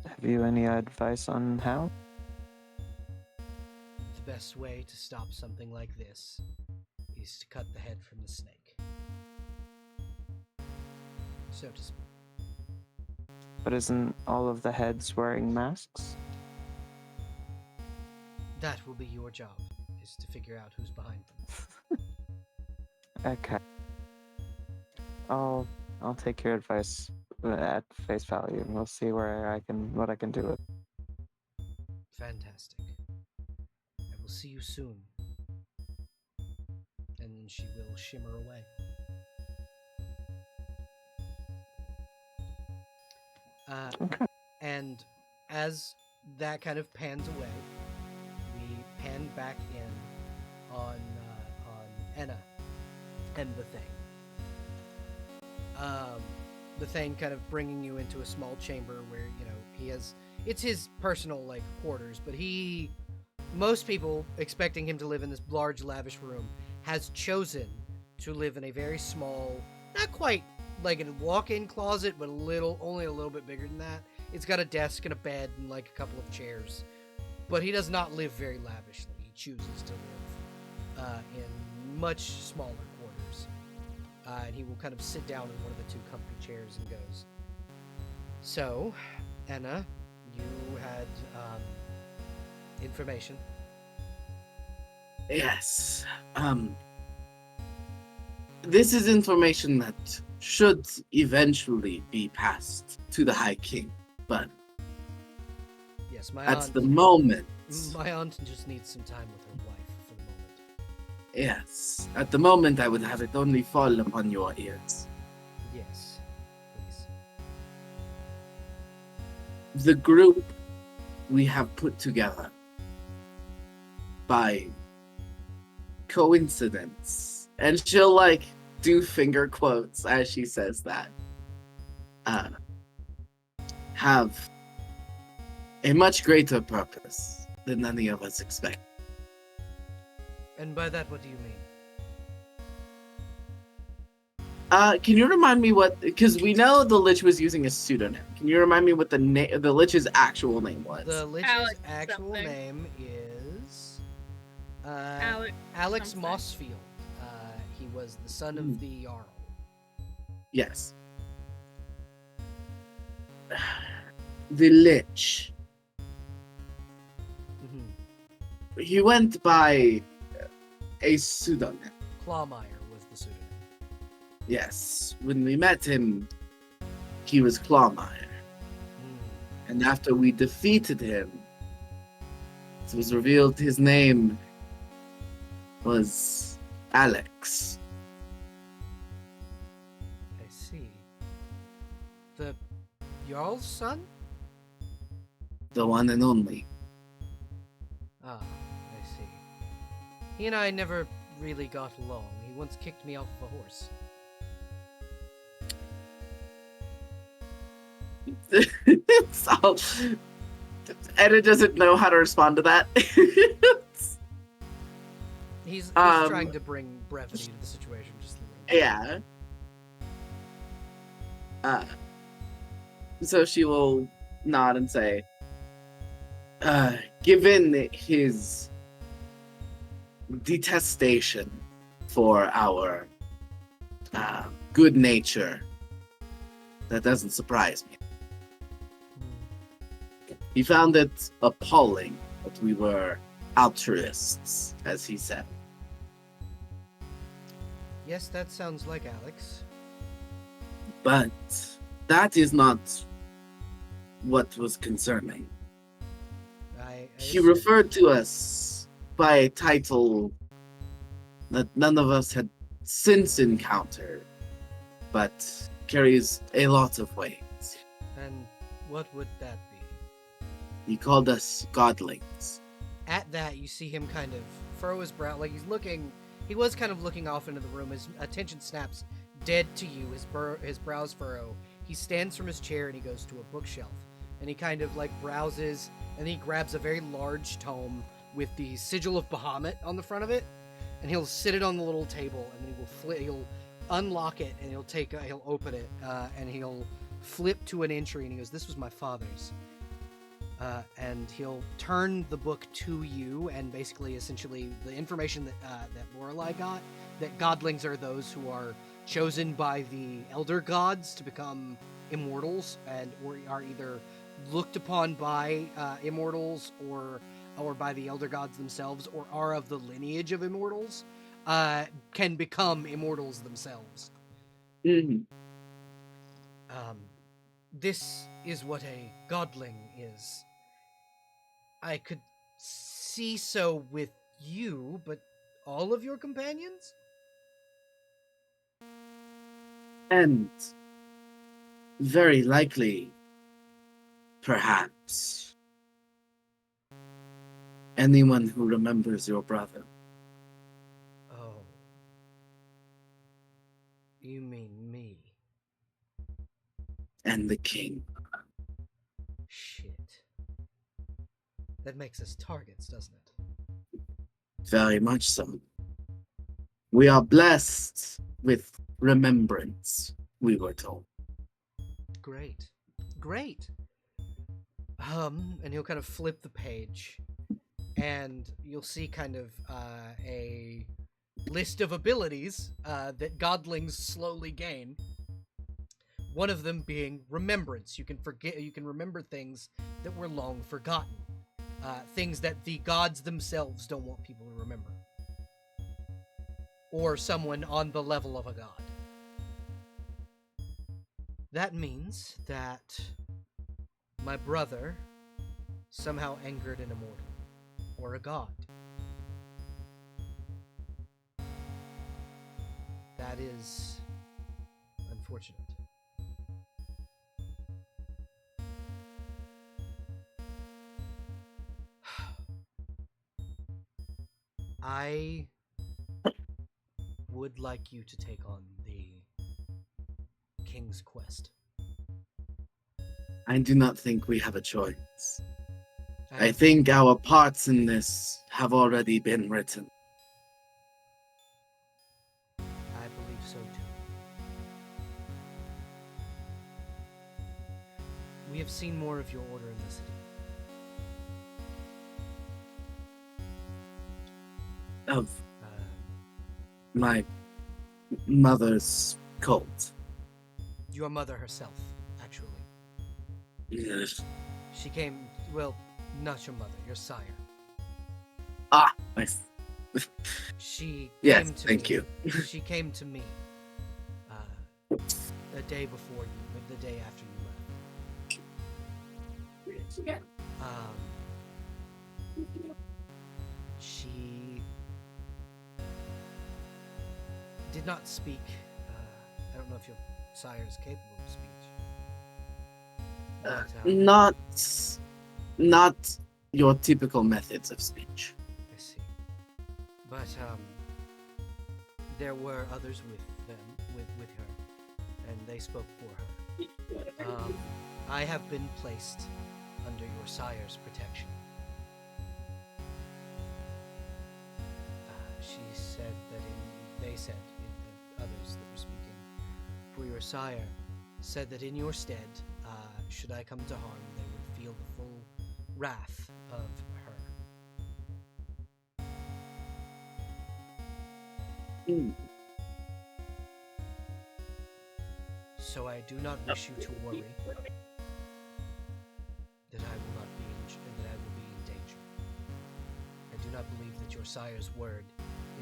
S2: Have you any advice on how?
S1: The best way to stop something like this is to cut the head from the snake, so to speak.
S2: But isn't all of the heads wearing masks?
S1: That will be your job, is to figure out who's behind them.
S2: Okay. I'll take your advice at face value, and we'll see what I can do with it.
S1: Fantastic. I will see you soon. And then she will shimmer away.
S2: Okay.
S1: And as that kind of pans away, we pan back in on Enna and the Thing. The Thing kind of bringing you into a small chamber where, it's his personal like quarters, but most people expecting him to live in this large lavish room has chosen to live in a very small, not quite like a walk-in closet, but only a little bit bigger than that. It's got a desk and a bed and like a couple of chairs, but he does not live very lavishly. He chooses to live in much smaller quarters, and he will kind of sit down in one of the two comfy chairs and goes, "So, Anna, you had information."
S5: Yes. This is information that should eventually be passed to the High King, but
S1: Yes, my
S5: at
S1: aunt.
S5: the moment,
S1: My aunt just needs some time with her wife for the moment.
S5: yes, at the moment I would have it only fall upon your ears.
S1: Yes, please.
S5: The group we have put together by coincidence, and she'll like do finger quotes as she says that, have a much greater purpose than any of us expect.
S1: And by that, what do you mean?
S5: Can you remind me what? Because we know the Lich was using a pseudonym. Can you remind me what the Lich's actual name was?
S1: The Lich's
S3: Alex
S1: actual
S3: something.
S1: name is
S3: Alex
S1: Mossfield. He was the son of the Jarl.
S5: Yes. The Lich.
S1: Mm-hmm.
S5: He went by a pseudonym.
S1: Clawmeyer was the pseudonym.
S5: Yes. When we met him, he was Clawmeyer. And after we defeated him, it was revealed his name was Alex.
S1: I see. The Jarl's son?
S5: The one and only.
S1: Ah, I see. He and I never really got along. He once kicked me off of a horse.
S5: So, Edda doesn't know how to respond to that.
S1: He's
S5: Um,
S1: trying to bring brevity to the situation just a little.
S5: Yeah. So she will nod and say, given his detestation for our good nature, that doesn't surprise me. He found it appalling that we were altruists, as he said.
S1: Yes, that sounds like Alex.
S5: But that is not what was concerning. He
S1: assume-
S5: referred to us by a title that none of us had since encountered, but carries a lot of weight.
S1: And what would that be?
S5: He called us godlings.
S1: At that, you see him kind of furrow his brow, like he was kind of looking off into the room. His attention snaps dead to you, his brows furrow. He stands from his chair and he goes to a bookshelf. And he kind of like browses, and he grabs a very large tome with the sigil of Bahamut on the front of it. And he'll sit it on the little table, and then he'll unlock it, and he'll open it, and he'll flip to an entry, and he goes, "This was my father's." And he'll turn the book to you, and basically, essentially, the information that Lorelei got, that godlings are those who are chosen by the elder gods to become immortals, or are either looked upon by immortals or by the elder gods themselves, or are of the lineage of immortals, can become immortals themselves.
S5: Mhm.
S1: This is what a godling is. I could see so with you, but all of your companions?
S5: And very likely, perhaps, anyone who remembers your brother.
S1: Oh. You mean me?
S5: And the king.
S1: Shit. That makes us targets, doesn't it?
S5: Very much so. We are blessed with remembrance, we were told.
S1: Great. Great. And he'll kind of flip the page, and you'll see kind of a list of abilities that godlings slowly gain. One of them being remembrance. You can remember things that were long forgotten. Things that the gods themselves don't want people to remember. Or someone on the level of a god. That means that my brother somehow angered an immortal. Or a god. That is unfortunate. I would like you to take on the King's Quest.
S5: I do not think we have a choice. I think our parts in this have already been written.
S1: I believe so too. We have seen more of your order in the city.
S5: Of my mother's cult.
S1: Your mother herself, actually.
S5: Yes.
S1: She came, well, not your mother, your sire.
S5: Ah, nice.
S1: She
S5: Yes,
S1: came to
S5: thank
S1: me.
S5: you.
S1: She came to me the day before you, the day after you left. She did not speak. I don't know if your sire is capable of speech. But,
S5: Not your typical methods of speech.
S1: I see. But there were others with them, with her, and they spoke for her. I have been placed under your sire's protection. She said that they said, the others that were speaking for your sire, said that in your stead, should I come to harm, they would feel the full wrath of her.
S5: Hmm.
S1: So I do not wish you to worry that I will be in danger. I do not believe that your sire's word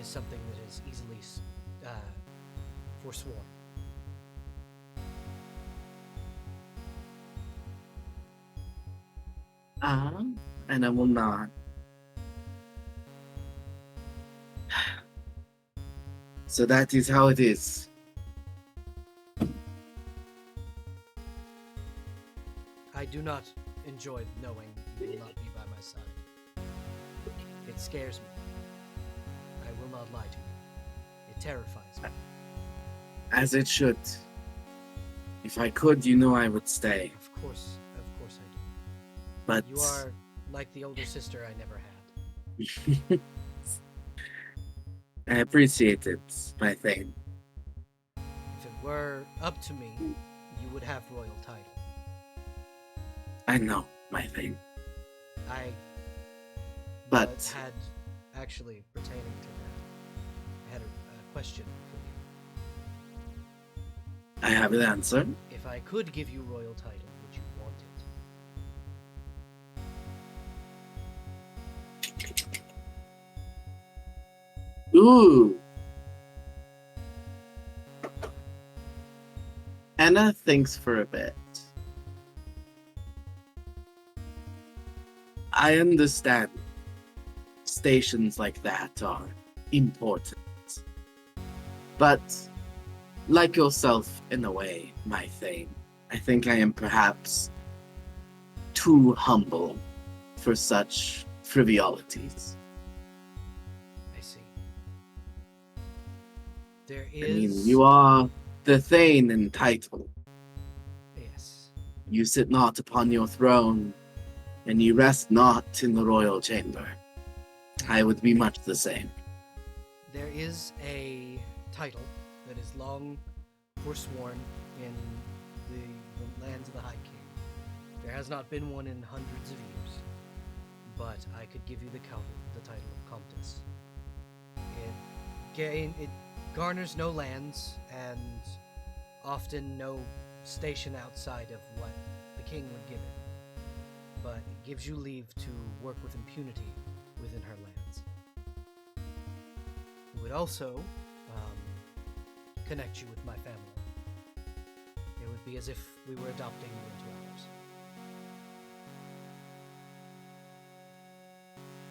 S1: is something that is easily forsworn.
S5: And I will not. So that is how it is.
S1: I do not enjoy knowing you will not be by my side. It scares me. I will not lie to you. It terrifies me.
S5: As it should. If I could, you know I would stay.
S1: Of course I do.
S5: But
S1: You are like the older sister I never had.
S5: I appreciate it, my thing.
S1: If it were up to me, you would have royal title.
S5: I know, my thing.
S1: I
S5: But
S1: had, actually, pertaining to that, I had a question for you.
S5: I have an answer.
S1: If I could give you royal title, would you want it?
S5: Ooh. Anna thinks for a bit. I understand stations like that are important. But, like yourself in a way, my thing, I think I am perhaps too humble for such frivolities.
S1: I see. There
S5: I mean,
S1: is...
S5: you are the Thane in title.
S1: Yes.
S5: you sit not upon your throne, and you rest not in the royal chamber. I would be much the same.
S1: There is a title that is long forsworn in the lands of the High King. There has not been one in hundreds of years, but I could give you the title of Comtesse. It garners no lands and often no station outside of what the king would give it, but it gives you leave to work with impunity within her lands. It would also connect you with my family. It would be as if we were adopting you into ours.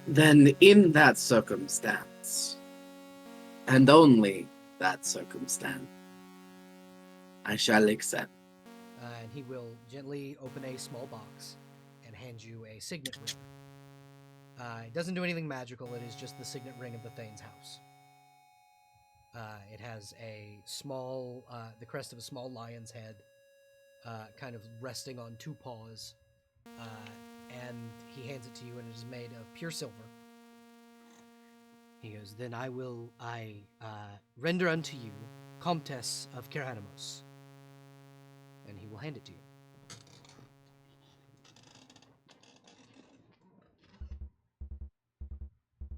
S5: Then in that circumstance, and only that circumstance, I shall accept.
S1: And he will gently open a small box and hand you a signet ring. It doesn't do anything magical, it is just the signet ring of the Thane's house. It has a small, the crest of a small lion's head, kind of resting on two paws, and he hands it to you, and it is made of pure silver. He goes, "Then I render unto you Comtesse of Kiranamos," and he will hand it to you.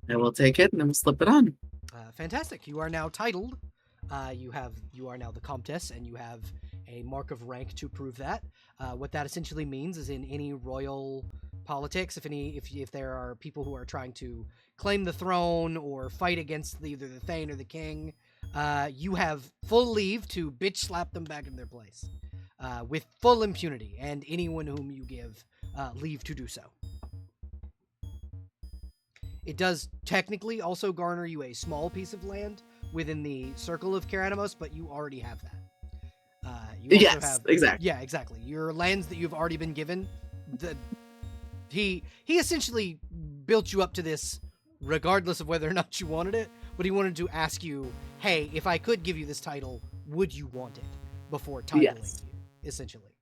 S5: I will take it and then we'll slip it on.
S1: Fantastic. You are now titled. You are now the Comtesse, and you have a mark of rank to prove that. What that essentially means is in any royal politics, if there are people who are trying to claim the throne or fight against either the Thane or the king, you have full leave to bitch slap them back in their place, with full impunity, and anyone whom you give leave to do so. It does technically also garner you a small piece of land within the circle of Kiranamos, but you already have that. You also
S5: Exactly.
S1: Yeah, exactly. Your lands that you've already been given, he essentially built you up to this regardless of whether or not you wanted it, but he wanted to ask you, hey, if I could give you this title, would you want it before titling you, essentially?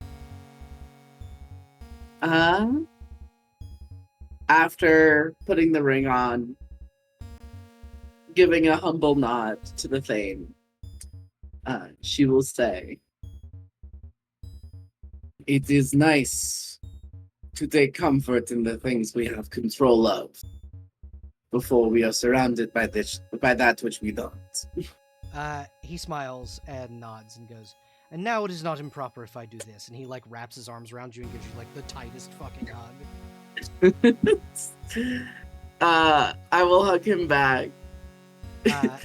S5: After putting the ring on, giving a humble nod to the Thane, she will say, "It is nice to take comfort in the things we have control of before we are surrounded by that which we don't."
S1: He smiles and nods and goes, "And now it is not improper if I do this." And he wraps his arms around you and gives you the tightest fucking hug.
S5: I will hug him back.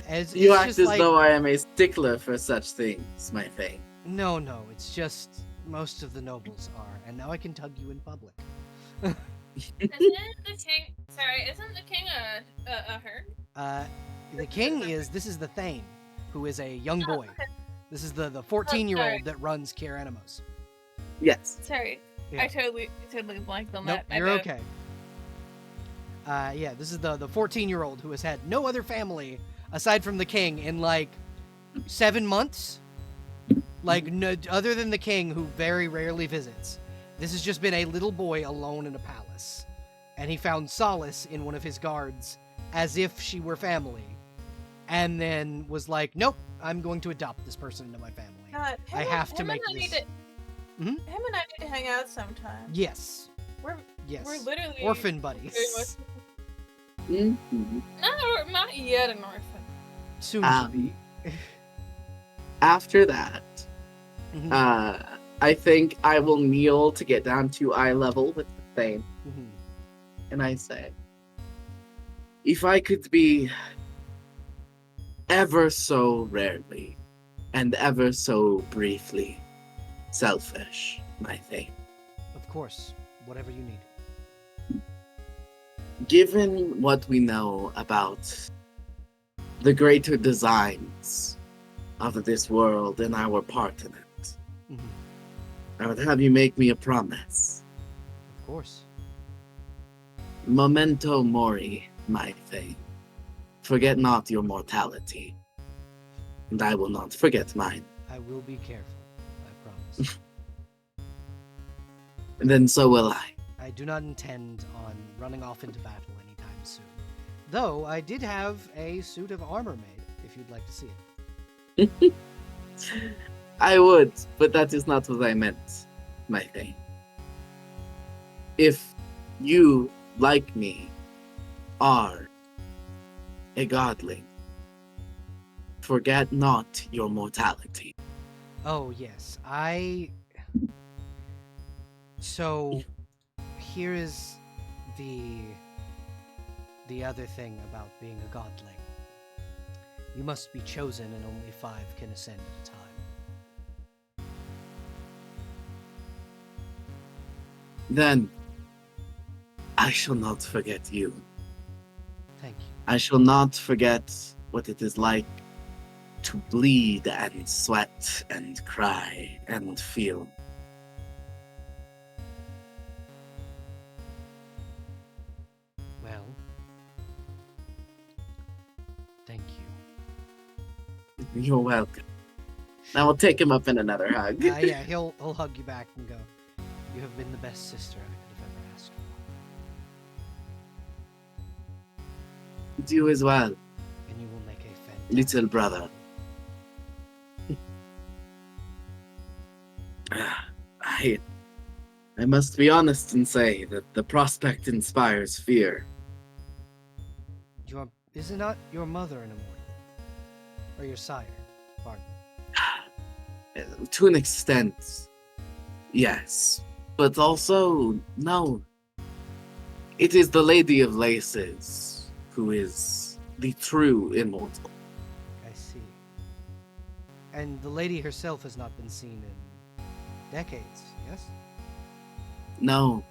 S1: As
S5: You
S1: it's
S5: act
S1: just
S5: as though I am a stickler for such things, my Thane.
S1: No, it's just most of the nobles are, and now I can tug you in public.
S3: Isn't the king? Sorry, isn't the king a her?
S1: The king this is the Thane, who is a young boy.
S3: Okay.
S1: This is the 14-year-old
S3: sorry.
S1: that runs Kiranamos.
S5: Yes.
S3: Sorry,
S1: Yeah.
S3: I totally blanked on
S1: Nope,
S3: that. My
S1: you're
S3: bad.
S1: okay. This is the 14-year-old who has had no other family aside from the king in 7 months. No, other than the king, who very rarely visits. This has just been a little boy alone in a palace. And he found solace in one of his guards as if she were family. And then was like, nope, I'm going to adopt this person into my family.
S3: God,
S1: I have to make this.
S3: Him
S1: Mhm.
S3: and I need to hang out sometime.
S1: Yes.
S3: We're literally
S1: Orphan
S3: very
S1: buddies.
S3: much-
S5: Mhm.
S3: not yet an orphan.
S1: Soon to be.
S5: After that,
S1: Mhm,
S5: I think I will kneel to get down to eye level with the Thane,
S1: mhm.
S5: and I say, if I could be ever so rarely and ever so briefly selfish, my Thane,
S1: Of course, whatever you need.
S5: given what we know about the greater designs of this world and our part in it,
S1: Mhm.
S5: I would have you make me a promise.
S1: Of course.
S5: Memento mori, my Thane. Forget not your mortality, and I will not forget mine.
S1: I will be careful. I promise.
S5: And then so will I.
S1: I do not intend on running off into battle anytime soon. Though I did have a suit of armor made, if you'd like to see it.
S5: I would, but that is not what I meant, my thing. If you, like me, are a godling, forget not your mortality.
S1: Oh, yes. So, here is the other thing about being a godling. You must be chosen, and only 5 can ascend at a time.
S5: Then I shall not forget you.
S1: Thank you.
S5: I shall not forget what it is like to bleed and sweat and cry and feel.
S1: Well, thank you.
S5: You're welcome. Now we'll take him up in another hug.
S1: Yeah, he'll hug you back and go, "You have been the best sister I could have ever asked for,
S5: You as well,
S1: and you will make a fantastic
S5: little brother. I must be honest and say that the prospect inspires fear.
S1: Is it not your mother an immortal? Or your sire? Pardon.
S5: To an extent, yes. But also, no. It is the Lady of Laces who is the true immortal.
S1: I see. And the lady herself has not been seen in decades, yes?
S5: No.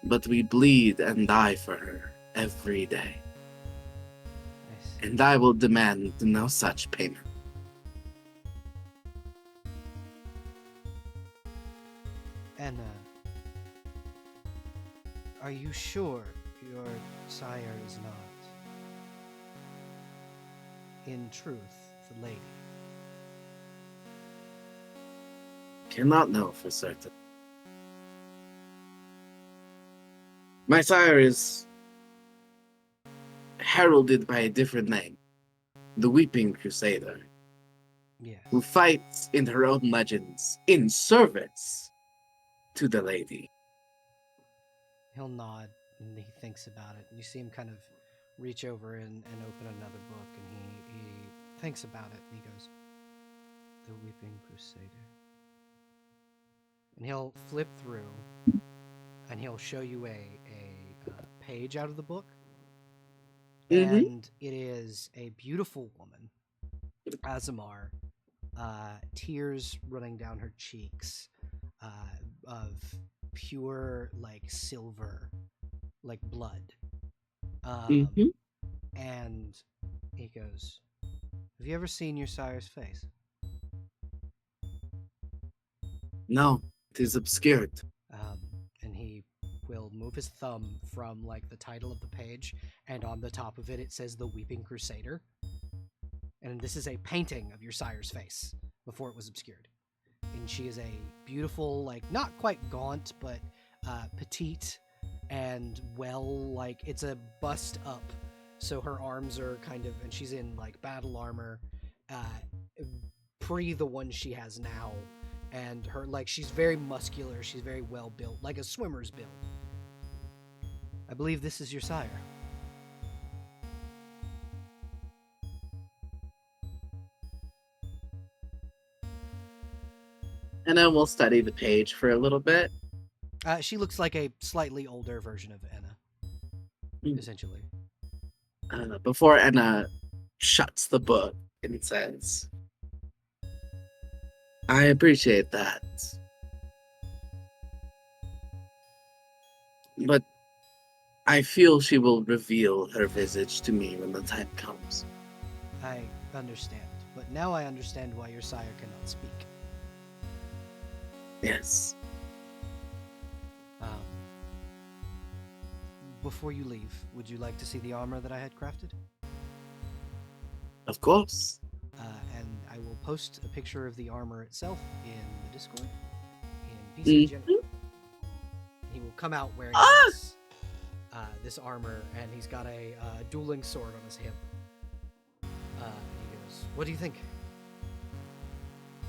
S5: But we bleed and die for her every day.
S1: I see.
S5: And I will demand no such payment.
S1: Anna, are you sure your sire is not, in truth, the lady?
S5: Cannot know for certain. My sire is heralded by a different name, the Weeping Crusader,
S1: Yes.
S5: who fights in her own legends in service to the lady.
S1: He'll nod and he thinks about it. You see him kind of reach over and open another book, and he thinks about it, and he goes, "The Weeping Crusader." And he'll flip through, and he'll show you a page out of the book.
S5: Mhm.
S1: And it is a beautiful woman, Azamar, tears running down her cheeks, of pure, like, silver, like blood.
S5: Mhm.
S1: And he goes, "Have you ever seen your sire's face?"
S5: No, it is obscured.
S1: And he will move his thumb from, like, the title of the page, and on the top of it, it says The Weeping Crusader. And this is a painting of your sire's face before it was obscured. And she is a beautiful, like, not quite gaunt, but petite and like, it's a bust up. So her arms are kind of, and she's in, like, battle armor, pre the one she has now. And her, like, she's very muscular, she's very well built, like a swimmer's build. I believe this is your sire.
S5: And then we'll study the page for a little bit.
S1: She looks like a slightly older version of Enna,
S5: Mm.
S1: essentially.
S5: Before Anna shuts the book and says, "I appreciate that. But I feel she will reveal her visage to me when the time comes."
S1: I understand, but now I understand why your sire cannot speak.
S5: Yes.
S1: Before you leave, would you like to see the armor that I had crafted?
S5: Of course.
S1: And I will post a picture of the armor itself in the Discord. In PC General. he will come out wearing
S5: Ah!
S1: this armor, and he's got a dueling sword on his hip. And he goes, "What do you think?"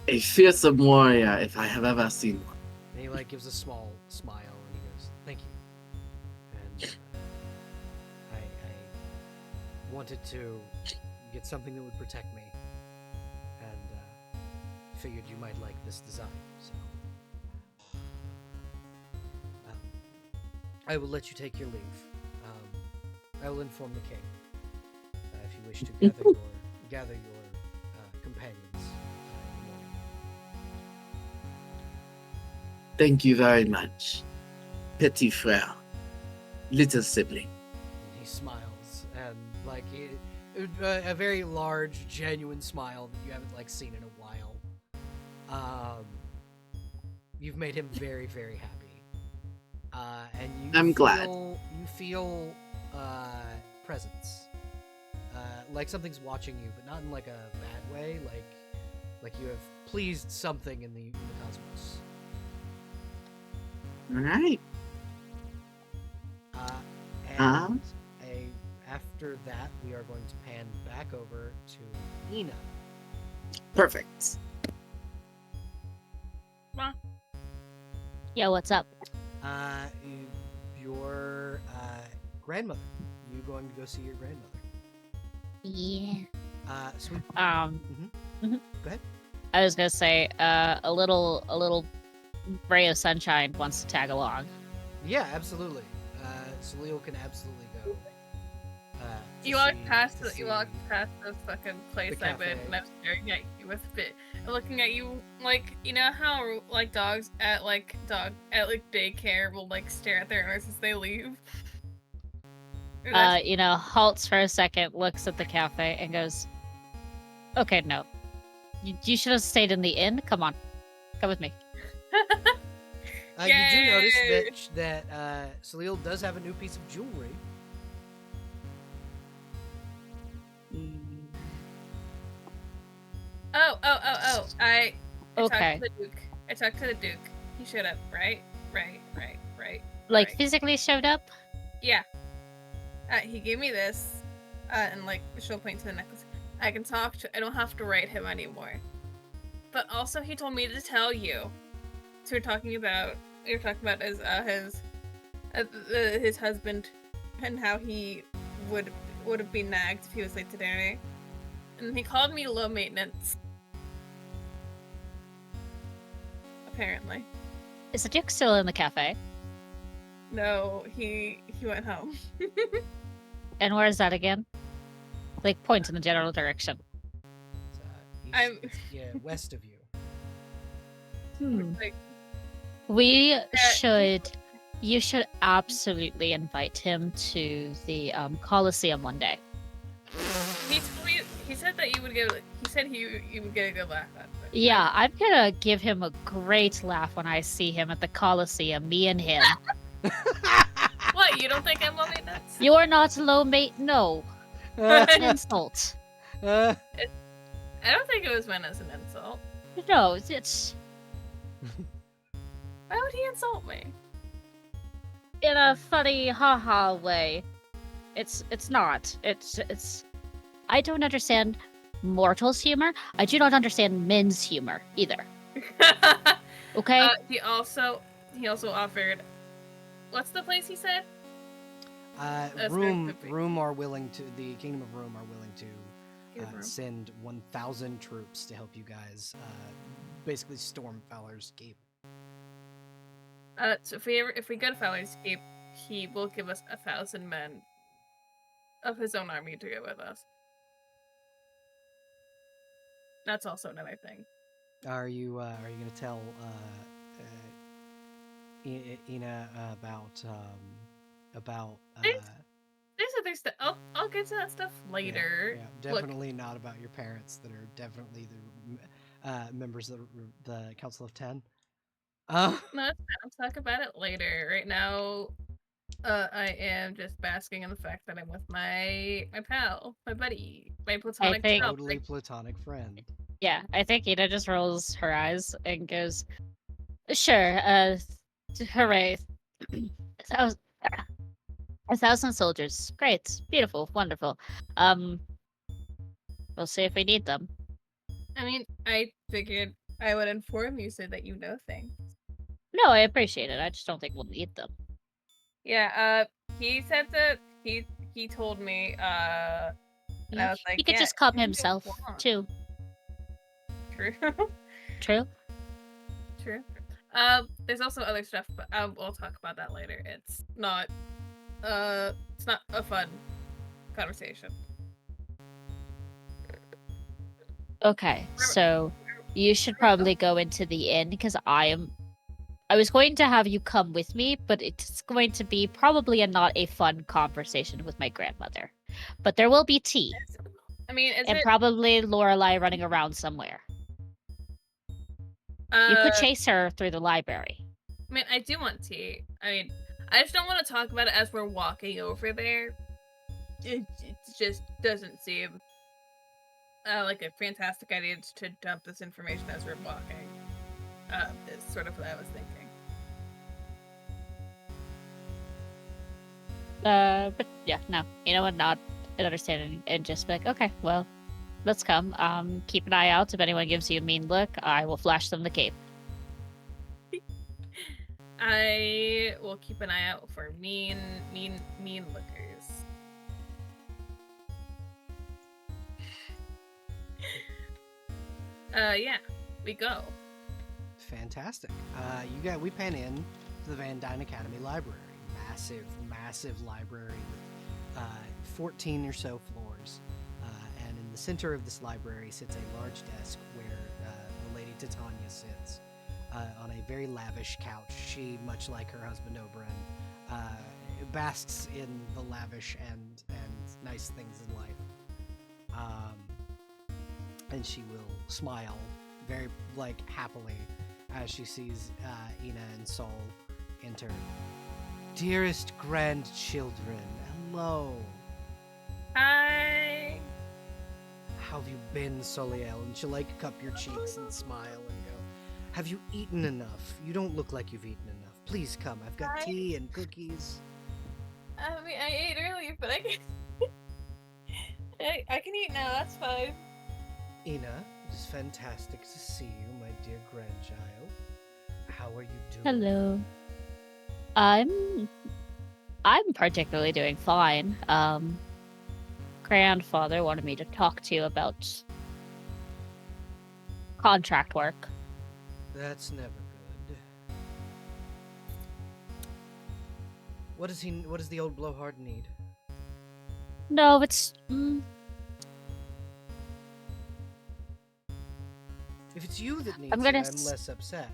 S5: A fearsome warrior, if I have ever seen one.
S1: And he like gives a small smile, and he goes, "Thank you." And I wanted to get something that would protect me, and figured you might like this design. So I will let you take your leave. I will inform the king if you wish to gather your companions. In the morning.
S5: Thank you very much. Petit frère. Little sibling.
S1: And he smiles, and like a very large, genuine smile that you haven't like seen in a while. You've made him very, very happy, and
S5: I'm glad.
S1: You feel presence, like something's watching you, but not in like a bad way. Like you have pleased something in the cosmos.
S5: All right.
S1: And after that, we are going to pan back over to Ina.
S5: Perfect.
S4: Yo, what's up?
S1: Your grandmother. You going to go see your grandmother?
S4: Yeah.
S1: Sweet.
S4: Go
S1: ahead.
S4: I was gonna say, a little ray of sunshine wants to tag along.
S1: Yeah, absolutely. Salil can absolutely go.
S3: You walk past the fucking place
S1: The
S3: I've been,
S1: cafe.
S3: and I'm staring at you with bit, looking at you like, you know how like dogs at daycare will like stare at their owners as they leave. Or that's-
S4: Halts for a second, looks at the cafe, and goes, "Okay, no, you should have stayed in the inn. Come on, come with me."
S1: You do notice
S3: Yay!
S1: that Salil does have a new piece of jewelry.
S3: Oh! I
S4: Okay.
S3: talked to the Duke. I talked to the Duke. He showed up. Right.
S4: Like
S3: Right.
S4: physically showed up.
S3: Yeah. He gave me this, and like she'll point to the necklace. I can talk to. I don't have to write him anymore. But also, he told me to tell you. So you're talking about his husband, and how he would have been nagged if he was late today. And he called me low maintenance. Apparently.
S4: Is the Duke still in the cafe?
S3: No, he went home.
S4: And where is that again? Like, point in the general direction.
S1: It's, west of you.
S3: Like,
S4: You should absolutely invite him to the Coliseum one day.
S3: he told me, he said that you would get. He said you would get a good laugh out of it.
S4: Yeah, I'm gonna give him a great laugh when I see him at the Coliseum, me and him.
S3: What? You don't think I'm low maintenance?
S4: You're not low mate, no. That's an insult.
S3: I don't think it was meant as an insult.
S4: No, it's
S3: Why would he insult me?
S4: in a funny haha way. It's not. It's I don't understand mortals' humor. I do not understand men's humor either. Okay?
S3: He also offered. What's the place he said?
S1: Room are willing to. The Kingdom of Room are willing to
S3: Give room.
S1: send 1,000 troops to help you guys. Basically, storm Fowler's Keep.
S3: So if we go to Fowler's Keep, he will give us 1,000 men of his own army to go with us. That's also another thing.
S1: Are you going to tell Ina about?
S3: There's other stuff. I'll get to that stuff later.
S1: Yeah, definitely not about your parents that are definitely the members of the Council of 10.
S3: No, it's fine. I'll talk about it later. Right now, I am just basking in the fact that I'm with my pal, my buddy, my platonic
S4: think-
S3: self.
S1: Totally platonic friend.
S4: Yeah, I think Ina just rolls her eyes and goes, "Sure, hooray. thou- 1,000 soldiers. Great. Beautiful. Wonderful. We'll see if we need them.
S3: I mean, I figured I would inform you so that you know things.
S4: No, I appreciate it. I just don't think we'll need them.
S3: Yeah, he said that he told me, and I was like,
S4: He could
S3: yeah,
S4: just come
S3: do what you
S4: himself,
S3: want.
S4: too.
S3: True.
S4: True?
S3: True. There's also other stuff, but we'll talk about that later. It's not a fun conversation.
S4: Okay, so you should probably go into the inn because I was going to have you come with me, but it's going to be probably not a fun conversation with my grandmother. But there will be tea
S3: I mean, is
S4: and
S3: it?
S4: probably Lorelai running around somewhere. You could chase her through the library.
S3: I mean, I do want tea. I mean, I just don't want to talk about it as we're walking over there. It just doesn't seem like a fantastic idea to dump this information as we're walking. Is sort of what I was thinking.
S4: But yeah, no. You know what? Not understanding and just be like, okay, well, let's come. Keep an eye out. If anyone gives you a mean look, I will flash them the cape.
S3: I will keep an eye out for mean lookers. Yeah, we go.
S1: Fantastic. We pan in to the Van Dyne Academy Library. Massive library with 14 or so floors. And in the center of this library sits a large desk where the Lady Titania sits on a very lavish couch. She, much like her husband Oberon, basks in the lavish and nice things in life. And she will smile very happily as she sees Ina and Sol enter. Dearest grandchildren, hello.
S3: Hi.
S1: How have you been, Soliel? And she'll cup your cheeks and smile and go, have you eaten enough? You don't look like you've eaten enough. Please come. I've got tea and cookies.
S3: I mean, I ate earlier, but I can I can eat now. That's fine.
S1: Ina, it is fantastic to see you, my dear grandchild. How are you doing?
S4: Hello. I'm particularly doing fine. Grandfather wanted me to talk to you about contract work.
S1: That's never good. What does the old blowhard need?
S4: No, it's
S1: If it's you that needs
S4: I'm gonna
S1: it, I'm less upset.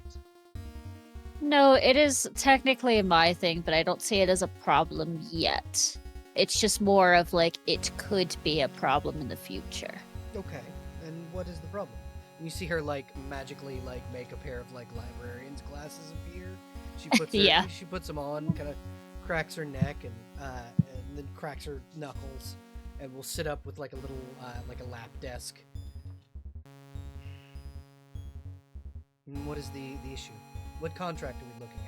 S4: no, it is technically my thing, but I don't see it as a problem yet. It's just more of it could be a problem in the future.
S1: Okay, and what is the problem? You see her magically make a pair of librarian's glasses appear. She puts
S4: Yeah.
S1: She puts them on, kind of cracks her neck and then cracks her knuckles, and will sit up with a little a lap desk. And what is the issue? What contract are we looking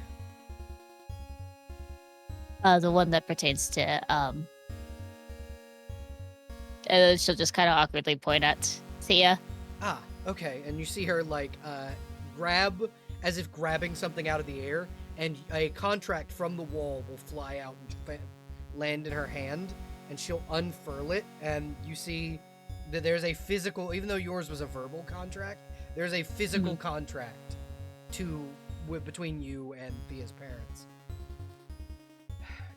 S1: at?
S4: The one that pertains to she'll just kind of awkwardly point at Thea.
S1: Ah, okay. And you see her grab, as if grabbing something out of the air, and a contract from the wall will fly out and land in her hand, and she'll unfurl it, and you see that there's a physical, even though yours was a verbal contract, there's a physical contract between you and Thea's parents.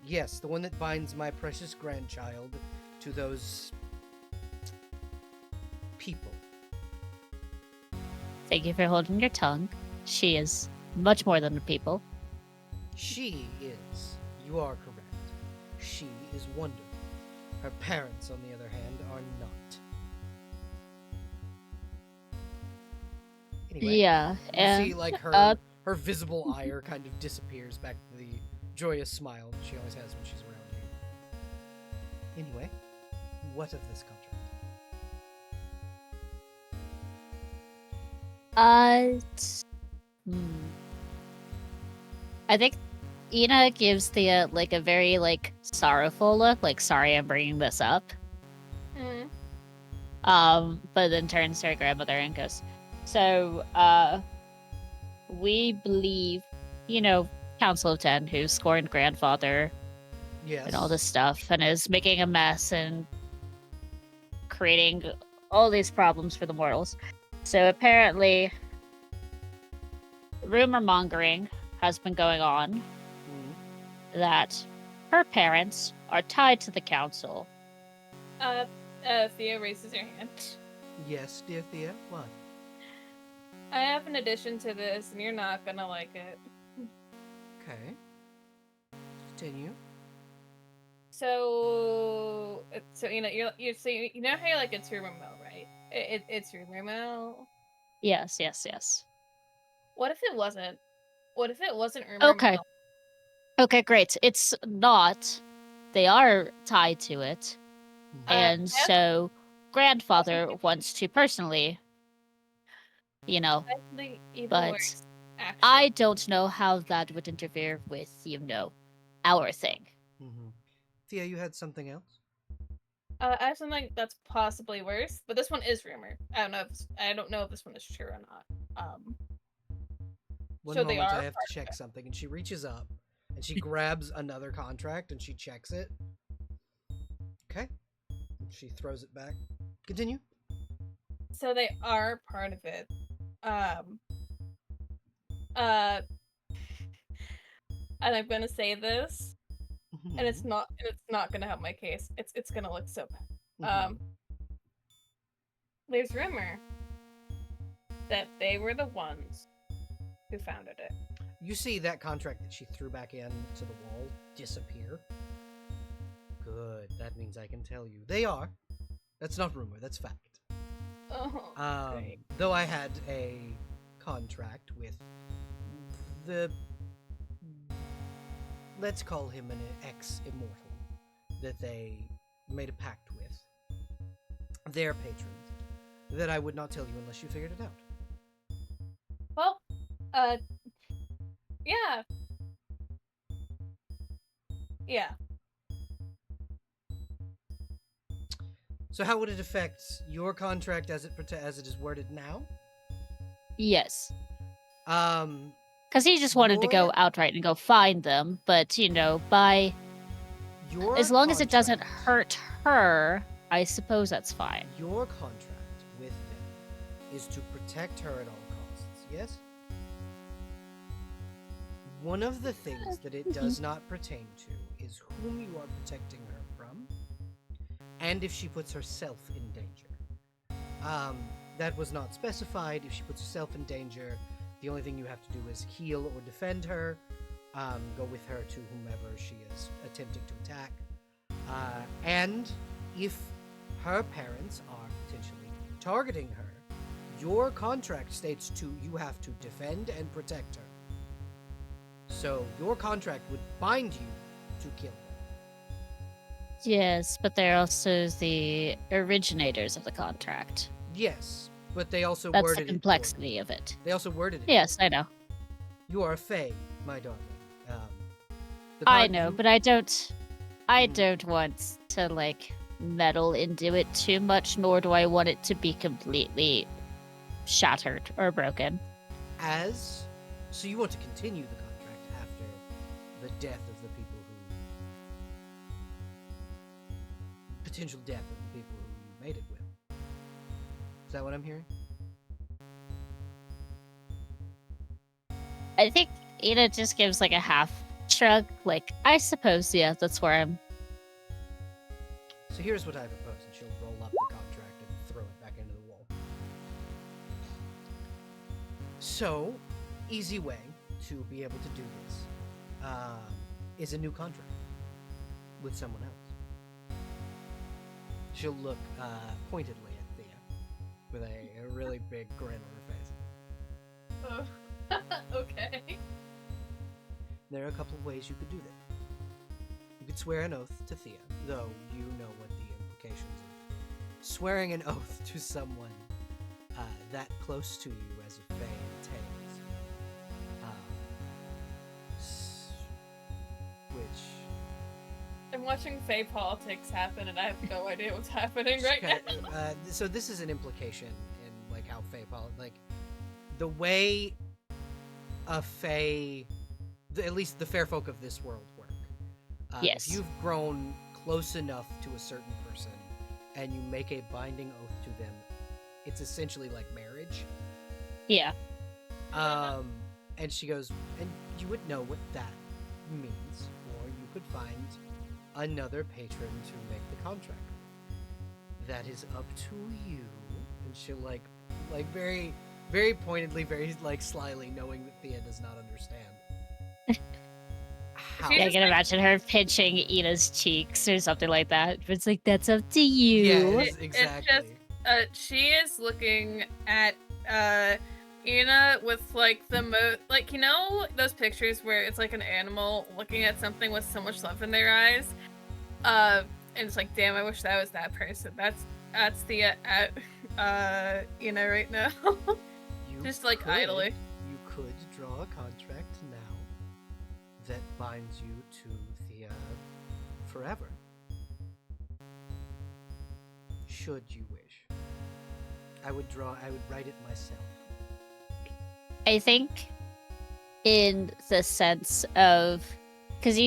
S1: Yes, the one that binds my precious grandchild to those people.
S4: Thank you for holding your tongue. She is much more than a people.
S1: She is. You are correct. She is wonderful. Her parents, on the other hand, are not. Anyway,
S4: Yeah,
S1: you
S4: and
S1: see her visible ire kind of disappears back to the joyous smile that she always has when she's around you. Anyway, what of this contract?
S4: I think Ina gives Thea like a very like sorrowful look, like sorry I'm bringing this up.
S3: Mm.
S4: But then turns to her grandmother and goes, "So, we believe, Council of Ten, who scorned grandfather
S1: Yes.
S4: and all this stuff, and is making a mess and creating all these problems for the mortals. So apparently, rumor mongering has been going on
S1: Mhm.
S4: that her parents are tied to the council."
S3: Thea raises her hand.
S1: Yes, dear Thea. What?
S3: I have an addition to this, and you're not gonna like it.
S1: Okay. Continue.
S3: So you know how you're like it's rumor mill, right? It's rumor mill.
S4: Yes.
S3: What if it wasn't? What if it wasn't rumor
S4: Okay.
S3: mill?
S4: Okay, great. It's not. They are tied to it.
S1: Mhm.
S4: And
S3: Yes.
S4: so grandfather wants to personally,
S3: Actually, even
S4: but
S3: worse. Actually,
S4: I don't know how that would interfere with, our thing.
S1: Mhm. Thea, you had something else?
S3: I have something that's possibly worse, but this one is rumor. I don't know if this one is true or not.
S1: One
S3: So they
S1: moment,
S3: are
S1: I have to
S3: part of
S1: check
S3: it.
S1: something. And she reaches up and she grabs another contract and she checks it. Okay. She throws it back. Continue.
S3: So they are part of it. Uh, and I'm gonna say this, and it's
S1: Mhm.
S3: not gonna help my case. It's gonna look so bad.
S1: Mhm.
S3: There's rumor that they were the ones who founded it.
S1: You see that contract that she threw back in to the wall disappear. Good. That means I can tell you. They are. That's not rumor, that's fact.
S3: Oh, great.
S1: Though I had a contract with the. Let's call him an ex-immortal that they made a pact with. Their patrons. That I would not tell you unless you figured it out.
S3: Well, yeah, yeah.
S1: So how would it affect your contract as it is worded now?
S4: Yes.
S1: Um,
S4: Because he just wanted to go
S1: Your-
S4: outright and go find them, but, by
S1: your
S4: as long as it doesn't
S1: contract-
S4: hurt her, I suppose that's fine.
S1: Your contract with them is to protect her at all costs, yes? One of the things that it does not pertain to is whom you are protecting her from, and if she puts herself in danger. That was not specified. If she puts herself in danger, the only thing you have to do is heal or defend her, go with her to whomever she is attempting to attack. And if her parents are potentially targeting her, your contract states you have to defend and protect her. So your contract would bind you to kill her.
S4: Yes, but they're also the originators of the contract.
S1: Yes, but they also
S4: That's the
S1: worded it.
S4: complexity of it.
S1: They also worded it.
S4: Yes, I know.
S1: You are a fae, my darling.
S4: I know, but I don't
S1: Hmm.
S4: want to meddle into it too much, nor do I want it to be completely shattered or broken.
S1: So you want to continue the contract after the death of the people who potential death of the people who you made it with. Is that what I'm hearing?
S4: I think Ina just gives a half shrug, I suppose, yeah, that's where I'm.
S1: So here's what I propose, and she'll roll up the contract and throw it back into the wall. So, easy way to be able to do this is a new contract with someone else. She'll look pointedly at Thea with a really big grin on her face.
S3: Okay.
S1: There are a couple of ways you could do that. You could swear an oath to Thea, though you know what the implications of swearing an oath to someone that close to you as a fae entails.
S3: watching Fae politics happen, and I have no idea what's happening right
S1: Okay,
S3: now.
S1: so this is an implication in like how like the way a Fae, at least the fair folk of this world work.
S4: Yes.
S1: If you've grown close enough to a certain person and you make a binding oath to them, it's essentially like marriage.
S4: Yeah.
S1: And she goes, and you would know what that means, or you could find another patron to make the contract. That is up to you. And she'll like very, very pointedly, very like slyly, knowing that Thea does not understand. How?
S4: Yeah, I can imagine her pinching Ina's cheeks or something like that. But it's like, that's up to you.
S1: Yeah,
S3: It's
S1: exactly.
S3: She is looking at Ina with like the like, you know those pictures where it's like an animal looking at something with so much love in their eyes, and it's like, damn, I wish that was that person. That's the Ina right now.
S1: You
S3: Just like
S1: could-
S3: idly.
S1: You could draw a contract now that binds you to Thea forever. Should you wish. I would write it myself.
S4: I think in the sense of, because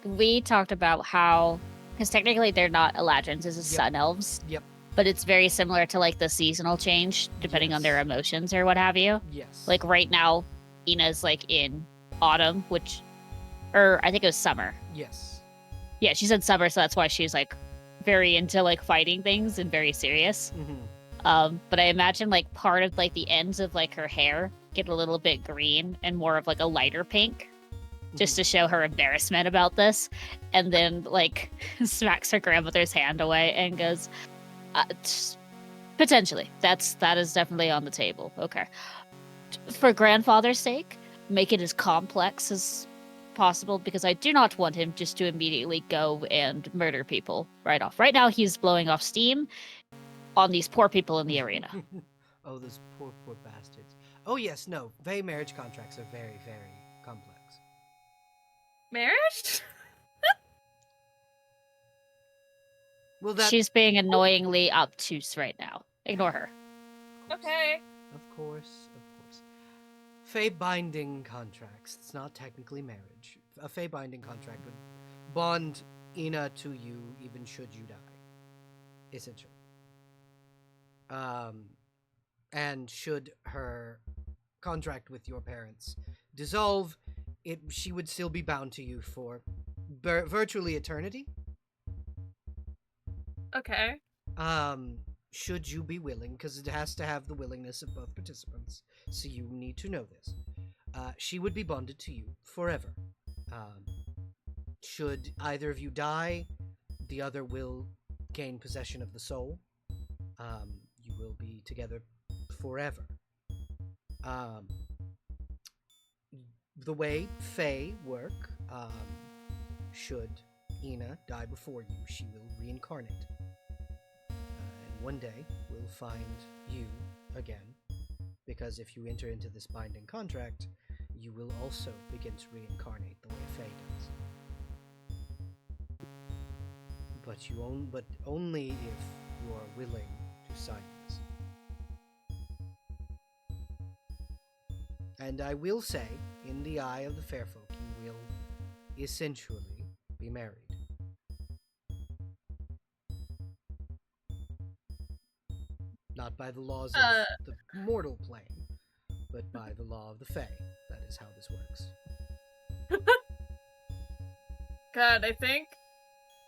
S4: we talked about how, because technically they're not Eladrins, this is
S1: Yep.
S4: Sun Elves.
S1: Yep.
S4: But it's very similar to like the seasonal change, depending on their
S1: Yes.
S4: emotions or what have you.
S1: Yes.
S4: Like right now, Ina's like in autumn, or I think it was summer.
S1: Yes.
S4: Yeah, she said summer, so that's why she's like very into like fighting things and very serious.
S1: Mm-hmm.
S4: But I imagine like part of like the ends of like her hair get a little bit green and more of like a lighter pink, just to show her embarrassment about this, and then like smacks her grandmother's hand away and goes, potentially that is definitely on the table. Okay, for grandfather's sake, make it as complex as possible, because I do not want him just to immediately go and murder people right off. Right now he's blowing off steam on these poor people in the arena.
S1: Oh, those poor bastards. Oh yes, no. Fae marriage contracts are very, very complex.
S3: Marriage?
S1: Well, that
S4: She's being annoyingly obtuse right now. Ignore her.
S3: Okay.
S1: Of course, of course. Fae binding contracts. It's not technically marriage. A Fae binding contract would bond Ina to you even should you die. Essentially. And should her contract with your parents dissolve, she would still be bound to you for virtually eternity.
S3: Okay.
S1: Should you be willing, because it has to have the willingness of both participants, so you need to know this. She would be bonded to you forever. Should either of you die, the other will gain possession of the soul. You will be together forever. The way Fae work, should Ina die before you, she will reincarnate. And one day we'll find you again, because if you enter into this binding contract, you will also begin to reincarnate the way Fae does. But only if you are willing to sign this. And I will say, in the eye of the fair folk, you will essentially be married. Not by the laws of the mortal plane, but by the law of the Fae. That is how this works.
S3: God, I think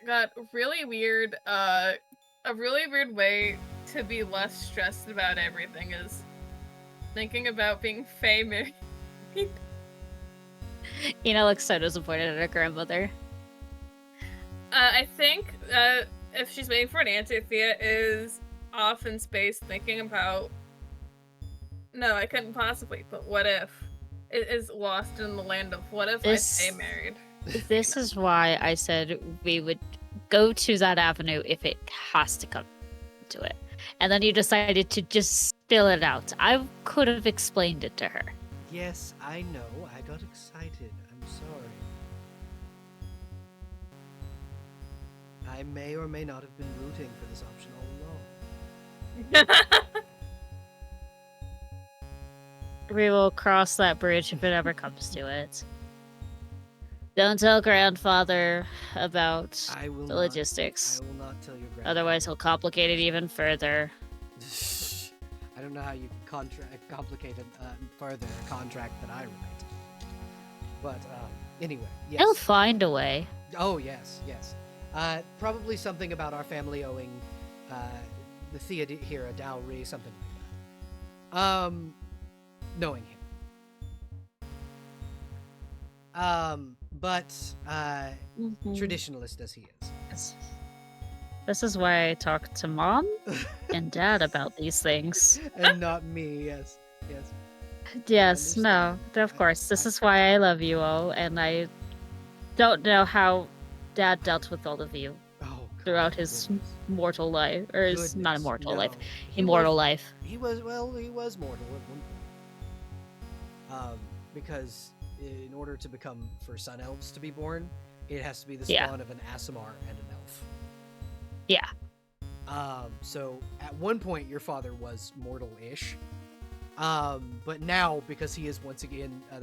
S3: got really weird, a really weird way to be less stressed about everything is thinking about being Fae married.
S4: Ina looks so disappointed at her grandmother.
S3: I think if she's waiting for an answer, Thea is off in space thinking about. No, I couldn't possibly. But what if it is lost in the land of what if I stay married?
S4: This is why I said we would go to that avenue if it has to come to it. And then you decided to just spill it out. I could have explained it to her.
S1: Yes, I know. I got excited. I'm sorry. I may or may not have been rooting for this option all along.
S4: We will cross that bridge if it ever comes to it. Don't tell grandfather about
S1: I will
S4: the
S1: not.
S4: logistics.
S1: I will not tell your grandfather.
S4: Otherwise, he'll complicate it even further.
S1: I don't know how you can complicate it further a contract that I write. But anyway, yes.
S4: He'll find a way.
S1: Oh yes, yes. Probably something about our family owing the Theodora a dowry, something like that. Knowing him. But
S4: Mhm.
S1: traditionalist as he is.
S4: This is why I talk to mom and dad about these things.
S1: And not me, yes. Yes.
S4: Yes, no,
S1: understand.
S4: of course. This is why I love you all, and I don't know how dad dealt with all of you
S1: Oh, God,
S4: throughout his
S1: goodness.
S4: mortal life, or his not
S1: Goodness,
S4: immortal life,
S1: no. He
S4: immortal
S1: was-
S4: life.
S1: He was mortal at one point. Because in order to become for sun elves to be born, it has to be the
S4: Yeah.
S1: spawn of an Aasimar and an elf.
S4: Yeah.
S1: So at one point your father was mortal-ish. But now because he is once again he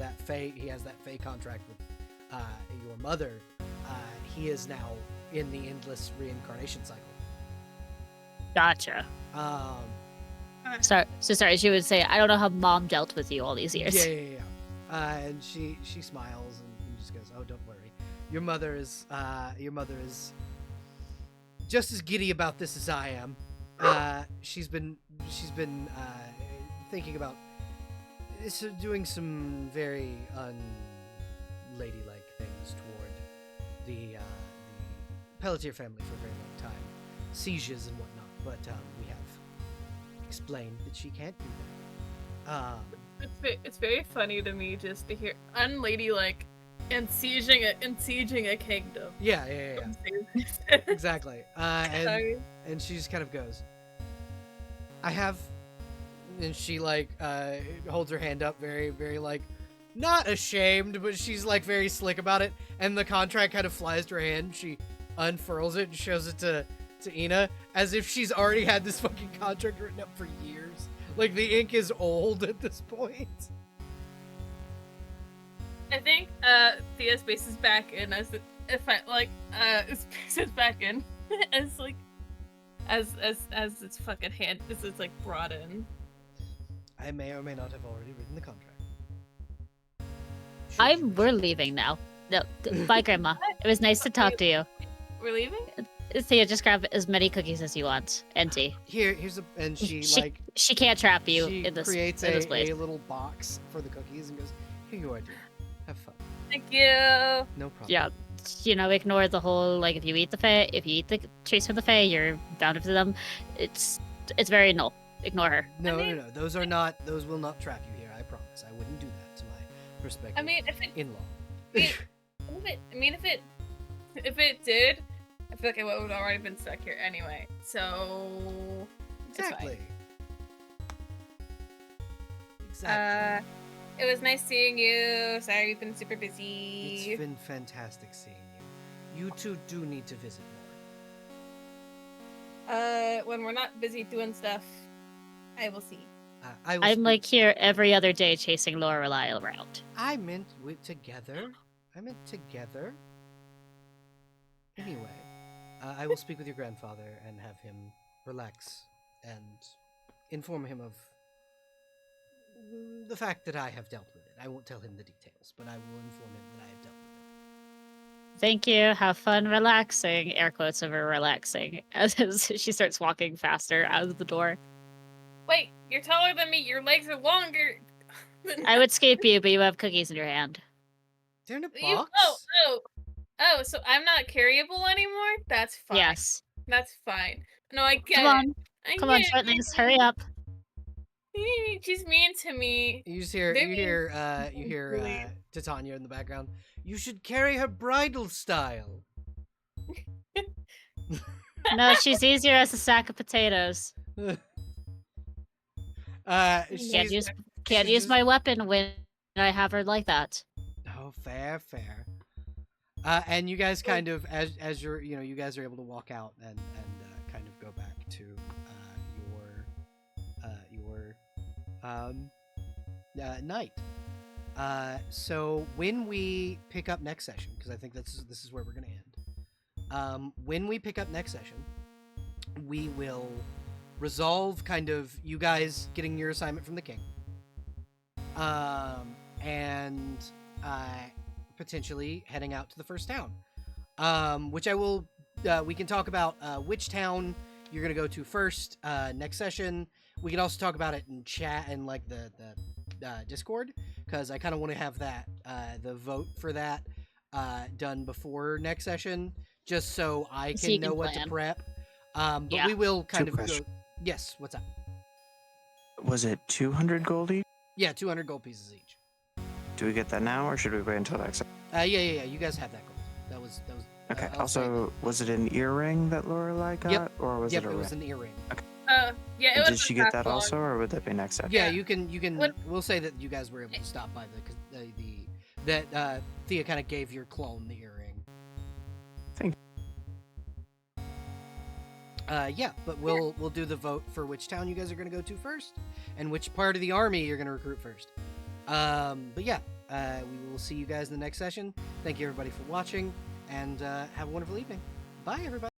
S1: has that Fey contract with your mother, he is now in the endless reincarnation cycle.
S4: Gotcha. Sorry, she would say, I don't know how mom dealt with you all these years.
S1: Yeah. And she smiles and just goes, "Oh, don't worry. Your mother is just as giddy about this as I am. She's been thinking about doing some very unladylike things toward the Pelletier family for a very long time, sieges and whatnot. But we have explained that she can't do that.
S3: It's very funny to me just to hear unladylike and sieging a kingdom.
S1: Yeah. Exactly. And she just kind of goes, I have, and she like holds her hand up very, very like, not ashamed, but she's like very slick about it. And the contract kind of flies to her hand. She unfurls it and shows it to Ina as if she's already had this fucking contract written up for years. Like the ink is old at this point.
S3: I think Thea spaces back in as spaces back in as like as its fucking hand this is like brought in.
S1: I may or may not have already written the contract. Should you
S4: We're leaving now. No, bye, Grandma. It was nice to talk to you.
S3: We're leaving?
S4: Thea, just grab as many cookies as you want and tea.
S1: Here's and she like
S4: She can't trap you
S1: she
S4: in this
S1: creates
S4: in this
S1: a
S4: place.
S1: little box for the cookies and goes, here you are, dear. Have fun.
S3: Thank you.
S1: No problem.
S4: Yeah, ignore the whole like if you eat the treats from the Fae, you're bound to them. It's very null. Ignore her.
S1: No,
S3: I mean-
S1: no. Those will not trap you here. I promise. I wouldn't do that to my prospective
S3: I mean if it
S1: in-law.
S3: if it did, I feel like I would have already been stuck here anyway. So it's fine.
S1: Exactly.
S3: It was nice seeing you. Sorry, we've been super busy.
S1: It's been fantastic seeing you. You two do need to visit more.
S3: When we're not busy doing stuff, I will see.
S1: I will
S4: I'm
S1: speak-
S4: like here every other day chasing Lorelei around.
S1: I meant together. I meant together. Anyway, I will speak with your grandfather and have him relax and inform him of the fact that I have dealt with it. I won't tell him the details, but I will inform him that I have dealt with it.
S4: Thank you. Have fun relaxing. Air quotes over relaxing as she starts walking faster out of the door.
S3: Wait, you're taller than me. Your legs are longer.
S4: I would escape you, but you have cookies in your hand.
S1: They're in a
S3: You-
S1: box.
S3: Oh, so I'm not carryable anymore? That's fine.
S4: Yes.
S3: That's fine. No, I get
S4: Come
S3: it.
S4: on.
S3: I
S4: Come on,
S3: get
S4: shortlings.
S3: it.
S4: Hurry up.
S3: She's mean to me.
S1: You just hear
S3: They're
S1: you hear
S3: really-
S1: Titania in the background. You should carry her bridal style.
S4: No, she's easier as a sack of potatoes. Can't
S1: she's-
S4: use
S1: she's
S4: use
S1: just-
S4: my weapon when I have her like that.
S1: Oh, fair. And you guys kind of, as you're, you guys are able to walk out and kind of go back to your night. So when we pick up next session, because I think this is where we're gonna end. When we pick up next session, we will resolve kind of you guys getting your assignment from the king, and potentially heading out to the first town, which I will. We can talk about which town you're gonna go to first next session. We can also talk about it in chat and like the Discord, because I kind of want to have that the vote for that done before next session, just so I
S4: So
S1: can
S4: you
S1: know
S4: can
S1: what to
S4: plan.
S1: prep. But
S4: Yeah.
S1: we will kind
S2: Two
S1: of go.
S2: questions.
S1: Yes, what's up?
S2: Was it 200 gold each?
S1: Yeah, 200 gold pieces each.
S2: Do we get that now, or should we wait until next?
S1: Yeah. You guys have that gold. That was.
S2: Okay.
S1: I'll say
S2: Also, was it an earring that Lorelai got, or was
S1: yep,
S2: it a
S1: it was
S2: ring?
S1: an earring.
S3: Yeah, it
S2: And
S3: was.
S2: did she get that also, or would that be next session?
S1: Yeah,
S3: Yeah.
S1: you can.
S3: What-
S1: We'll say that you guys were able to stop by that Thea kind of gave your clone the earring.
S2: Thank
S1: Yeah, but we'll do the vote for which town you guys are going to go to first, and which part of the army you're going to recruit first. But yeah, we will see you guys in the next session. Thank you everybody for watching, and have a wonderful evening. Bye everybody.